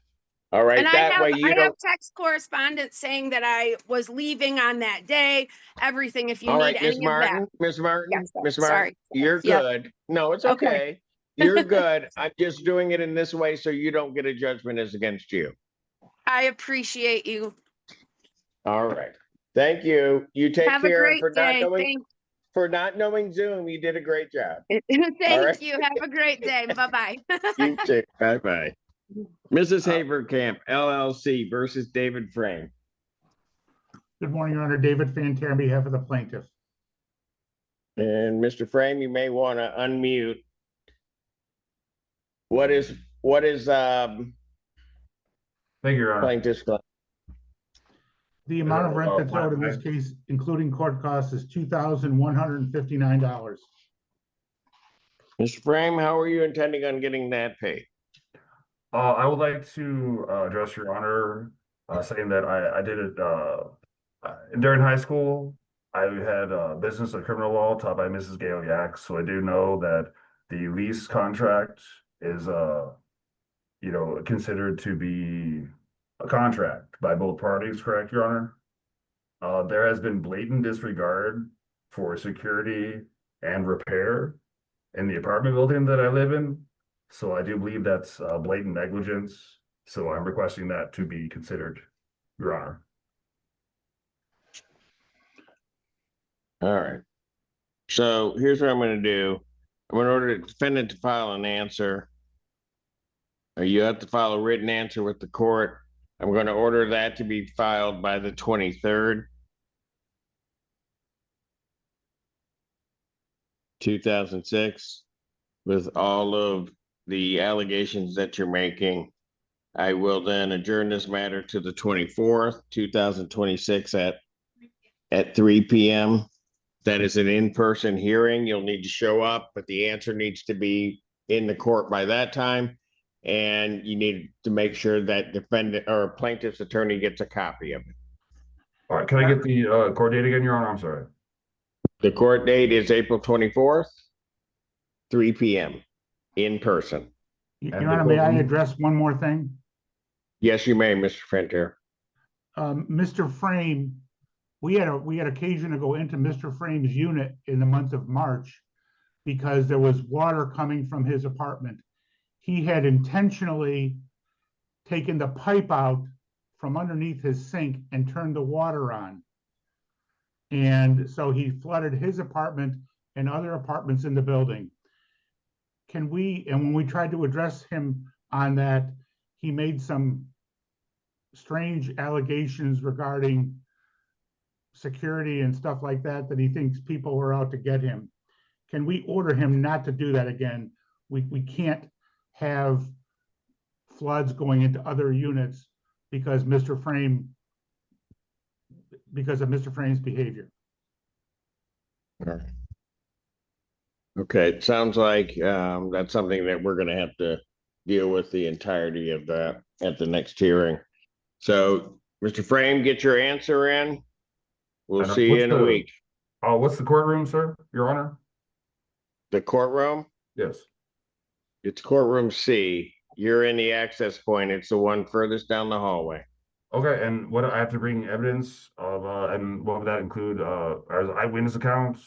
all right, And that way you I don't. have text correspondence saying that I was leaving on that day, everything, if you All need right, any Miss Martin, of that. Miss Martin, Yes, Miss Martin, sorry. you're Yep. good. No, it's Okay. okay. You're good. I'm just doing it in this way so you don't get a judgment as against you. I appreciate you. All right. Thank you. You take Have a care. great day. For not knowing Zoom, you did a great job. Thank you. Have a great day. Bye-bye. You too. Bye-bye. Mrs. Haverkamp, LLC versus David Frame. Good morning, Your Honor. David Fanter on behalf of the plaintiff. And Mr. Frame, you may want to unmute. What is Thank you, Your Honor. plaintiff's claim? The amount of rent that's owed in this case, including court costs, is $2,159. Mr. Frame, how are you intending on getting that paid? I would like to address Your Honor, saying that I did it during high school. I had business and criminal law taught by Mrs. Gail Yak, so I do know that the lease contract is, considered to be a contract by both parties, correct, Your Honor? There has been blatant disregard for security and repair in the apartment building that I live in. So I do believe that's blatant negligence. So I'm requesting that to be considered, Your Honor. All right. So here's what I'm going to do. I'm going to order the defendant to file an answer. You have to file a written answer with the court. I'm going to order that to be filed by the 23rd, 2006, with all of the allegations that you're making I will then adjourn this matter to the 24th, 2026 at 3 p.m. That is an in-person hearing. You'll need to show up, but the answer needs to be in the court by that time. And you need to make sure that defendant or plaintiff's attorney gets a copy of it. All right, can I get the court date again, Your Honor? I'm sorry. The court date is April 24th, 3 p.m. in person. Your Honor, may I address one more thing? Yes, you may, Mr. Frontier. Mr. Frame, we had occasion to go into Mr. Frame's unit in the month of March because there was water coming from his apartment. He had intentionally taken the pipe out from underneath his sink and turned the water on. And so he flooded his apartment and other apartments in the building. And when we tried to address him on that, he made some strange allegations regarding security and stuff like that, that he thinks people were out to get him. Can we order him not to do that again? We can't have floods going into other units because of Mr. Frame's behavior. Okay, it sounds like that's something that we're going to have to deal with the entirety of that at the next hearing. So, Mr. Frame, get your answer in. We'll see you in a week. Oh, what's the courtroom, sir, Your Honor? The courtroom? Yes. It's courtroom C. You're in the access point. It's the one furthest down the hallway. Okay, and what I have to bring evidence of, and what would that include? As eyewitness accounts?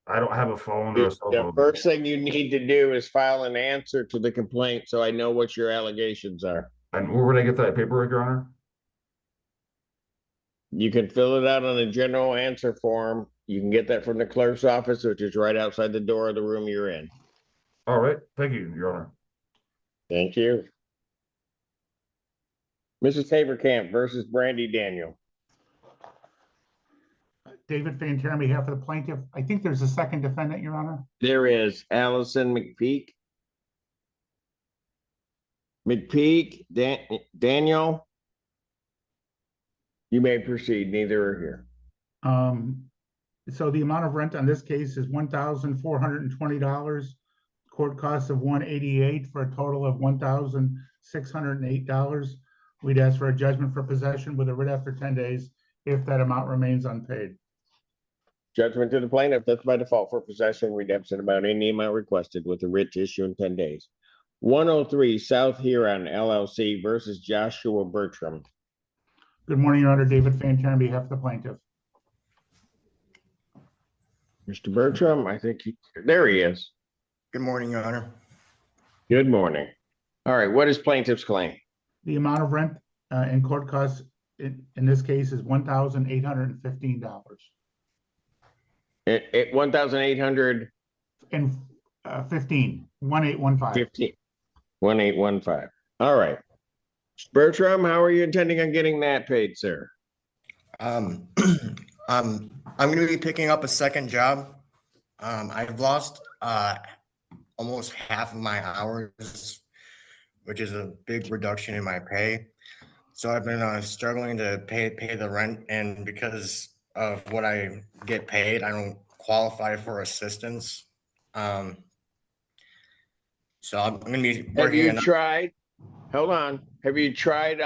I don't have a phone or a cell phone. The first thing you need to do is file an answer to the complaint so I know what your allegations are. And where would I get that paperwork, Your Honor? You can fill it out on a general answer form. You can get that from the clerk's office, which is right outside the door of the room you're in. All right, thank you, Your Honor. Thank you. Mrs. Haverkamp versus Brandy Daniel. David Fanter on behalf of the plaintiff. I think there's a second defendant, Your Honor. There is Allison McPeak. Daniel. You may proceed. Neither are here. So the amount of rent on this case is $1,420. Court costs of $188 for a total of $1,608. We'd ask for a judgment for possession with a writ after 10 days if that amount remains unpaid. Judgment to the plaintiff. That's by default for possession, redemption about any amount requested with a writ to issue in 10 days. 103 South Huron LLC versus Joshua Bertram. Good morning, Your Honor. David Fanter on behalf of the plaintiff. Mr. Bertram, I think there he is. Good morning, Your Honor. Good morning. All right, what is plaintiff's claim? The amount of rent and court costs in this case is $1,815. At 1,800 and 1815. 1815. All right. Bertram, how are you intending on getting that paid, sir? I'm going to be picking up a second job. I've lost almost half of my hours, which is a big reduction in my pay. So I've been struggling to pay the rent, and because of what I get paid, I don't qualify for assistance. So I'm going to be working. Have you tried? Hold on. Have you tried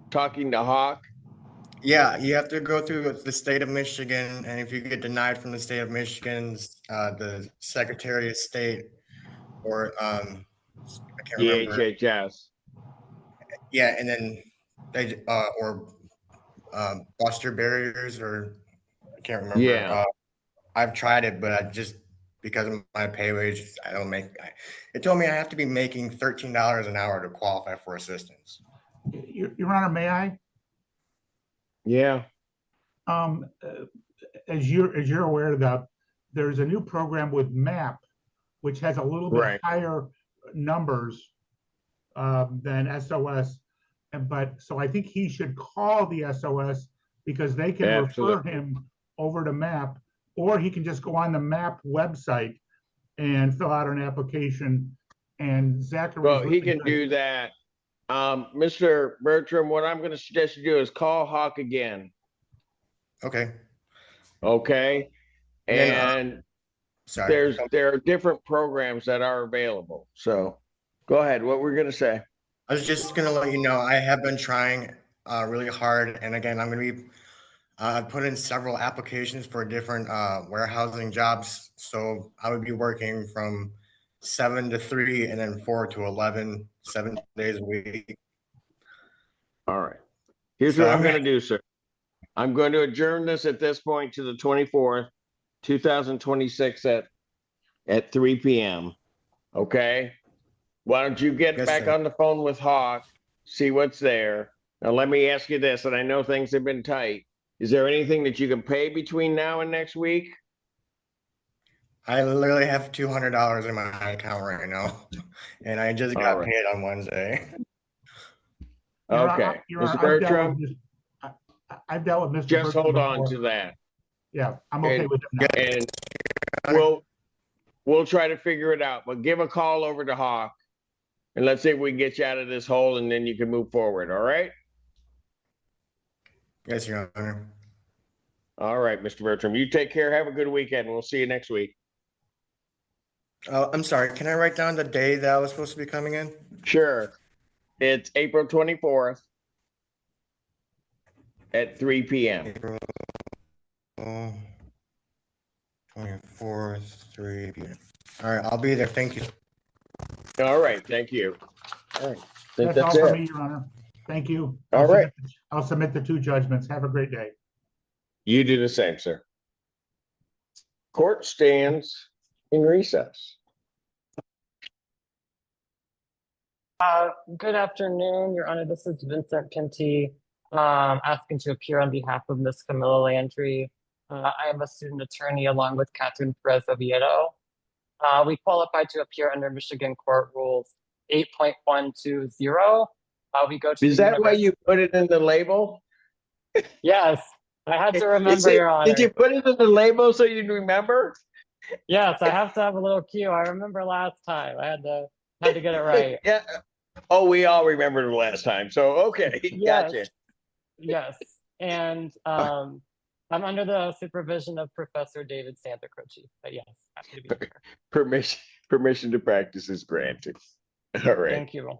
talking to Hawk? Yeah, you have to go through the state of Michigan, and if you get denied from the state of Michigan, the Secretary of State or I can't remember. DHHS. Yeah, and then they or Buster Barriers, or I can't remember. Yeah. I've tried it, but I just, because of my pay wage, I don't make. It told me I have to be making $13 an hour to qualify for assistance. Your Honor, may I? Yeah. As you're aware that there's a new program with MAP, which has a little bit higher numbers than SOS, but so I think he should call the SOS because they can refer him over to MAP, or he can just go on the MAP website and fill out an application. And Zachary, well, he can do that. Mr. Bertram, what I'm gonna suggest you do is call Hawk again, Okay. okay? And then, And sorry. there are different programs that are available, so go ahead, what were you gonna say? I was just gonna let you know, I have been trying really hard, and again, I'm gonna be, I've put in several applications for different warehousing jobs, so I would be working from 7 to 3 and then 4 to 11, 7 days a week. All right, here's So what I'm gonna do, sir. I'm going to adjourn this at this point to the 24th, 2026 at 3 p.m. Okay? Why don't you get Yes, back sir. on the phone with Hawk, see what's there. Now, let me ask you this, and I know things have been tight. Is there anything that you can pay between now and next week? I literally have $200 in my account right now, and I just All got right. paid on Wednesday. Okay, Mr. I've dealt Bertram, with I've dealt with Mr. just Bertram hold on before. to that. Yeah, I'm okay And, with it now. and we'll try to figure it out, but give a call over to Hawk and let's see if we can get you out of this hole and then you can move forward. All right? Yes, Your Honor. All right, Mr. Bertram. You take care. Have a good weekend. We'll see you next week. I'm sorry, can I write down the day that I was supposed to be coming in? Sure. It's April 24th at 3 p.m. April 24th, 3 p.m. All right, I'll be there. Thank you. All right. Thank you. All right. I think That's that's all for it. me, Your Honor. Thank you. All right. I'll submit the 2 judgments. Have a great day. You do the same, sir. Court stands in recess. Good afternoon, Your Honor. This is Vincent Pinty, asking to appear on behalf of Ms. Camilla Landry. I am a student attorney along with Catherine Perez Oviedo. We qualified to appear under Michigan Court Rules 8.120. We go to Is the that why you put it in the label? Yes, I had to remember, Your Honor. Did you put it in the label so you'd remember? Yes, I have to have a little cue. I remember last time. I had to get it right. Yeah. Oh, we all remember the last time. So, okay. Yes. Gotcha. Yes, and I'm under the supervision of Professor David Santacroce, but yes, happy to be here. Permission to practice is granted. All right. Thank you.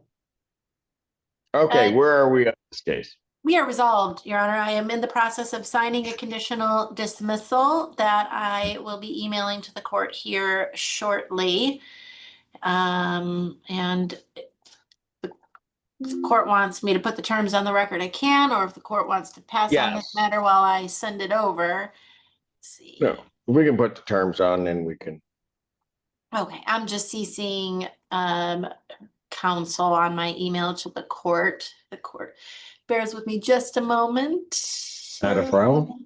Okay, where are we on this case? We are resolved, Your Honor. I am in the process of signing a conditional dismissal that I will be emailing to the court here shortly. And if the court wants me to put the terms on the record, I can, or if the court wants to pass on this matter while I send it over. Let's see. No, we can put the terms on and we can. Okay, I'm just CCing counsel on my email to the court. The court bears with me just a moment. Not a problem.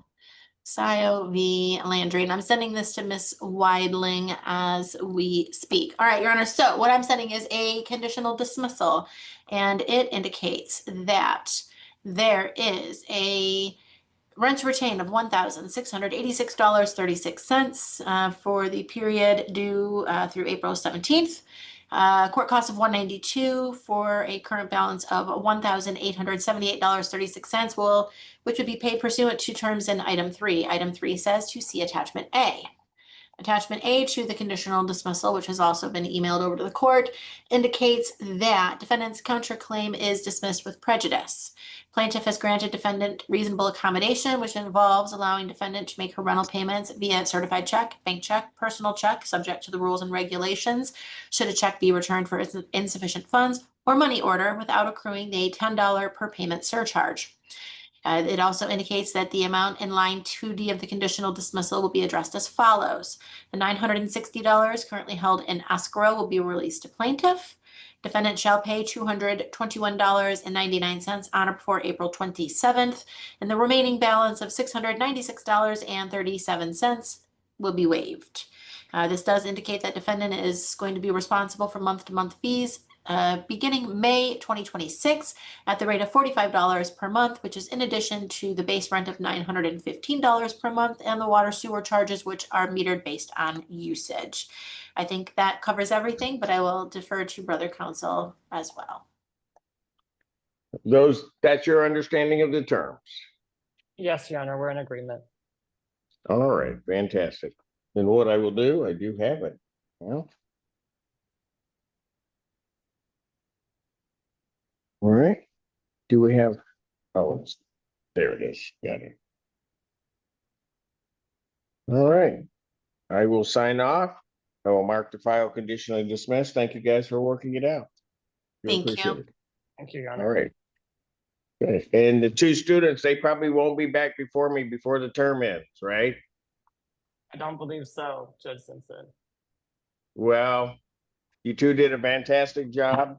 Sio v. Landry, and I'm sending this to Miss Weidling as we speak. All right, Your Honor. So what I'm sending is a conditional dismissal, and it indicates that there is a rent to retain of $1,686.36 for the period due through April 17th. Court cost of $192 for a current balance of $1,878.36 which would be paid pursuant to terms in item 3. Item 3 says to see attachment A. Attachment A to the conditional dismissal, which has also been emailed over to the court, indicates that defendant's counterclaim is dismissed with prejudice. Plaintiff has granted defendant reasonable accommodation, which involves allowing defendant to make her rental payments via certified check, bank check, personal check, subject to the rules and regulations, should a check be returned for insufficient funds, or money order without accruing the $10 per payment surcharge. It also indicates that the amount in line 2D of the conditional dismissal will be addressed as follows. The $960 currently held in escrow will be released to plaintiff. Defendant shall pay $221.99 on or before April 27th, and the remaining balance of $696.37 will be waived. This does indicate that defendant is going to be responsible for month-to-month fees beginning May 2026 at the rate of $45 per month, which is in addition to the base rent of $915 per month and the water sewer charges, which are metered based on usage. I think that covers everything, but I will defer to brother counsel as well. That's your understanding of the terms. Yes, Your Honor, we're in agreement. All right, fantastic. Then what I will do, I do have it. Well. All right. Do we have, oh, there it is. Got it. All right. I will sign off. I will mark the file conditionally dismissed. Thank you guys for working it out. Thank you. Appreciate it. Thank you, Your All Honor. right. Okay. And the two students, they probably won't be back before me before the term ends, right? I don't believe so, Judge Simpson. Well, you two did a fantastic job.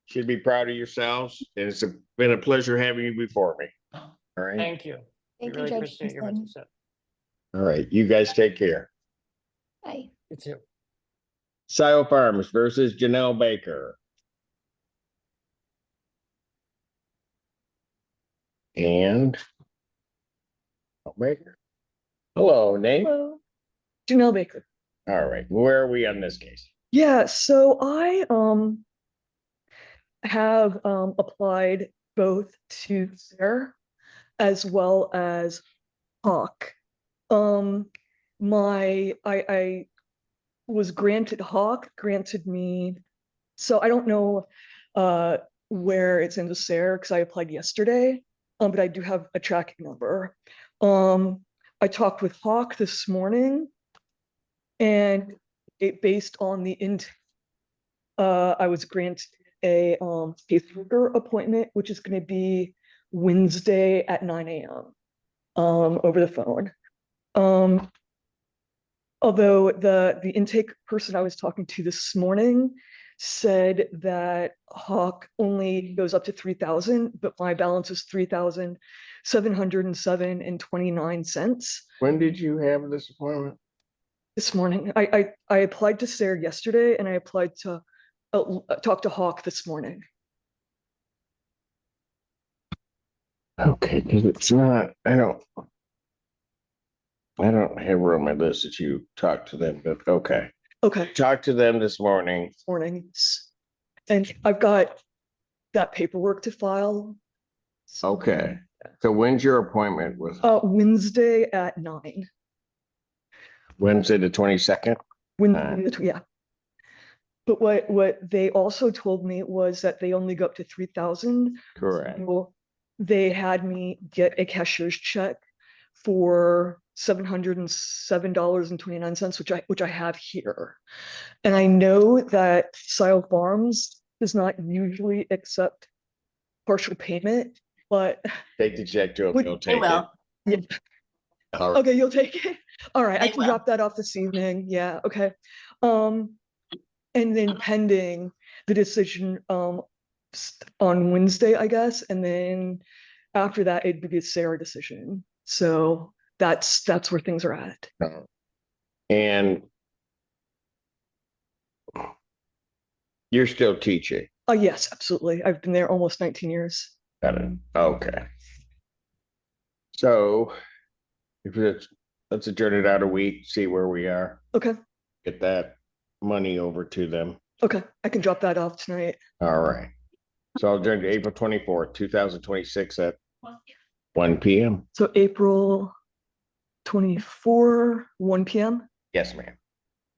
Should be proud of yourselves. And it's been a pleasure having you before me. All right. Thank you. Thank We you, really Judge appreciate your Simpson. mentorship. All right. You guys take care. Bye. You too. Sile Farms versus Janelle Baker. And Baker. Hello, name? Hello, Janelle Baker. All right. Where are we on this case? Yeah, so I have applied both to Fair as well as Hawk. I was granted Hawk, granted me, so I don't know where it's in the SARE because I applied yesterday, but I do have a tracking number. I talked with Hawk this morning, and it based on the intake, I was granted a caseworker appointment, which is going to be Wednesday at 9 a.m. Over the phone. Although the intake person I was talking to this morning said that Hawk only goes up to 3,000, but my balance is 3,707.29 cents. When did you have this appointment? This morning. I applied to Sarah yesterday, and I applied to talk to Hawk this morning. Okay, because it's not, I don't have on my list that you talked to them, but okay. Okay. Talked to them this morning. And I've got that paperwork to file. Okay. So when's your appointment with Wednesday at 9. Wednesday the 22nd? Yeah. But what they also told me was that they only go up to 3,000. Correct. So they had me get a cashier's check for $707.29, which I have here. And I know that Sile Farms does not usually accept partial payment, but Take the check to them, you'll take it. yeah. All right. Okay, you'll take it. All right, I They can will. drop that off this evening. Yeah, okay. And then pending the decision on Wednesday, I guess, and then after that it'd be a Sarah decision. So that's where things are at. And you're still teaching? Oh yes, absolutely. I've been there almost 19 years. Got it. Okay. So if let's adjourn it out a week, see where we are. Okay. Get that money over to them. Okay, I can drop that off tonight. All right. So I'll adjourn to April 24th, 2026 at 1 p.m. So April 24, 1 p.m. Yes, ma'am.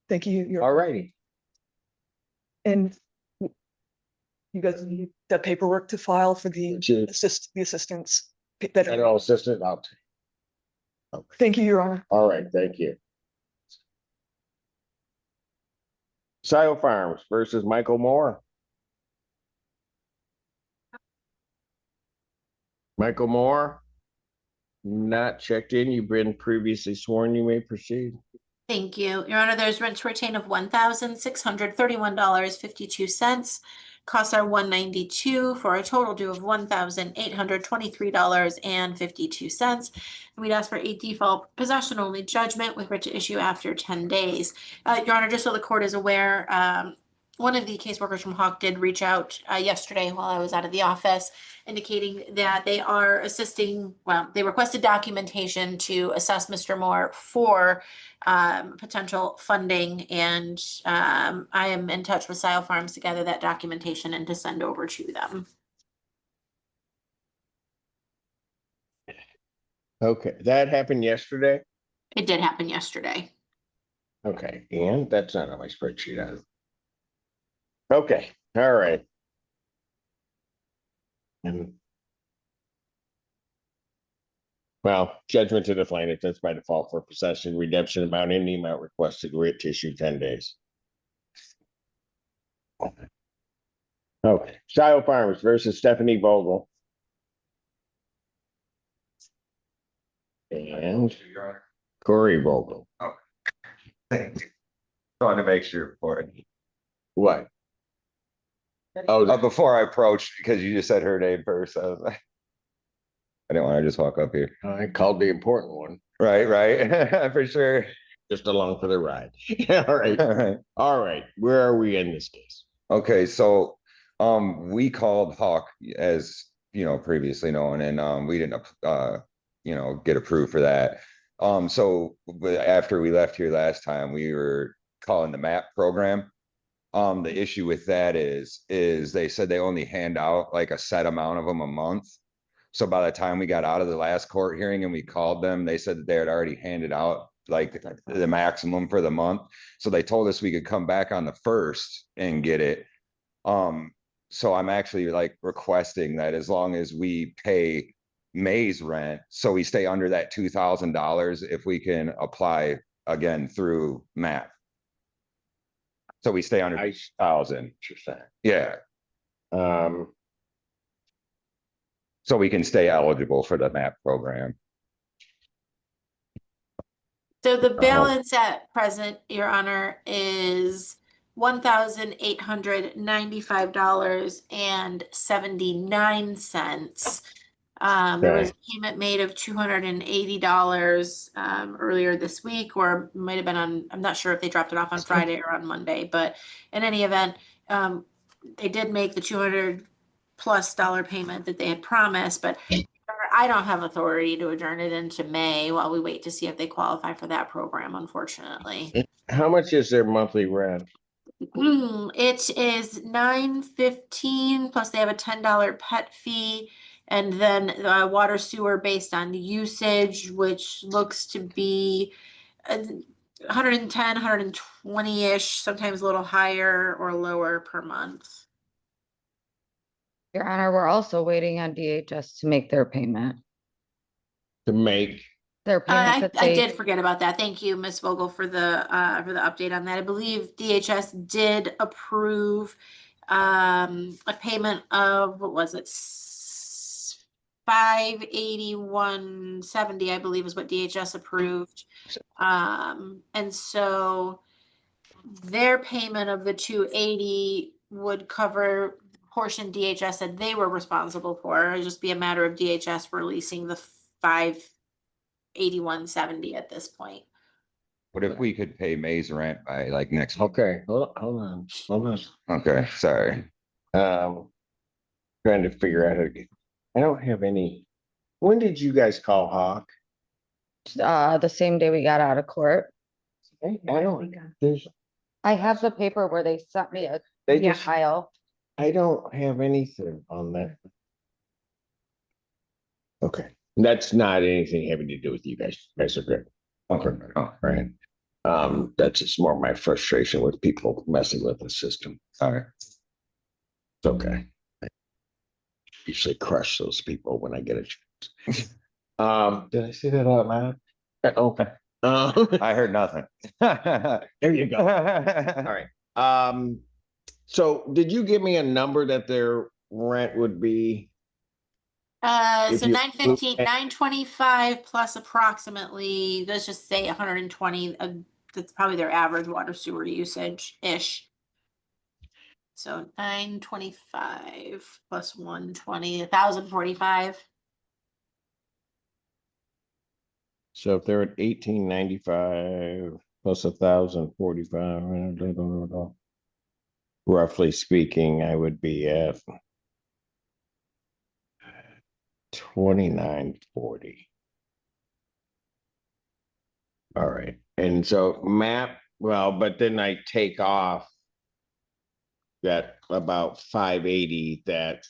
Thank you. All righty. And you guys need that paperwork to file for the assistants. Federal assistant, I'll take. Okay. Thank you, Your Honor. All right, thank you. Sile Farms versus Michael Moore. Michael Moore, not checked in. You've been previously sworn. You may proceed. Thank you. Your Honor, there's rent to retain of $1,631.52. Costs are $192 for a total due of $1,823.52. And we'd ask for a default possession only judgment with writ to issue after 10 days. Your Honor, just so the court is aware, one of the caseworkers from Hawk did reach out yesterday while I was out of the office, indicating that they are assisting, well, they requested documentation to assess Mr. Moore for potential funding, and I am in touch with Sile Farms to gather that documentation and to send over to them. Okay, that happened yesterday? It did happen yesterday. Okay, and that's not on my spreadsheet either. Okay, all right. And well, judgment to the plaintiff, that's by default for possession, redemption amount, any amount requested, writ tissue 10 days. Okay, Style Farmers versus Stephanie Vogel. And Corey Vogel. Thank you. I wanted to make sure for it. What? Oh, Before I approached, because you just said her name first, I was like, I didn't want to just walk up here. I called the important one. Right, right, for sure. Just along for the ride. All right. All right. All right. Where are we in this case? Okay, so we called Hawk as previously known, and we didn't get approved for that. So after we left here last time, we were calling the MAP program. The issue with that is they said they only hand out like a set amount of them a month. So by the time we got out of the last court hearing and we called them, they said that they had already handed out like the maximum for the month. So they told us we could come back on the 1st and get it. So I'm actually like requesting that as long as we pay May's rent, so we stay under that $2,000, if we can apply again through MAP. So we stay under 1,000. Yeah. So we can stay eligible for the MAP program. So the balance at present, Your Honor, is $1,895.79. There was a payment made of $280 earlier this week, or might have been on, I'm not sure if they dropped it off on Friday or on Monday, but in any event, they did make the $200+ payment that they had promised, but I don't have authority to adjourn it into May while we wait to see if they qualify for that program, unfortunately. How much is their monthly rent? It is $9.15 plus they have a $10 pet fee, and then water sewer based on usage, which looks to be 110, 120-ish, sometimes a little higher or lower per month. Your Honor, we're also waiting on DHS to make their payment. To make their payment. I did forget about that. Thank you, Ms. Vogel, for the update on that. I believe DHS did approve a payment of, what was it, $581.70, I believe is what DHS approved. And so their payment of the $280 would cover portion DHS said they were responsible for. It'd just be a matter of DHS releasing the $581.70 at this point. What if we could pay May's rent by like next week? Okay, hold on. Okay, sorry. Trying to figure out how to get. I don't have any. When did you guys call Hawk? The same day we got out of court. I don't. There's. I have the paper where they sent me a file. I don't have anything on that. Okay, that's not anything having to do with you guys. You guys are good. Okay, all right. That's just more my frustration with people messing with the system. All right. It's okay. I usually crush those people when I get a chance. Did I say that out loud? Okay. I heard nothing. There you go. All right. So did you give me a number that their rent would be? So $925 plus approximately, let's just say 120. That's probably their average water sewer usage ish. So 925 plus 120, 1,045. So if they're at 1,895 plus 1,045, roughly speaking, I would be at 2,940. All right. And so MAP, well, but then I take off that about 580 that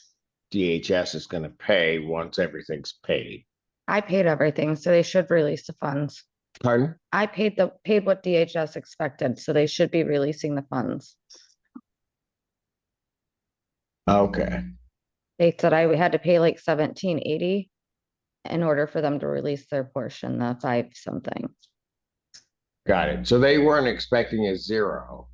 DHS is going to pay once everything's paid. I paid everything, so they should release the funds. Pardon? I paid what DHS expected, so they should be releasing the funds. Okay. They said I had to pay like 1780 in order for them to release their portion, the 5 something. Got it. So they weren't expecting a zero.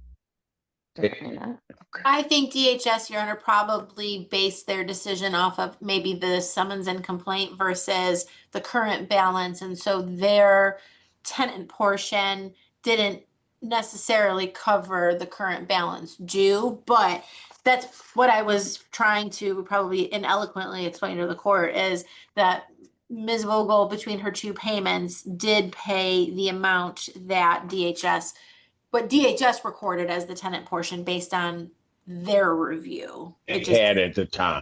I think DHS, Your Honor, probably based their decision off of maybe the summons and complaint versus the current balance. And so their tenant portion didn't necessarily cover the current balance due, but that's what I was trying to probably ineloquently explain to the court is that Ms. Vogel, between her 2 payments, did pay the amount that DHS, but DHS recorded as the tenant portion based on their review. It just Had at the time.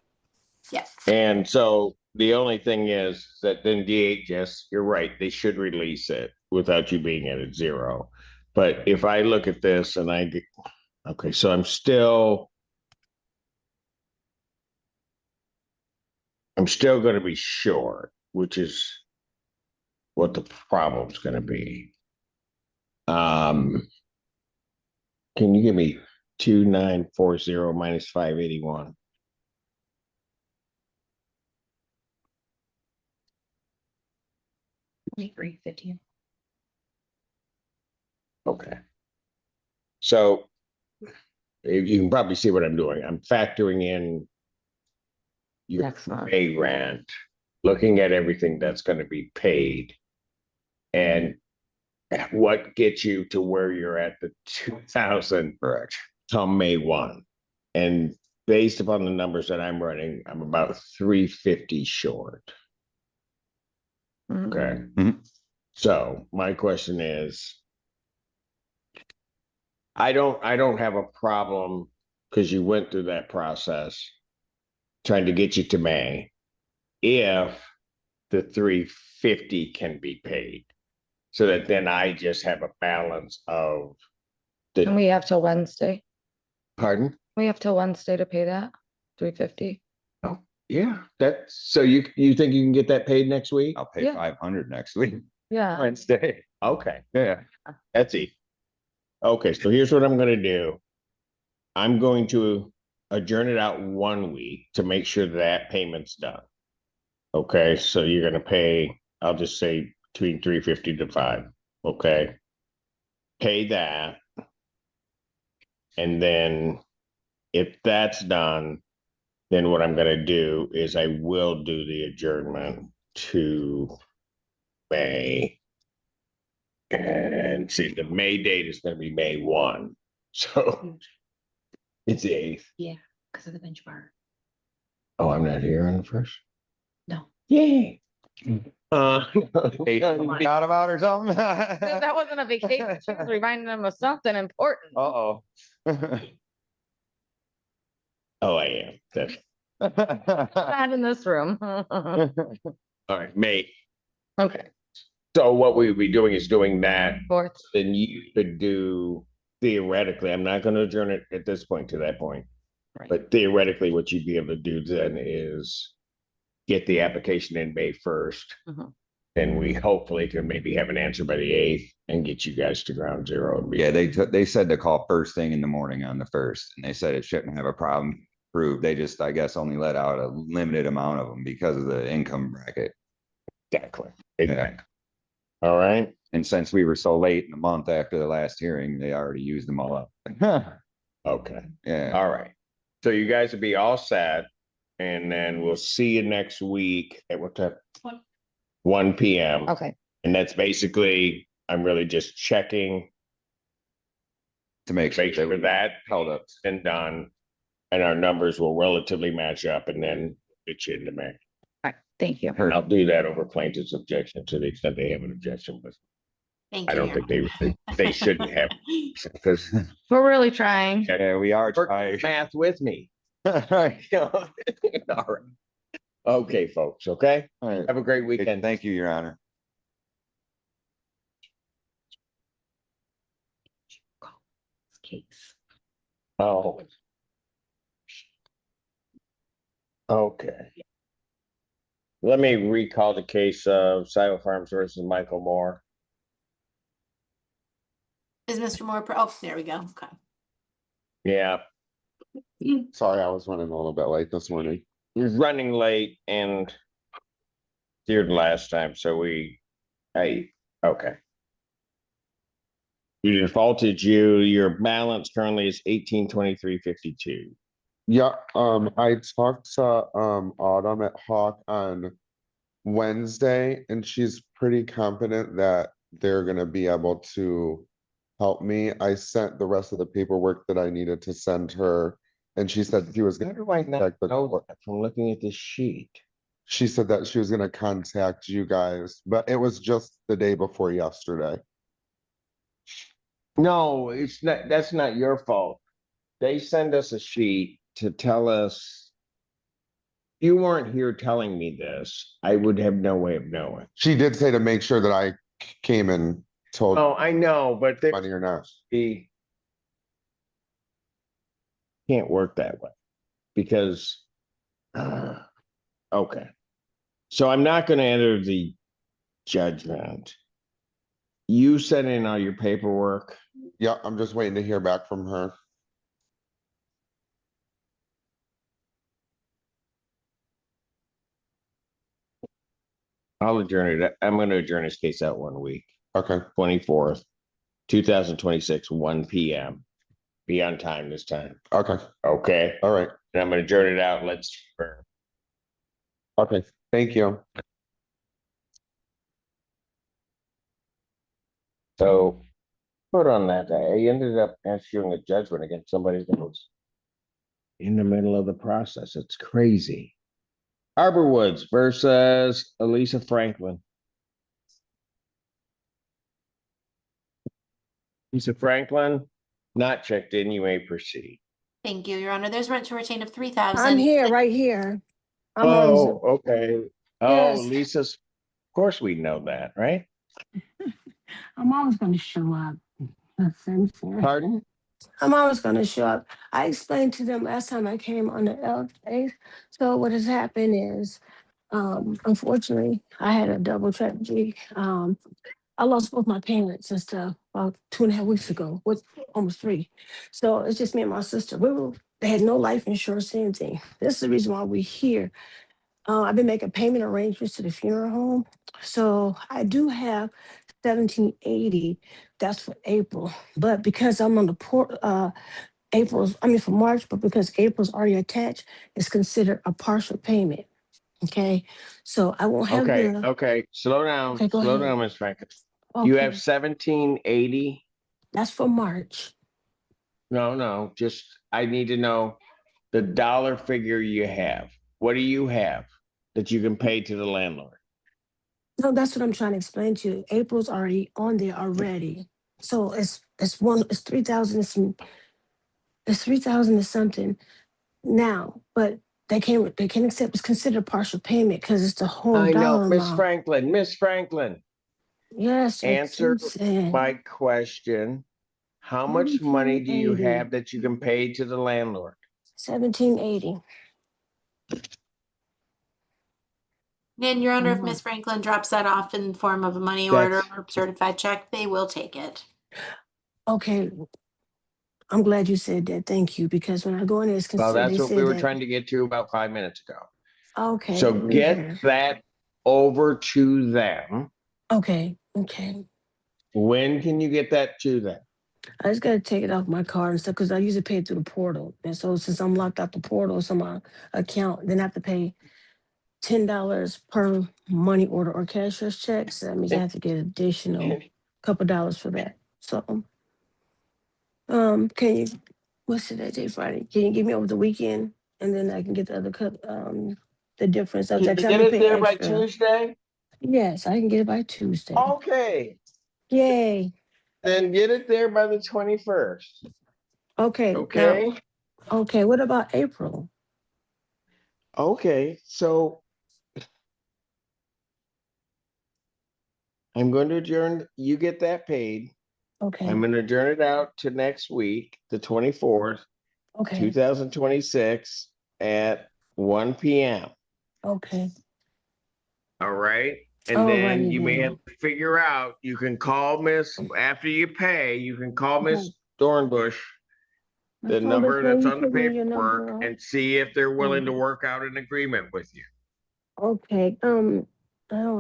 Yeah. And so the only thing is that then DHS, you're right, they should release it without you being at a zero. But if I look at this and I get, okay, so I'm still going to be short, which is what the problem's going to be. Can you give me 2940 minus 581? $3.50. Okay. So you can probably see what I'm doing. I'm factoring in your Next month. May rent, looking at everything that's going to be paid, and what gets you to where you're at the 2,000 come May 1. And based upon the numbers that I'm running, I'm about 350 short. Okay. So my question is, I don't have a problem because you went through that process trying to get you to May if the 350 can be paid so that then I just have a balance of And we have till Wednesday. Pardon? We have till Wednesday to pay that 350. Oh, yeah. That's so you think you can get that paid next week? I'll pay Yeah. 500 next week. Yeah. Wednesday. Okay. Yeah. That's easy. Okay, so here's what I'm gonna do. I'm going to adjourn it out 1 week to make sure that payment's done. Okay, so you're gonna pay, I'll just say between 350 to 5. Okay. Pay that. And then if that's done, then what I'm gonna do is I will do the adjournment to May. And see, the May date is gonna be May 1. So it's the 8th. Yeah, because of the bench bar. Oh, I'm not here on the 1st? No. Yay. Forgot about or something? That wasn't a vacation. She was reminding them of something important. Uh-oh. Oh, I am. That's Not in this room. all right, May. Okay. So what we would be doing is doing that. 4th. Then you could do theoretically, I'm not gonna adjourn it at this point to that point. Right. But theoretically, what you'd be able to do then is get the application in May 1st. And we hopefully can maybe have an answer by the 8th and get you guys to ground zero. Yeah, they said to call first thing in the morning on the 1st, and they said it shouldn't have a problem proved. They just, I guess, only let out a limited amount of them because of the income bracket. Exactly. Exactly. All right. And since we were so late in the month after the last hearing, they already used them all up. Okay. Yeah. All right. So you guys will be all set, and then we'll see you next week at what time? 1 p.m. Okay. And that's basically, I'm really just checking to make sure that held up and done, and our numbers will relatively match up, and then get you into May. All right. Thank you. I'll do that over plaintiff's objection to the extent they have an objection, but Thank I you. don't think they shouldn't have, because We're really trying. Yeah, we are trying. math with me. All right. Okay, folks. Okay. All right. Have a great weekend. Thank you, Your Honor. Case. Oh. Okay. Let me recall the case of Silo Farms versus Michael Moore. Is Mr. Moore, oh, there we go. Okay. Yeah, Sorry, I was running a little bit late this morning. you're running late and here last time, so okay. You defaulted your balance currently is 1823.52. Yeah, I talked to Autumn at Hawk on Wednesday, and she's pretty confident that they're gonna be able to help me. I sent the rest of the paperwork that I needed to send her, and she said she was How gonna do I not contact the know court. that from looking at this sheet? She said that she was gonna contact you guys, but it was just the day before yesterday. No, it's not, that's not your fault. They send us a sheet to tell us. You weren't here telling me this, I would have no way of knowing. She did say to make sure that I came and told Oh, I know, but money or not. he can't work that way because, okay. So I'm not gonna enter the judgment. You sent in all your paperwork. Yeah, I'm just waiting to hear back from her. I'll adjourn it. I'm gonna adjourn this case out 1 week. Okay. 24th, 2026, 1 PM. Be on time this time. Okay. Okay. All right. And I'm gonna adjourn it out. Let's. Okay. Thank you. So, put on that, I ended up issuing a judgment against somebody that was in the middle of the process. It's crazy. Arbor Woods versus Elisa Franklin. Elisa Franklin, not checked in. You may proceed. Thank you, Your Honor. There's rent to retain of 3,000. I'm here, right here. I'm on Oh, Zoom. okay. Oh, Yes. Lisa's, of course we know that, right? I'm always going to show up. Pardon? I'm always going to show up. I explained to them last time I came on the LJ. So what has happened is, unfortunately, I had a double tragedy. I lost both my parents and stuff about 2.5 weeks ago, with almost 3. So it's just me and my sister. They had no life insurance or anything. This is the reason why we're here. I've been making payment arrangements to the funeral home. So I do have 1780. That's for April. But because I'm on the port, for March, but because April's already attached, it's considered a partial payment. Okay. So I won't have Okay, the. okay. Slow down. Okay, go Slow ahead. down, Ms. Franklin. You have Okay. 1780. That's for March. No, just I need to know the dollar figure you have. What do you have that you can pay to the landlord? No, that's what I'm trying to explain to you. April's already on there already. So it's 3,000 it's 3,000 or something now, but they can accept it's considered partial payment because it's the whole I know, dollar Miss amount. Franklin, Miss Franklin, Yes, Judge answer Simpson. my question. How much money do you 1780. have that you can pay to the landlord? 1780. And Your Honor, if Mhm. Ms. Franklin drops that off in form of a money order That's or certified check, they will take it. Okay. I'm glad you said that. Thank you. Because when I go in there, it's well, considered, they that's what we said were that. trying to get to about 5 minutes ago. Okay. So let me get hear. that over to them. Okay. When can you get that to them? I just gotta take it off my card and stuff because I usually pay it through the portal. And so since I'm locked out the portal, so my account, then I have to pay $10 per money order or cashier's check. So that means I have to get additional couple dollars for that. So can you what's today, day Friday? Can you give me over the weekend and then I can get the other the difference of Can that? you 'Cause I've get been it paying there by extra. Tuesday? Yes, I can get it by Tuesday. Okay. Yay. Then get it there by the 21st. Okay. Okay. Now, okay, what about April? Okay. So I'm going to adjourn. You get that paid. Okay. I'm going to adjourn it out to next week, the 24th, Okay. 2026 at 1 PM. Okay. All right. And then Alrighty you may have then. to figure out, you can call Miss, after you pay, you can call Miss Dornbush, the Miss Thomas, number will that's you on the put me your paperwork, number up? and see if they're willing to work out an agreement with you. Okay, I don't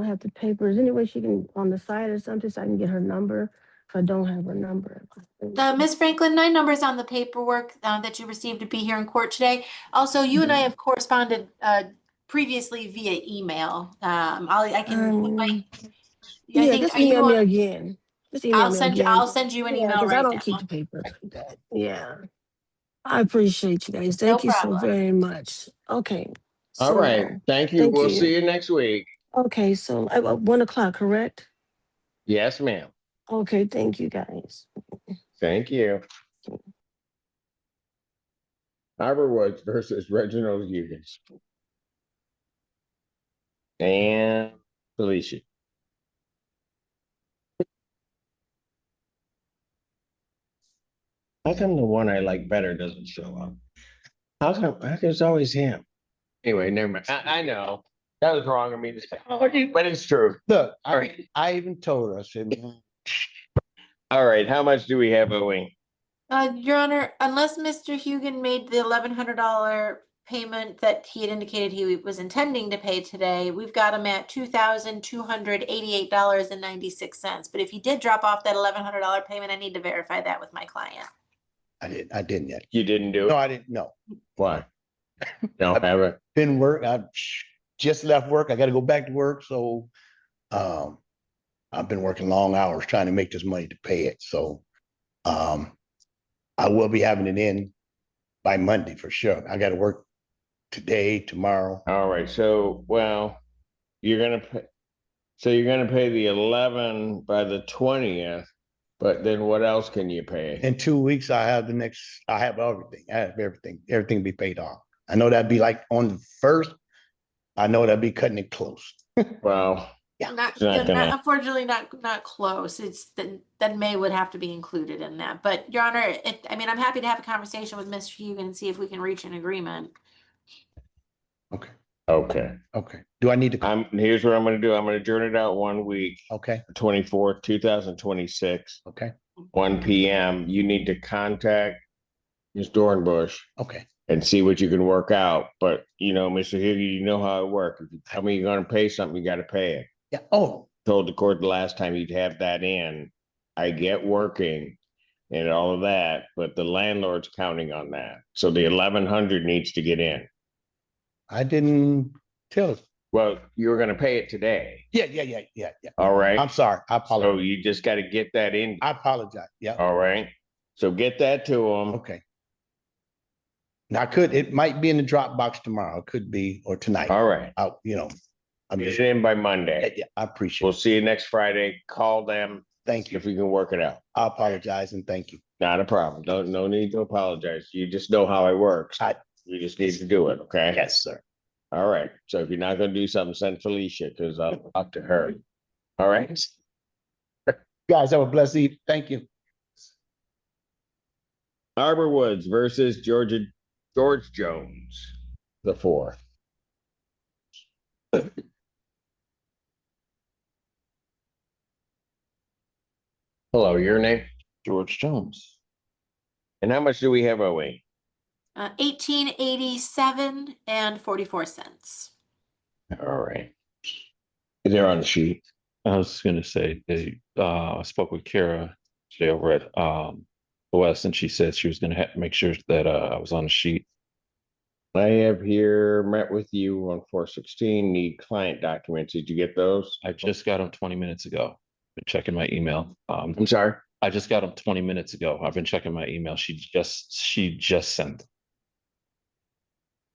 have the papers. Any way she can on the side or something so I can get her number if I don't have her number. Ms. Franklin, my number's on the paperwork that you received to be here in court today. Also, you and I have corresponded previously via email. I can put my, I Yeah, think, just are you email me on? again. Just email me again. I'll send you an Yeah, email because I right don't now. keep the papers like that. Yeah. I appreciate you guys. No Thank you so problem. very much. Okay. All So, right. Thank you. thank We'll you. see you next week. Okay, so 1 o'clock, correct? Yes, ma'am. Okay, thank you guys. Thank you. Arbor Woods versus Reginald Hughes. And Felicia. How come the one I like better doesn't show up? How come it's always him? Anyway, never mind. I know. That was wrong of me to say, but it's true. Look, All right. I even told her, I said, All right. How much do we have owing? Your Honor, unless Mr. Hugan made the $1,100 payment that he had indicated he was intending to pay today, we've got him at $2,288.96. But if he did drop off that $1,100 payment, I need to verify that with my client. I didn't yet. You didn't do it? No, I didn't, no. Why? Don't have it. Been work, I just left work, I gotta go back to work, so, I've been working long hours trying to make this money to pay it, so, I will be having it in by Monday for sure. I gotta work today, tomorrow. All right. So, well, you're gonna pay. So you're gonna pay the 11 by the 20th, but then what else can you pay? In 2 weeks, I have everything be paid off. I know that'd be like on the 1st, I know that'd be cutting it close. Well, Unfortunately, not close. It's then May would have to be included in that. But Your Honor, I'm happy to have a conversation with Mr. Hugan and see if we can reach an agreement. Okay. Do I need to? Here's what I'm gonna do. I'm gonna adjourn it out 1 week. Okay. 24th, 2026. Okay. 1 p.m. You need to contact Ms. Dornbush. Okay. And see what you can work out. But Mr. Hugan, you know how it works. If you tell me you're gonna pay something, you gotta pay it. Yeah. Oh. Told the court the last time you'd have that in. I get working and all of that, but the landlord's counting on that. So the 1,100 needs to get in. I didn't tell us. Well, you were gonna pay it today. Yeah. All right. I'm sorry. I apologize. So you just gotta get that in. I apologize. Yeah. All right. So get that to them. Okay. Now it might be in the Dropbox tomorrow. It could be, or tonight. All right. I'm Get it in by Monday. Yeah, I appreciate We'll see you next Friday. Call them. Thank you. If we can work it out. I apologize and thank you. Not a problem. No need to apologize. You just know how it works. You just need to do it, okay? Yes, sir. All right. So if you're not gonna do something, send Felicia, because I'll talk to her. All right. Guys, have a blessed evening. Thank you. Arbor Woods versus George Jones, the 4th. Hello, your name? George Jones. And how much do we have owing? $18.87 and 44 cents. All right. They're on the sheet. I was gonna say I spoke with Kara today over at OS, and she said she was gonna make sure that I was on the sheet. I have here met with you on 4/16, need client documents. Did you get those? I just got them 20 minutes ago. Been checking my email. I'm sorry. I just got them 20 minutes ago. I've been checking my email. She just sent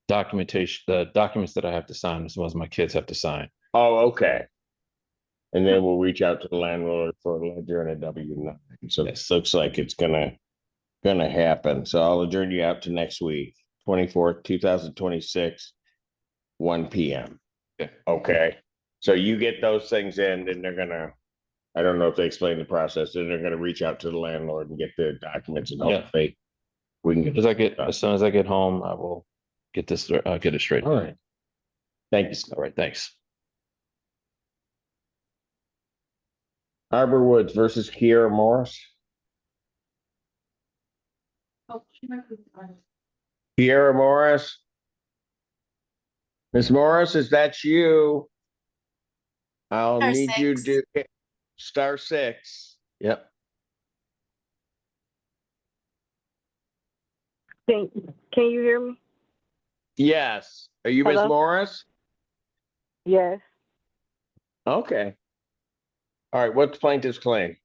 documentation. The documents that I have to sign, as well as my kids have to sign. Oh, okay. And then we'll reach out to the landlord for a ledger and a W-9. So it looks like it's gonna happen. So I'll adjourn you out to next week, 24th, 2026, 1 p.m. Okay. So you get those things in, then they're gonna, I don't know if they explain the process, then they're gonna reach out to the landlord and get the documents and hopefully we can get as soon as I get home, I will get this get it straight. All right. Thank you. All right, thanks. Arbor Woods versus Kiera Morris. Kiera Morris. Ms. Morris, is that you? I'll Star need you to six. do *6. Yep. Can you hear me? Yes. Are you Ms. Hello? Morris? Yes. Okay. All right. What's plaintiff's claim?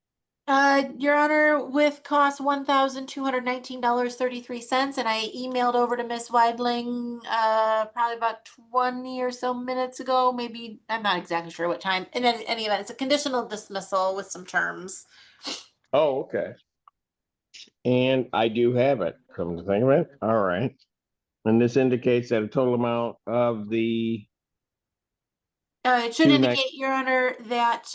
Your Honor, with cost $1,219.33, and I emailed over to Miss Weidling, probably about 20 or so minutes ago, maybe, I'm not exactly sure what time. In any event, it's a conditional dismissal with some terms. Oh, okay. And I do have it, come to think of it. All right. And this indicates that a total amount of the It should 290 indicate, Your Honor, that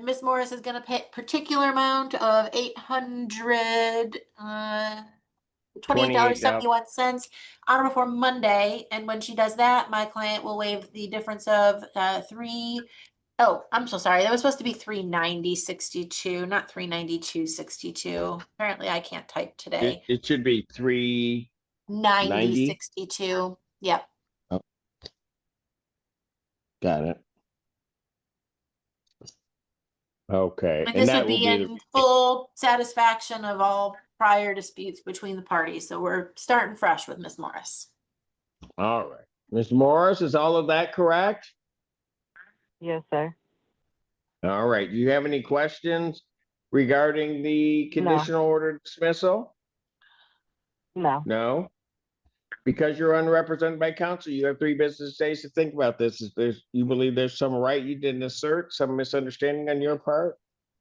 Ms. Morris is going to pay a particular amount of $828.71 on or before Monday. And when she does that, my client will waive the difference of I'm so sorry. That was supposed to be $390.62, not $392.62. Apparently I can't type today. It should be 390. $90.62. Yep. Oh, got it. Okay. And And this that would will be be in full satisfaction of all prior disputes between the parties. So we're starting fresh with Ms. Morris. all right. Ms. Morris, is all of that correct? Yes, sir. All right. Do you have any questions regarding the conditional order dismissal? No. No? Because you're unrepresented by counsel, you have 3 business days to think about this. If you believe there's some right you didn't assert, some misunderstanding on your part,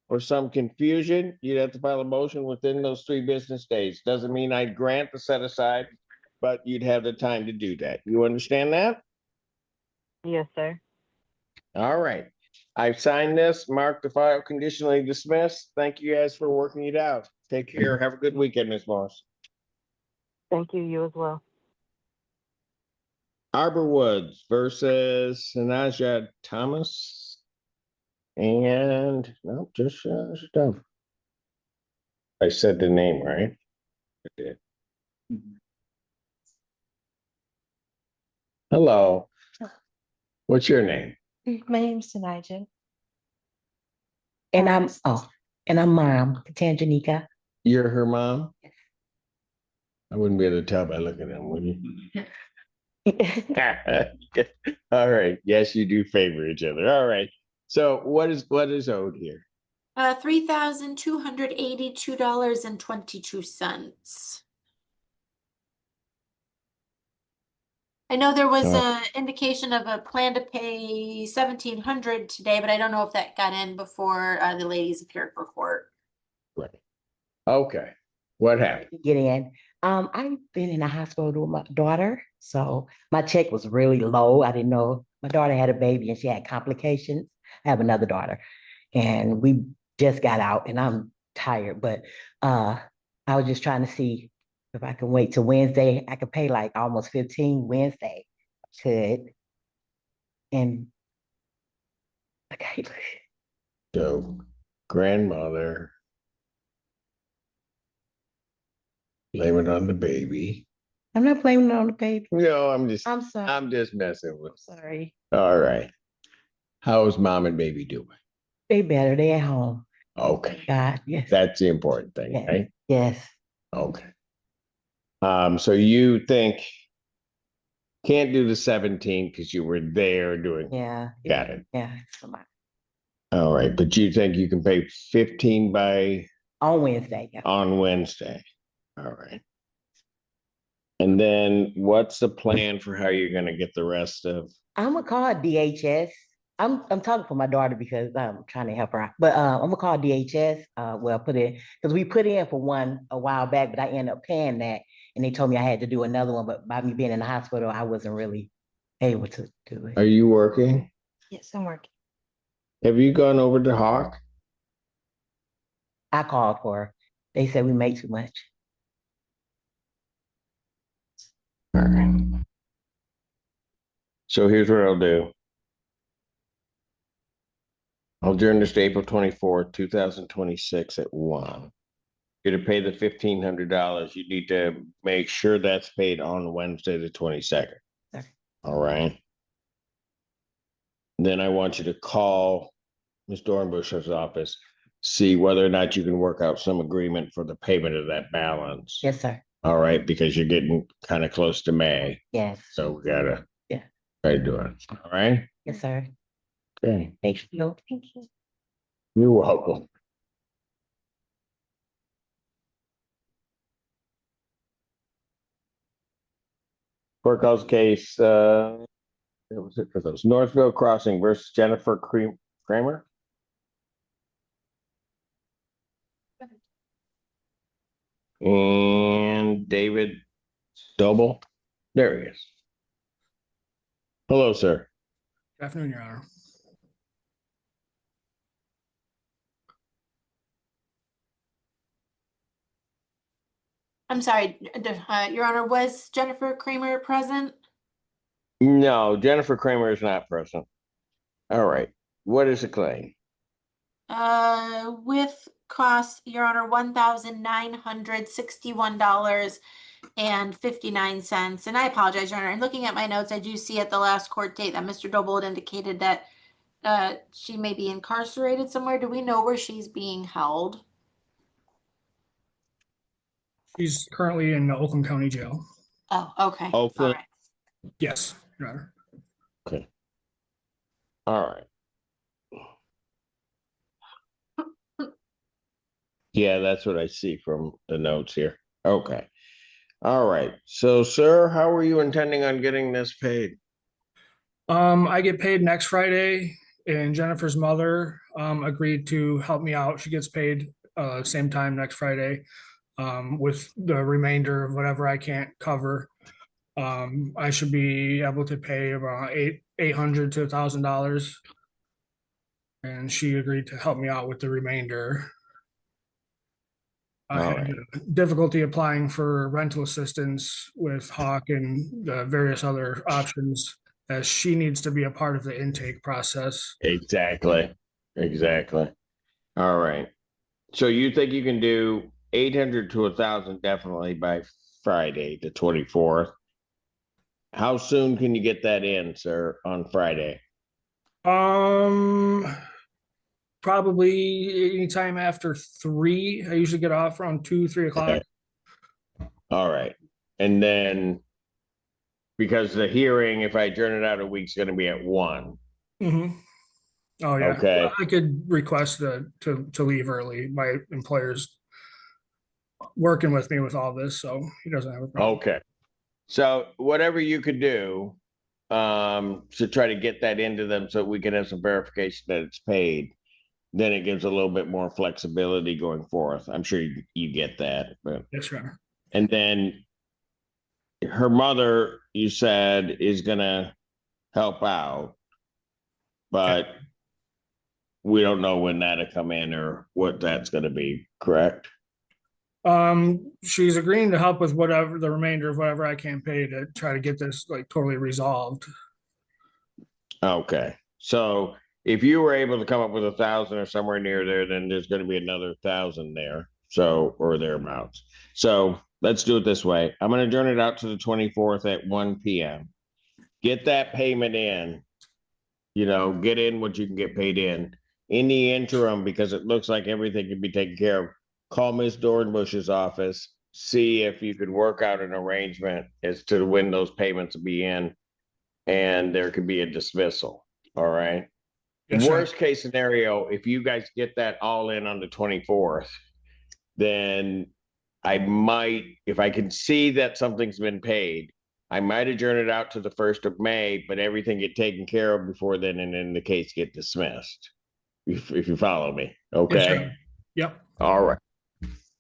or some confusion, you'd have to file a motion within those 3 business days. Doesn't mean I'd grant the set aside, but you'd have the time to do that. You understand that? Yes, sir. All right. I've signed this, marked the file conditionally dismissed. Thank you guys for working it out. Take care. Have a good weekend, Ms. Moss. Thank you. You as well. Arbor Woods versus Sanaja Thomas. And no, just stuff. I said the name right. I did. Hello. What's your name? My name's Sanaja. And I'm mom, Tanjanika. You're her mom? I wouldn't be able to tell by looking at them, would you? All right. Yes, you do favor each other. All right. So what is owed here? $3,282.22. I know there was a indication of a plan to pay $1,700 today, but I don't know if that got in before the ladies appeared for court. Right. Okay. What happened? Get in. I've been in the hospital with my daughter, so my check was really low. I didn't know my daughter had a baby and she had complications. I have another daughter, and we just got out, and I'm tired, but I was just trying to see if I can wait till Wednesday. I could pay like almost 15 Wednesday. Could. And okay. So grandmother, blame it on the baby. I'm not blaming it on the baby. No, I'm sorry. I'm just messing with. Sorry. All right. How's mom and baby doing? They better. They at home. Okay. God, yes. That's the important thing, Yes. right? Yes. Okay. So you think can't do the 17 because you were there doing. Yeah. Got it. Yeah. Somebody. All right, but you think you can pay 15 by On Wednesday. Yeah. on Wednesday? All right. And then what's the plan for how you're gonna get the rest of? I'm gonna call DHS. I'm talking for my daughter because I'm trying to help her out. But I'm gonna call DHS. Put in because we put in for one a while back, but I ended up paying that, and they told me I had to do another one. But by me being in the hospital, I wasn't really able to do it. Are you working? Yes, I'm working. Have you gone over to Hawk? I called for her. They said we make too much. All right. So here's what I'll do. I'll adjourn this to April 24th, 2026 at 1. You're to pay the $1,500. You need to make sure that's paid on Wednesday, the 22nd. Okay. All right. Then I want you to call Ms. Dornbush's office, see whether or not you can work out some agreement for the payment of that balance. Yes, sir. All right, because you're getting kind of close to May. Yes. So we gotta Yeah. try to do it. All right. Yes, sir. Okay. Thank you. Thank you. You're welcome. Court calls case, what was it for those? Northville Crossing versus Jennifer Kramer. And David Doble. There he is. Hello, sir. Good afternoon, Your Honor. I'm sorry, Your Honor, was Jennifer Kramer present? No, Jennifer Kramer is not present. All right. What is the claim? With costs, Your Honor, $1,961.59. And I apologize, Your Honor. And looking at my notes, I do see at the last court date that Mr. Doble had indicated that she may be incarcerated somewhere. Do we know where she's being held? She's currently in the Oakland County Jail. Oh, okay. Oakland. All right. Yes, Your Honor. Okay. All right. Yeah, that's what I see from the notes here. Okay. All right. So, sir, how are you intending on getting this paid? I get paid next Friday, and Jennifer's mother agreed to help me out. She gets paid same time next Friday with the remainder of whatever I can't cover. I should be able to pay around $800 to $1,000, and she agreed to help me out with the remainder. I had difficulty applying for rental assistance with Hawk and the various other options, as she needs to be a part of the intake process. Exactly. Exactly. All right. So you think you can do 800 to 1,000 definitely by Friday, the 24th. How soon can you get that in, sir, on Friday? Probably anytime after 3. I usually get off around 2, 3 o'clock. Okay. All right. And then because the hearing, if I adjourn it out a week, is going to be at 1. Mm-hmm. Oh yeah. Okay. I could request to leave early. My employer's working with me with all this, so he doesn't have a problem. Okay. So whatever you could do to try to get that into them so we can have some verification that it's paid, then it gives a little bit more flexibility going forth. I'm sure you get that. But yes, sir. And then her mother, you said, is gonna help out, but we don't know when that'll come in or what that's gonna be, correct? She's agreeing to help with whatever the remainder of whatever I can pay to try to get this like totally resolved. Okay. So if you were able to come up with 1,000 or somewhere near there, then there's going to be another 1,000 there. So, or thereabouts. So let's do it this way. I'm going to adjourn it out to the 24th at 1 p.m. Get that payment in, get in what you can get paid in. In the interim, because it looks like everything can be taken care of, call Ms. Dornbush's office, see if you could work out an arrangement as to when those payments will be in, and there could be a dismissal. All right. Yes, worst case scenario, if you guys get that all in on the 24th, then I might, if I can see that something's been paid, I might adjourn it out to the 1st of May, but everything get taken care of before then, and then the case get dismissed. If you follow me, okay? Yes, sir. Yep. All right.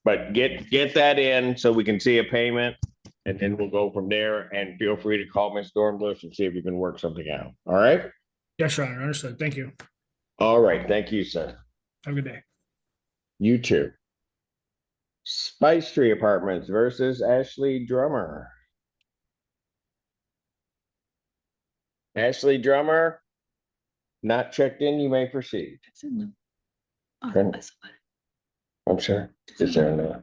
But get that in so we can see a payment, and then we'll go from there. And feel free to call Ms. Dornbush and see if you can work something out. All right? Yes, Your Honor. Understood. Thank you. All right. Thank you, sir. Have a good day. You too. Spice Tree Apartments versus Ashley Drummer. Ashley Drummer, not checked in, you may proceed. Okay. I'm sorry, is there no?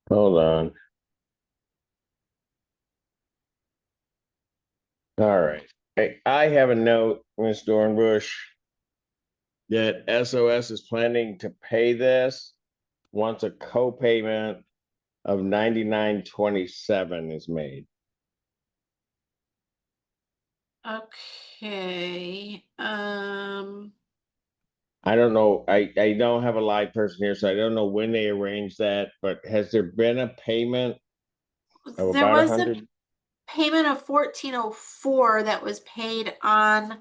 Hold on. All right, hey, I have a note, Ms. Dornbush, that SOS is planning to pay this once a co-payment of $99.27 is made. Okay, I don't know, I don't have a live person here, so I don't know when they arranged that, but has there been a payment of there about was a 100? payment of 1404 that was paid on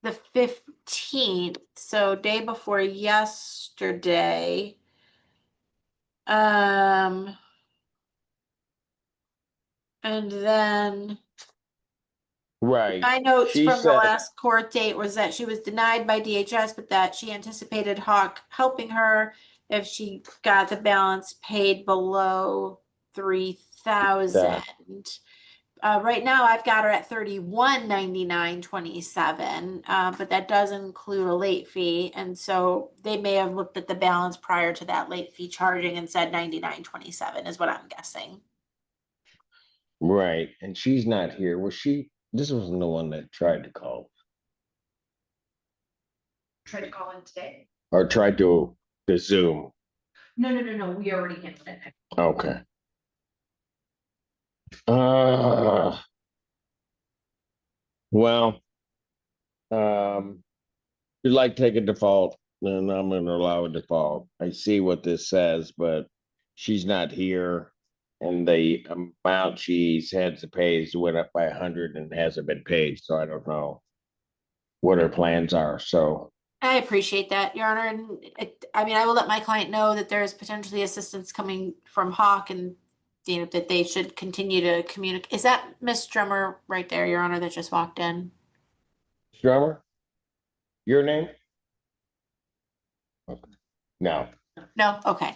the 15th, so day before yesterday. And then Right. my notes She from the said, last court date was that she was denied by DHS, but that she anticipated Hawk helping her if she got the balance paid below 3,000. Right now I've got her at 31.99.27, but that does include a late fee, and so they may have looked at the balance prior to that late fee charging and said 99.27 is what I'm guessing. right, and she's not here. Was she? This wasn't the one that tried to call Try to call in today. or tried to Zoom. No. We already handled it. Okay. Well, you'd like to take a default, then I'm gonna allow a default. I see what this says, but she's not here. And the amount she's had to pay went up by 100 and hasn't been paid, so I don't know what her plans are, so. I appreciate that, Your Honor, and I mean, I will let my client know that there is potentially assistance coming from Hawk and, you know, that they should continue to communicate. Is that Miss Drummer right there, Your Honor, that just walked in? Drummer? Your name? Okay. No. No? Okay.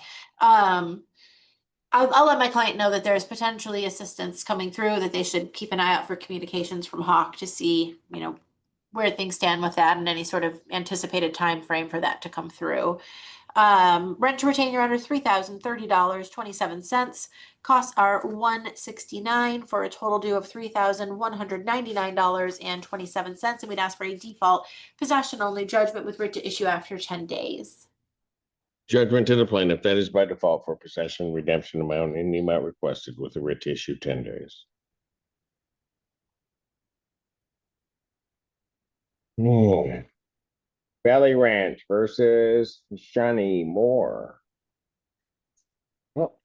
I'll let my client know that there's potentially assistance coming through, that they should keep an eye out for communications from Hawk to see, you know, where things stand with that and any sort of anticipated time frame for that to come through. Rent to retain, Your Honor, $3,030.27. Costs are $169 for a total due of $3,199.27. And we'd ask for a default possession only judgment with writ to issue after 10 days. Judgment to the plaintiff, that is by default for possession, redemption amount, in the amount requested with a writ to issue 10 days. Valley Ranch versus Johnny Moore. Well,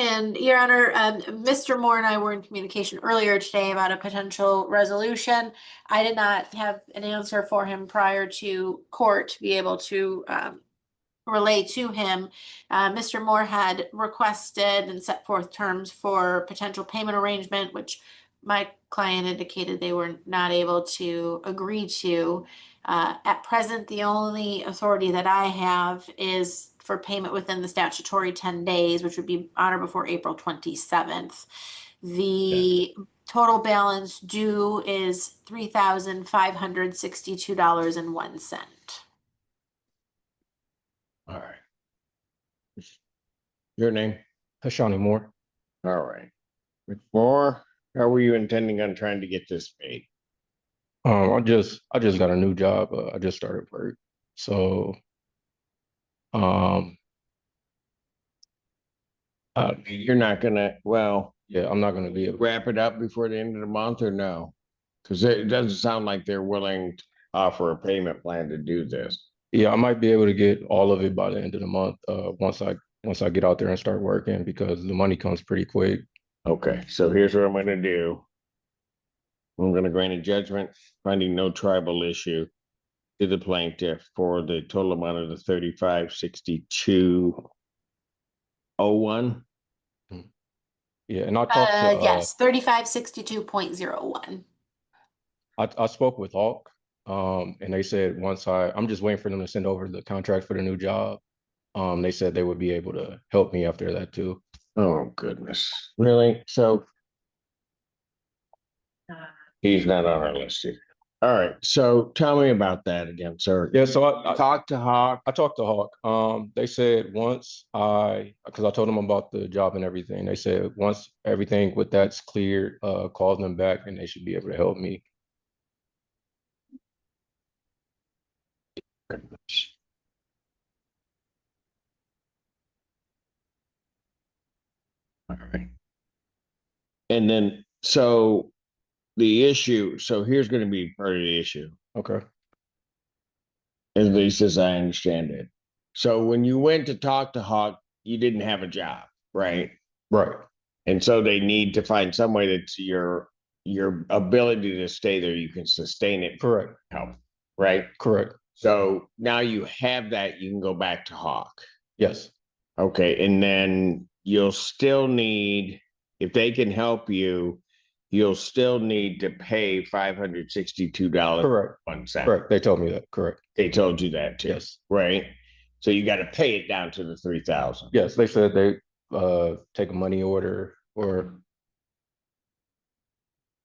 And Your Honor, Mr. Moore and I were in communication earlier today about a potential resolution. I did not have an answer for him prior to court to be able to relay to him. Mr. Moore had requested and set forth terms for potential payment arrangement, which my client indicated they were not able to agree to. At present, the only authority that I have is for payment within the statutory 10 days, which would be on or before April 27th. The total balance due is $3,562.01. all right. Your name? Hashani Moore. All right. Ms. Moore, how were you intending on trying to get this paid? I just got a new job. I just started work. So you're not gonna, well, yeah, I'm not gonna be able to wrap it up before the end of the month or no? Because it doesn't sound like they're willing to offer a payment plan to do this. Yeah, I might be able to get all of it by the end of the month, once I get out there and start working, because the money comes pretty quick. Okay, so here's what I'm gonna do. I'm gonna grant a judgment finding no tribal issue to the plaintiff for the total amount of the 3562.01. Yeah, and I talked to Yes, 3562.01. I spoke with Hawk, and they said I'm just waiting for them to send over the contract for the new job. They said they would be able to help me after that too. Oh, goodness. Really? So He's not on our list here. All right, so tell me about that again, sir. Yeah, so I Talk to Hawk. I talked to Hawk. They said because I told them about the job and everything, they said once everything with that's cleared, call them back and they should be able to help me. All right. And then, so the issue, so here's gonna be part of the issue, Okay. at least as I understand it. So when you went to talk to Hawk, you didn't have a job, right? Right. And so they need to find some way that your ability to stay there, you can sustain it. Correct. Help, right? Correct. So now you have that, you can go back to Hawk. Yes. Okay, and then you'll still need, if they can help you, you'll still need to pay $562. Correct. 1 cent. Correct. They told me that. Correct. They told you that too. Yes. Right? So you got to pay it down to the 3,000. Yes, they said they take a money order or.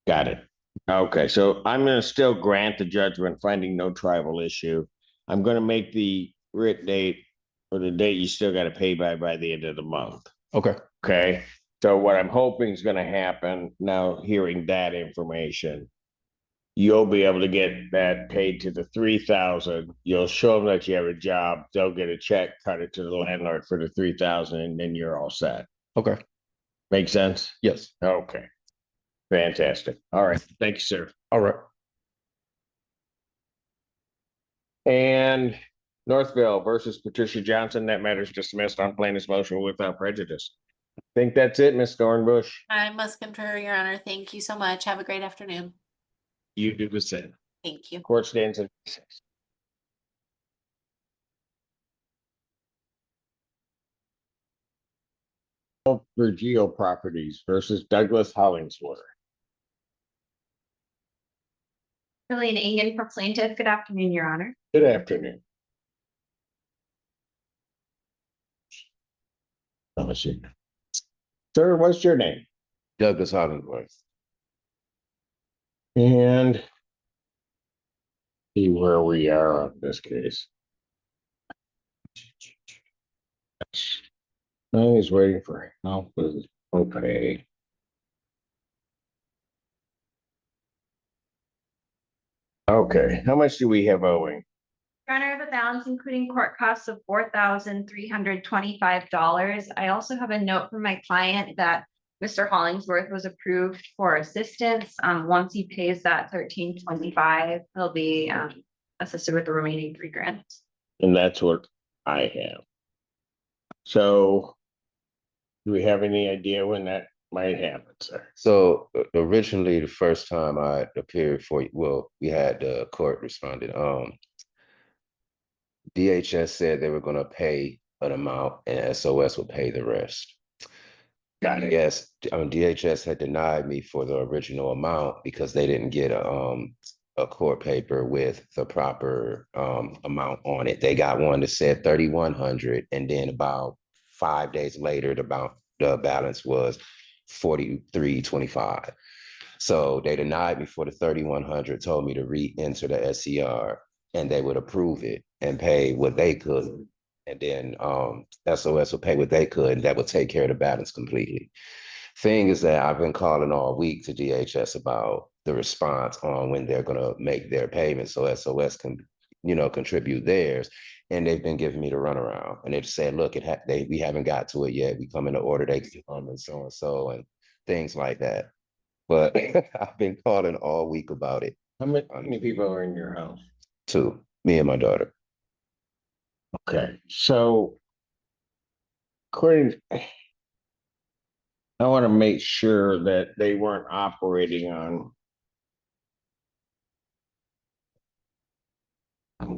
Got it. Okay, so I'm gonna still grant the judgment, finding no tribal issue. I'm gonna make the writ date or the date you still gotta pay by the end of the month. Okay. Okay, so what I'm hoping is gonna happen now, hearing that information, you'll be able to get that paid to the 3,000. You'll show them that you have a job. They'll get a check, cut it to the landlord for the 3,000, and then you're all set. Okay. Make sense? Yes. Okay. Fantastic. All right. Thank you, sir. All right. And Northville versus Patricia Johnson, that matter is dismissed on plaintiff's motion without prejudice. I think that's it, Ms. Dornbush. I must concur, Your Honor. Thank you so much. Have a great afternoon. You do the same. Thank you. Court stands in recess. Virgil Properties versus Douglas Hollingsworth. Lillian Engen for plaintiff. Good afternoon, Your Honor. Good afternoon. Let me see. Sir, what's your name? Douglas Hollingsworth. And see where we are on this case. No, he's waiting for help with okay. Okay, how much do we have owing? Your Honor, I have a balance including court costs of $4,325. I also have a note from my client that Mr. Hollingsworth was approved for assistance. Once he pays that $1,325, he'll be assisted with the remaining $3,000. And that's what I have. So do we have any idea when that might happen, sir? So originally, the first time I appeared for you, well, we had the court responded. DHS said they were going to pay an amount and SOS would pay the rest. Got it. Yes, DHS had denied me for the original amount because they didn't get a court paper with the proper amount on it. They got one that said 3,100, and then about 5 days later, the balance was 43.25. So they denied me for the 3,100, told me to re-enter the SCR, and they would approve it and pay what they could. And then SOS would pay what they could, and that would take care of the balance completely. Thing is that I've been calling all week to DHS about the response on when they're going to make their payments so SOS can, contribute theirs. And they've been giving me the runaround. And they've said, look, we haven't got to it yet. We come in the order they come and so and things like that. But I've been calling all week about it. How many people are in your house? 2, me and my daughter. Okay, so according, I want to make sure that they weren't operating on,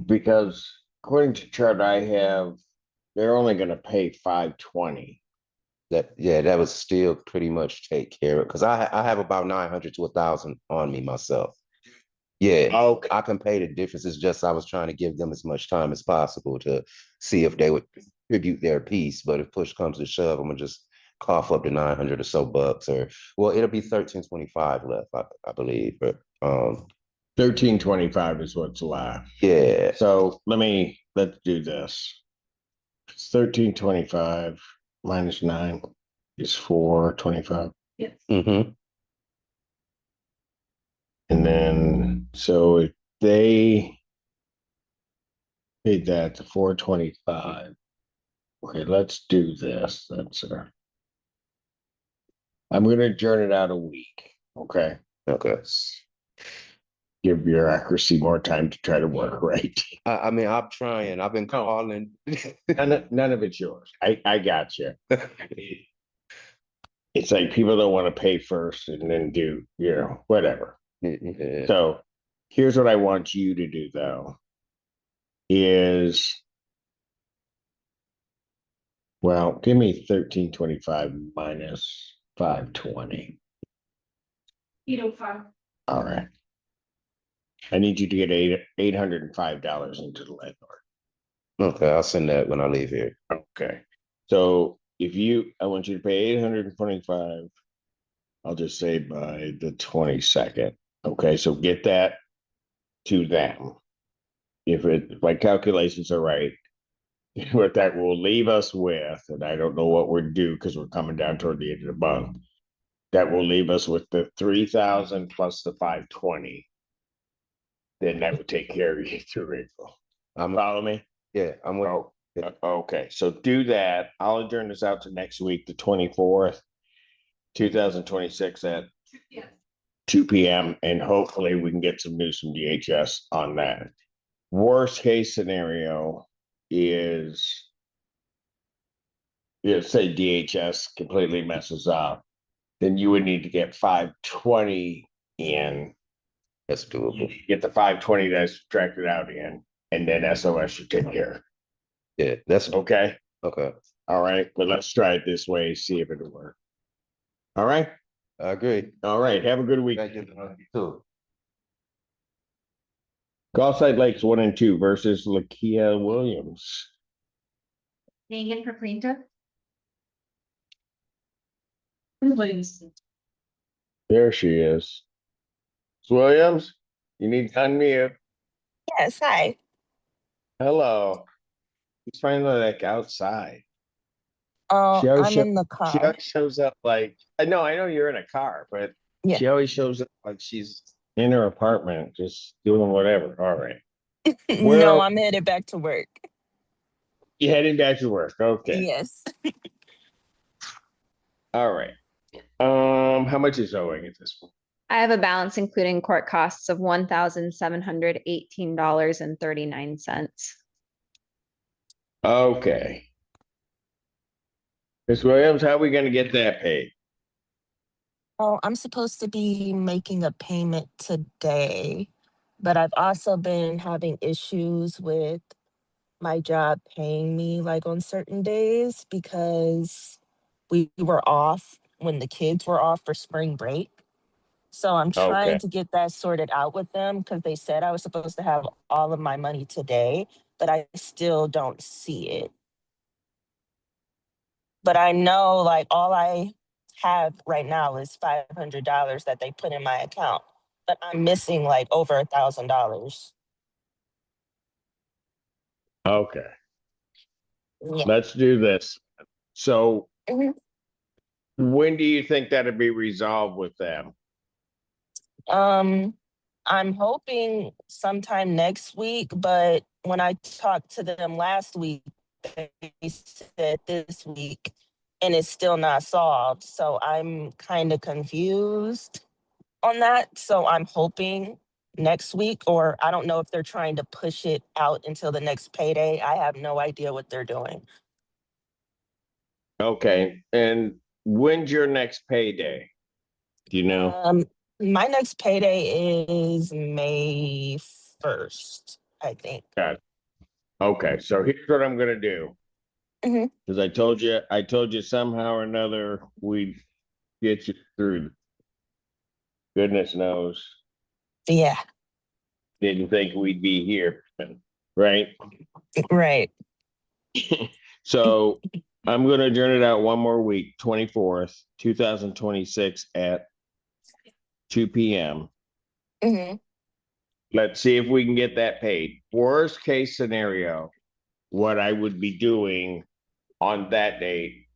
because according to chart I have, they're only going to pay 520. That would still pretty much take care of, because I have about 900 to 1,000 on me myself. Yeah, okay. I can pay the difference. It's just I was trying to give them as much time as possible to see if they would contribute their piece. But if push comes to shove, I'm gonna just cough up to 900 or so bucks, or well, it'll be 1325 left, I believe, but 1325 is what's left. yeah. So let's do this. It's 1325 minus 9 is 425. Yes. Mm-hmm. And then, so if they paid that to 425. Okay, let's do this. That's I'm gonna adjourn it out a week. Okay. Okay. Give bureaucracy more time to try to work right. I mean, I'm trying. I've been calling. None of it's yours. I got you. It's like people don't want to pay first and then do, whatever. Yeah. So here's what I want you to do though, is, well, give me 1325 minus 520. 805. All right. I need you to get $805 into the landlord. Okay, I'll send that when I leave here. Okay. So I want you to pay 825. I'll just say by the 22nd. Okay, so get that to them. If my calculations are right, what that will leave us with, and I don't know what we're due because we're coming down toward the end of the month, that will leave us with the 3,000 plus the 520. Then that would take care of you through April. Follow me? Yeah, I'm with. Okay, so do that. I'll adjourn this out to next week, the 24th, 2026 at 2 p.m. And hopefully we can get some news from DHS on that. Worst case scenario is, say DHS completely messes up, then you would need to get 520 in. That's doable. Get the 520 that's subtracted out in, and then SOS should take care. Yeah, that's okay. Okay. All right, but let's try it this way, see if it'll work. All right. I agree. All right. Have a good week. Thank you too. Gulfside Lakes 1 and 2 versus Lakia Williams. Staying in for plaintiff. There she is. Ms. Williams, you need to unmute. Yes, hi. Hello. He's finally like outside. Oh, She always I'm in the She car. always shows up like, I know you're in a car, but Yeah. she always shows up like she's in her apartment, just doing whatever. All right. No, I'm headed back to work. You heading back to work. Okay. Yes. All right. How much is owing at this point? I have a balance including court costs of $1,718.39. Okay. Ms. Williams, how are we gonna get that paid? Oh, I'm supposed to be making a payment today, but I've also been having issues with my job paying me like on certain days because we were off when the kids were off for spring break. So I'm trying Okay. to get that sorted out with them because they said I was supposed to have all of my money today, but I still don't see it. But I know like all I have right now is $500 that they put in my account, but I'm missing like over $1,000. Okay. Yeah. Let's do this. So Mhm. when do you think that'll be resolved with them? I'm hoping sometime next week, but when I talked to them last week, they said this week, and it's still not solved. So I'm kind of confused on that. So I'm hoping next week, or I don't know if they're trying to push it out until the next payday. I have no idea what they're doing. Okay. And when's your next payday? Do you know? My next payday is May 1st, I think. Got it. Okay. So here's what I'm gonna do. Mhm. Because I told you somehow or another we'd get you through. Goodness knows. Yeah. Didn't think we'd be here, right? Right. So I'm gonna adjourn it out one more week, 24th, 2026 at 2 p.m. Mhm. Let's see if we can get that paid. Worst case scenario, what I would be doing on that date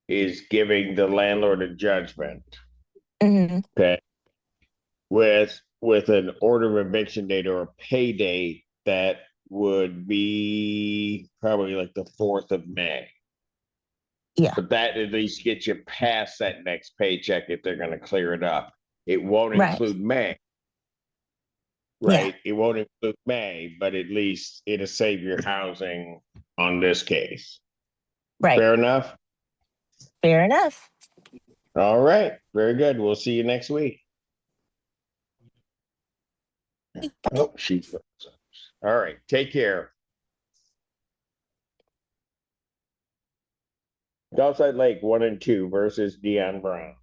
is giving the landlord a judgment. Mhm. Okay. With an order of eviction date or a pay date that would be probably like the 4th of May. Yeah. But that at least gets you past that next paycheck if they're gonna clear it up. It won't Right. include May. Right? It won't include May, but at least it'll save your housing on this case. Right. Fair enough? Fair enough. All right, very good. We'll see you next week. Oh, she froze. All right, take care. Dowside Lake 1 and 2 versus Dion Brown.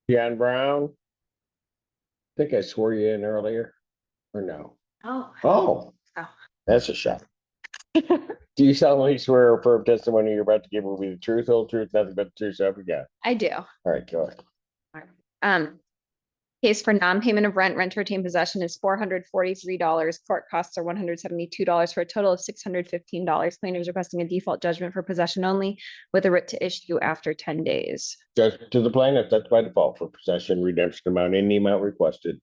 Dion Brown? I think I swore you in earlier, or no? Oh. Oh, Oh. that's a shock. Do you solemnly swear or affirm testimony you're about to give will be the truth, whole truth, nothing but the truth, so help you God? I do. All right, go ahead. Case for non-payment of rent, rent to retain possession is $443. Court costs are $172 for a total of $615. Plaintiff is requesting a default judgment for possession only with a writ to issue after 10 days. Judgment to the plaintiff, that's by default for possession, redemption amount, any amount requested.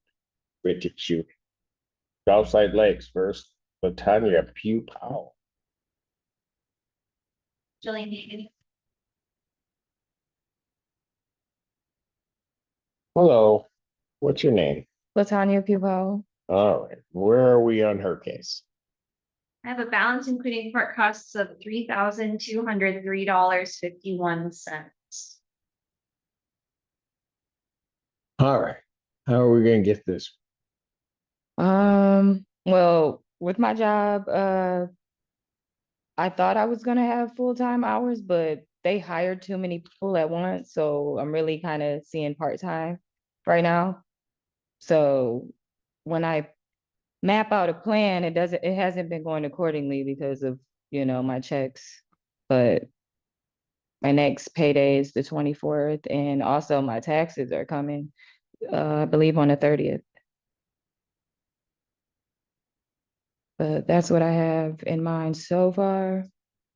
Writ to issue. Dowside Lakes versus Latanya Pugh Powell. Jillian Hagan. Hello, what's your name? Latanya Pupo. All right, where are we on her case? I have a balance including court costs of $3,203.51. All right, how are we gonna get this? Well, with my job, I thought I was gonna have full-time hours, but they hired too many people at once, so I'm really kind of seeing part-time right now. So when I map out a plan, it hasn't been going accordingly because of, my checks. But my next payday is the 24th, and also my taxes are coming, I believe on the 30th. But that's what I have in mind so far,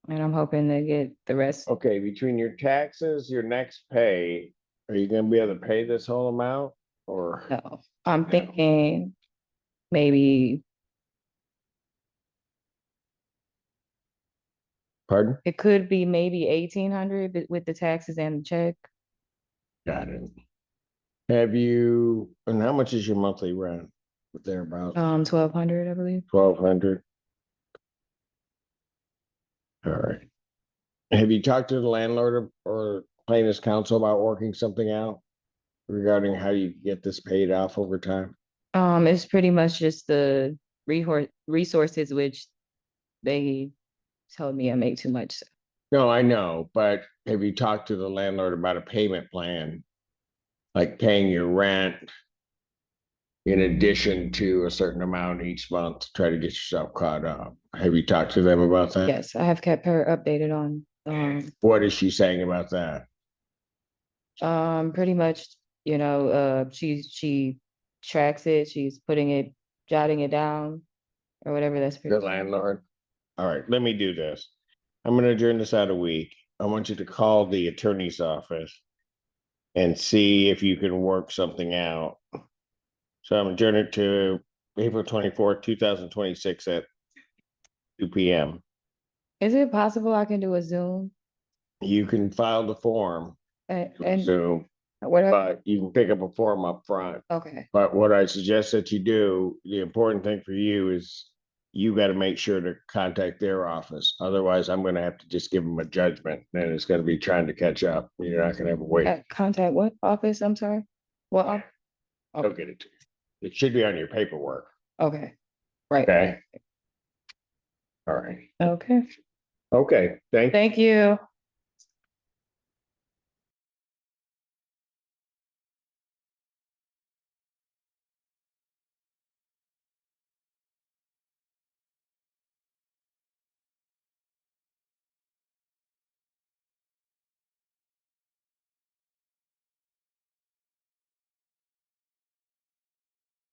and I'm hoping to get the rest. Okay, between your taxes, your next pay, are you gonna be able to pay this whole amount or? No, I'm thinking maybe Pardon? it could be maybe 1,800 with the taxes and the check. Got it. Have you, and how much is your monthly rent? Thereabouts? 1,200, I believe. 1,200. All right. Have you talked to the landlord or plaintiff's counsel about working something out regarding how you get this paid off over time? It's pretty much just the resources which they told me I make too much. No, I know, but have you talked to the landlord about a payment plan? Like paying your rent in addition to a certain amount each month to try to get yourself caught up? Have you talked to them about that? Yes, I have kept her updated on, What is she saying about that? pretty much, she tracks it, she's jotting it down or whatever. That's The landlord? All right, let me do this. I'm gonna adjourn this out a week. I want you to call the attorney's office and see if you can work something out. So I'm adjourning to April 24th, 2026 at 2 p.m. Is it possible I can do a Zoom? You can file the form And Zoom, what? but you can pick up a form up front. Okay. But what I suggest that you do, the important thing for you is you got to make sure to contact their office. Otherwise, I'm going to have to just give them a judgment and it's going to be trying to catch up. You're not going to have a wait. Contact what office? I'm sorry. Well, I'll get it to you. It should be on your paperwork. okay. Right. Okay. All right. Okay. Okay. Thank you.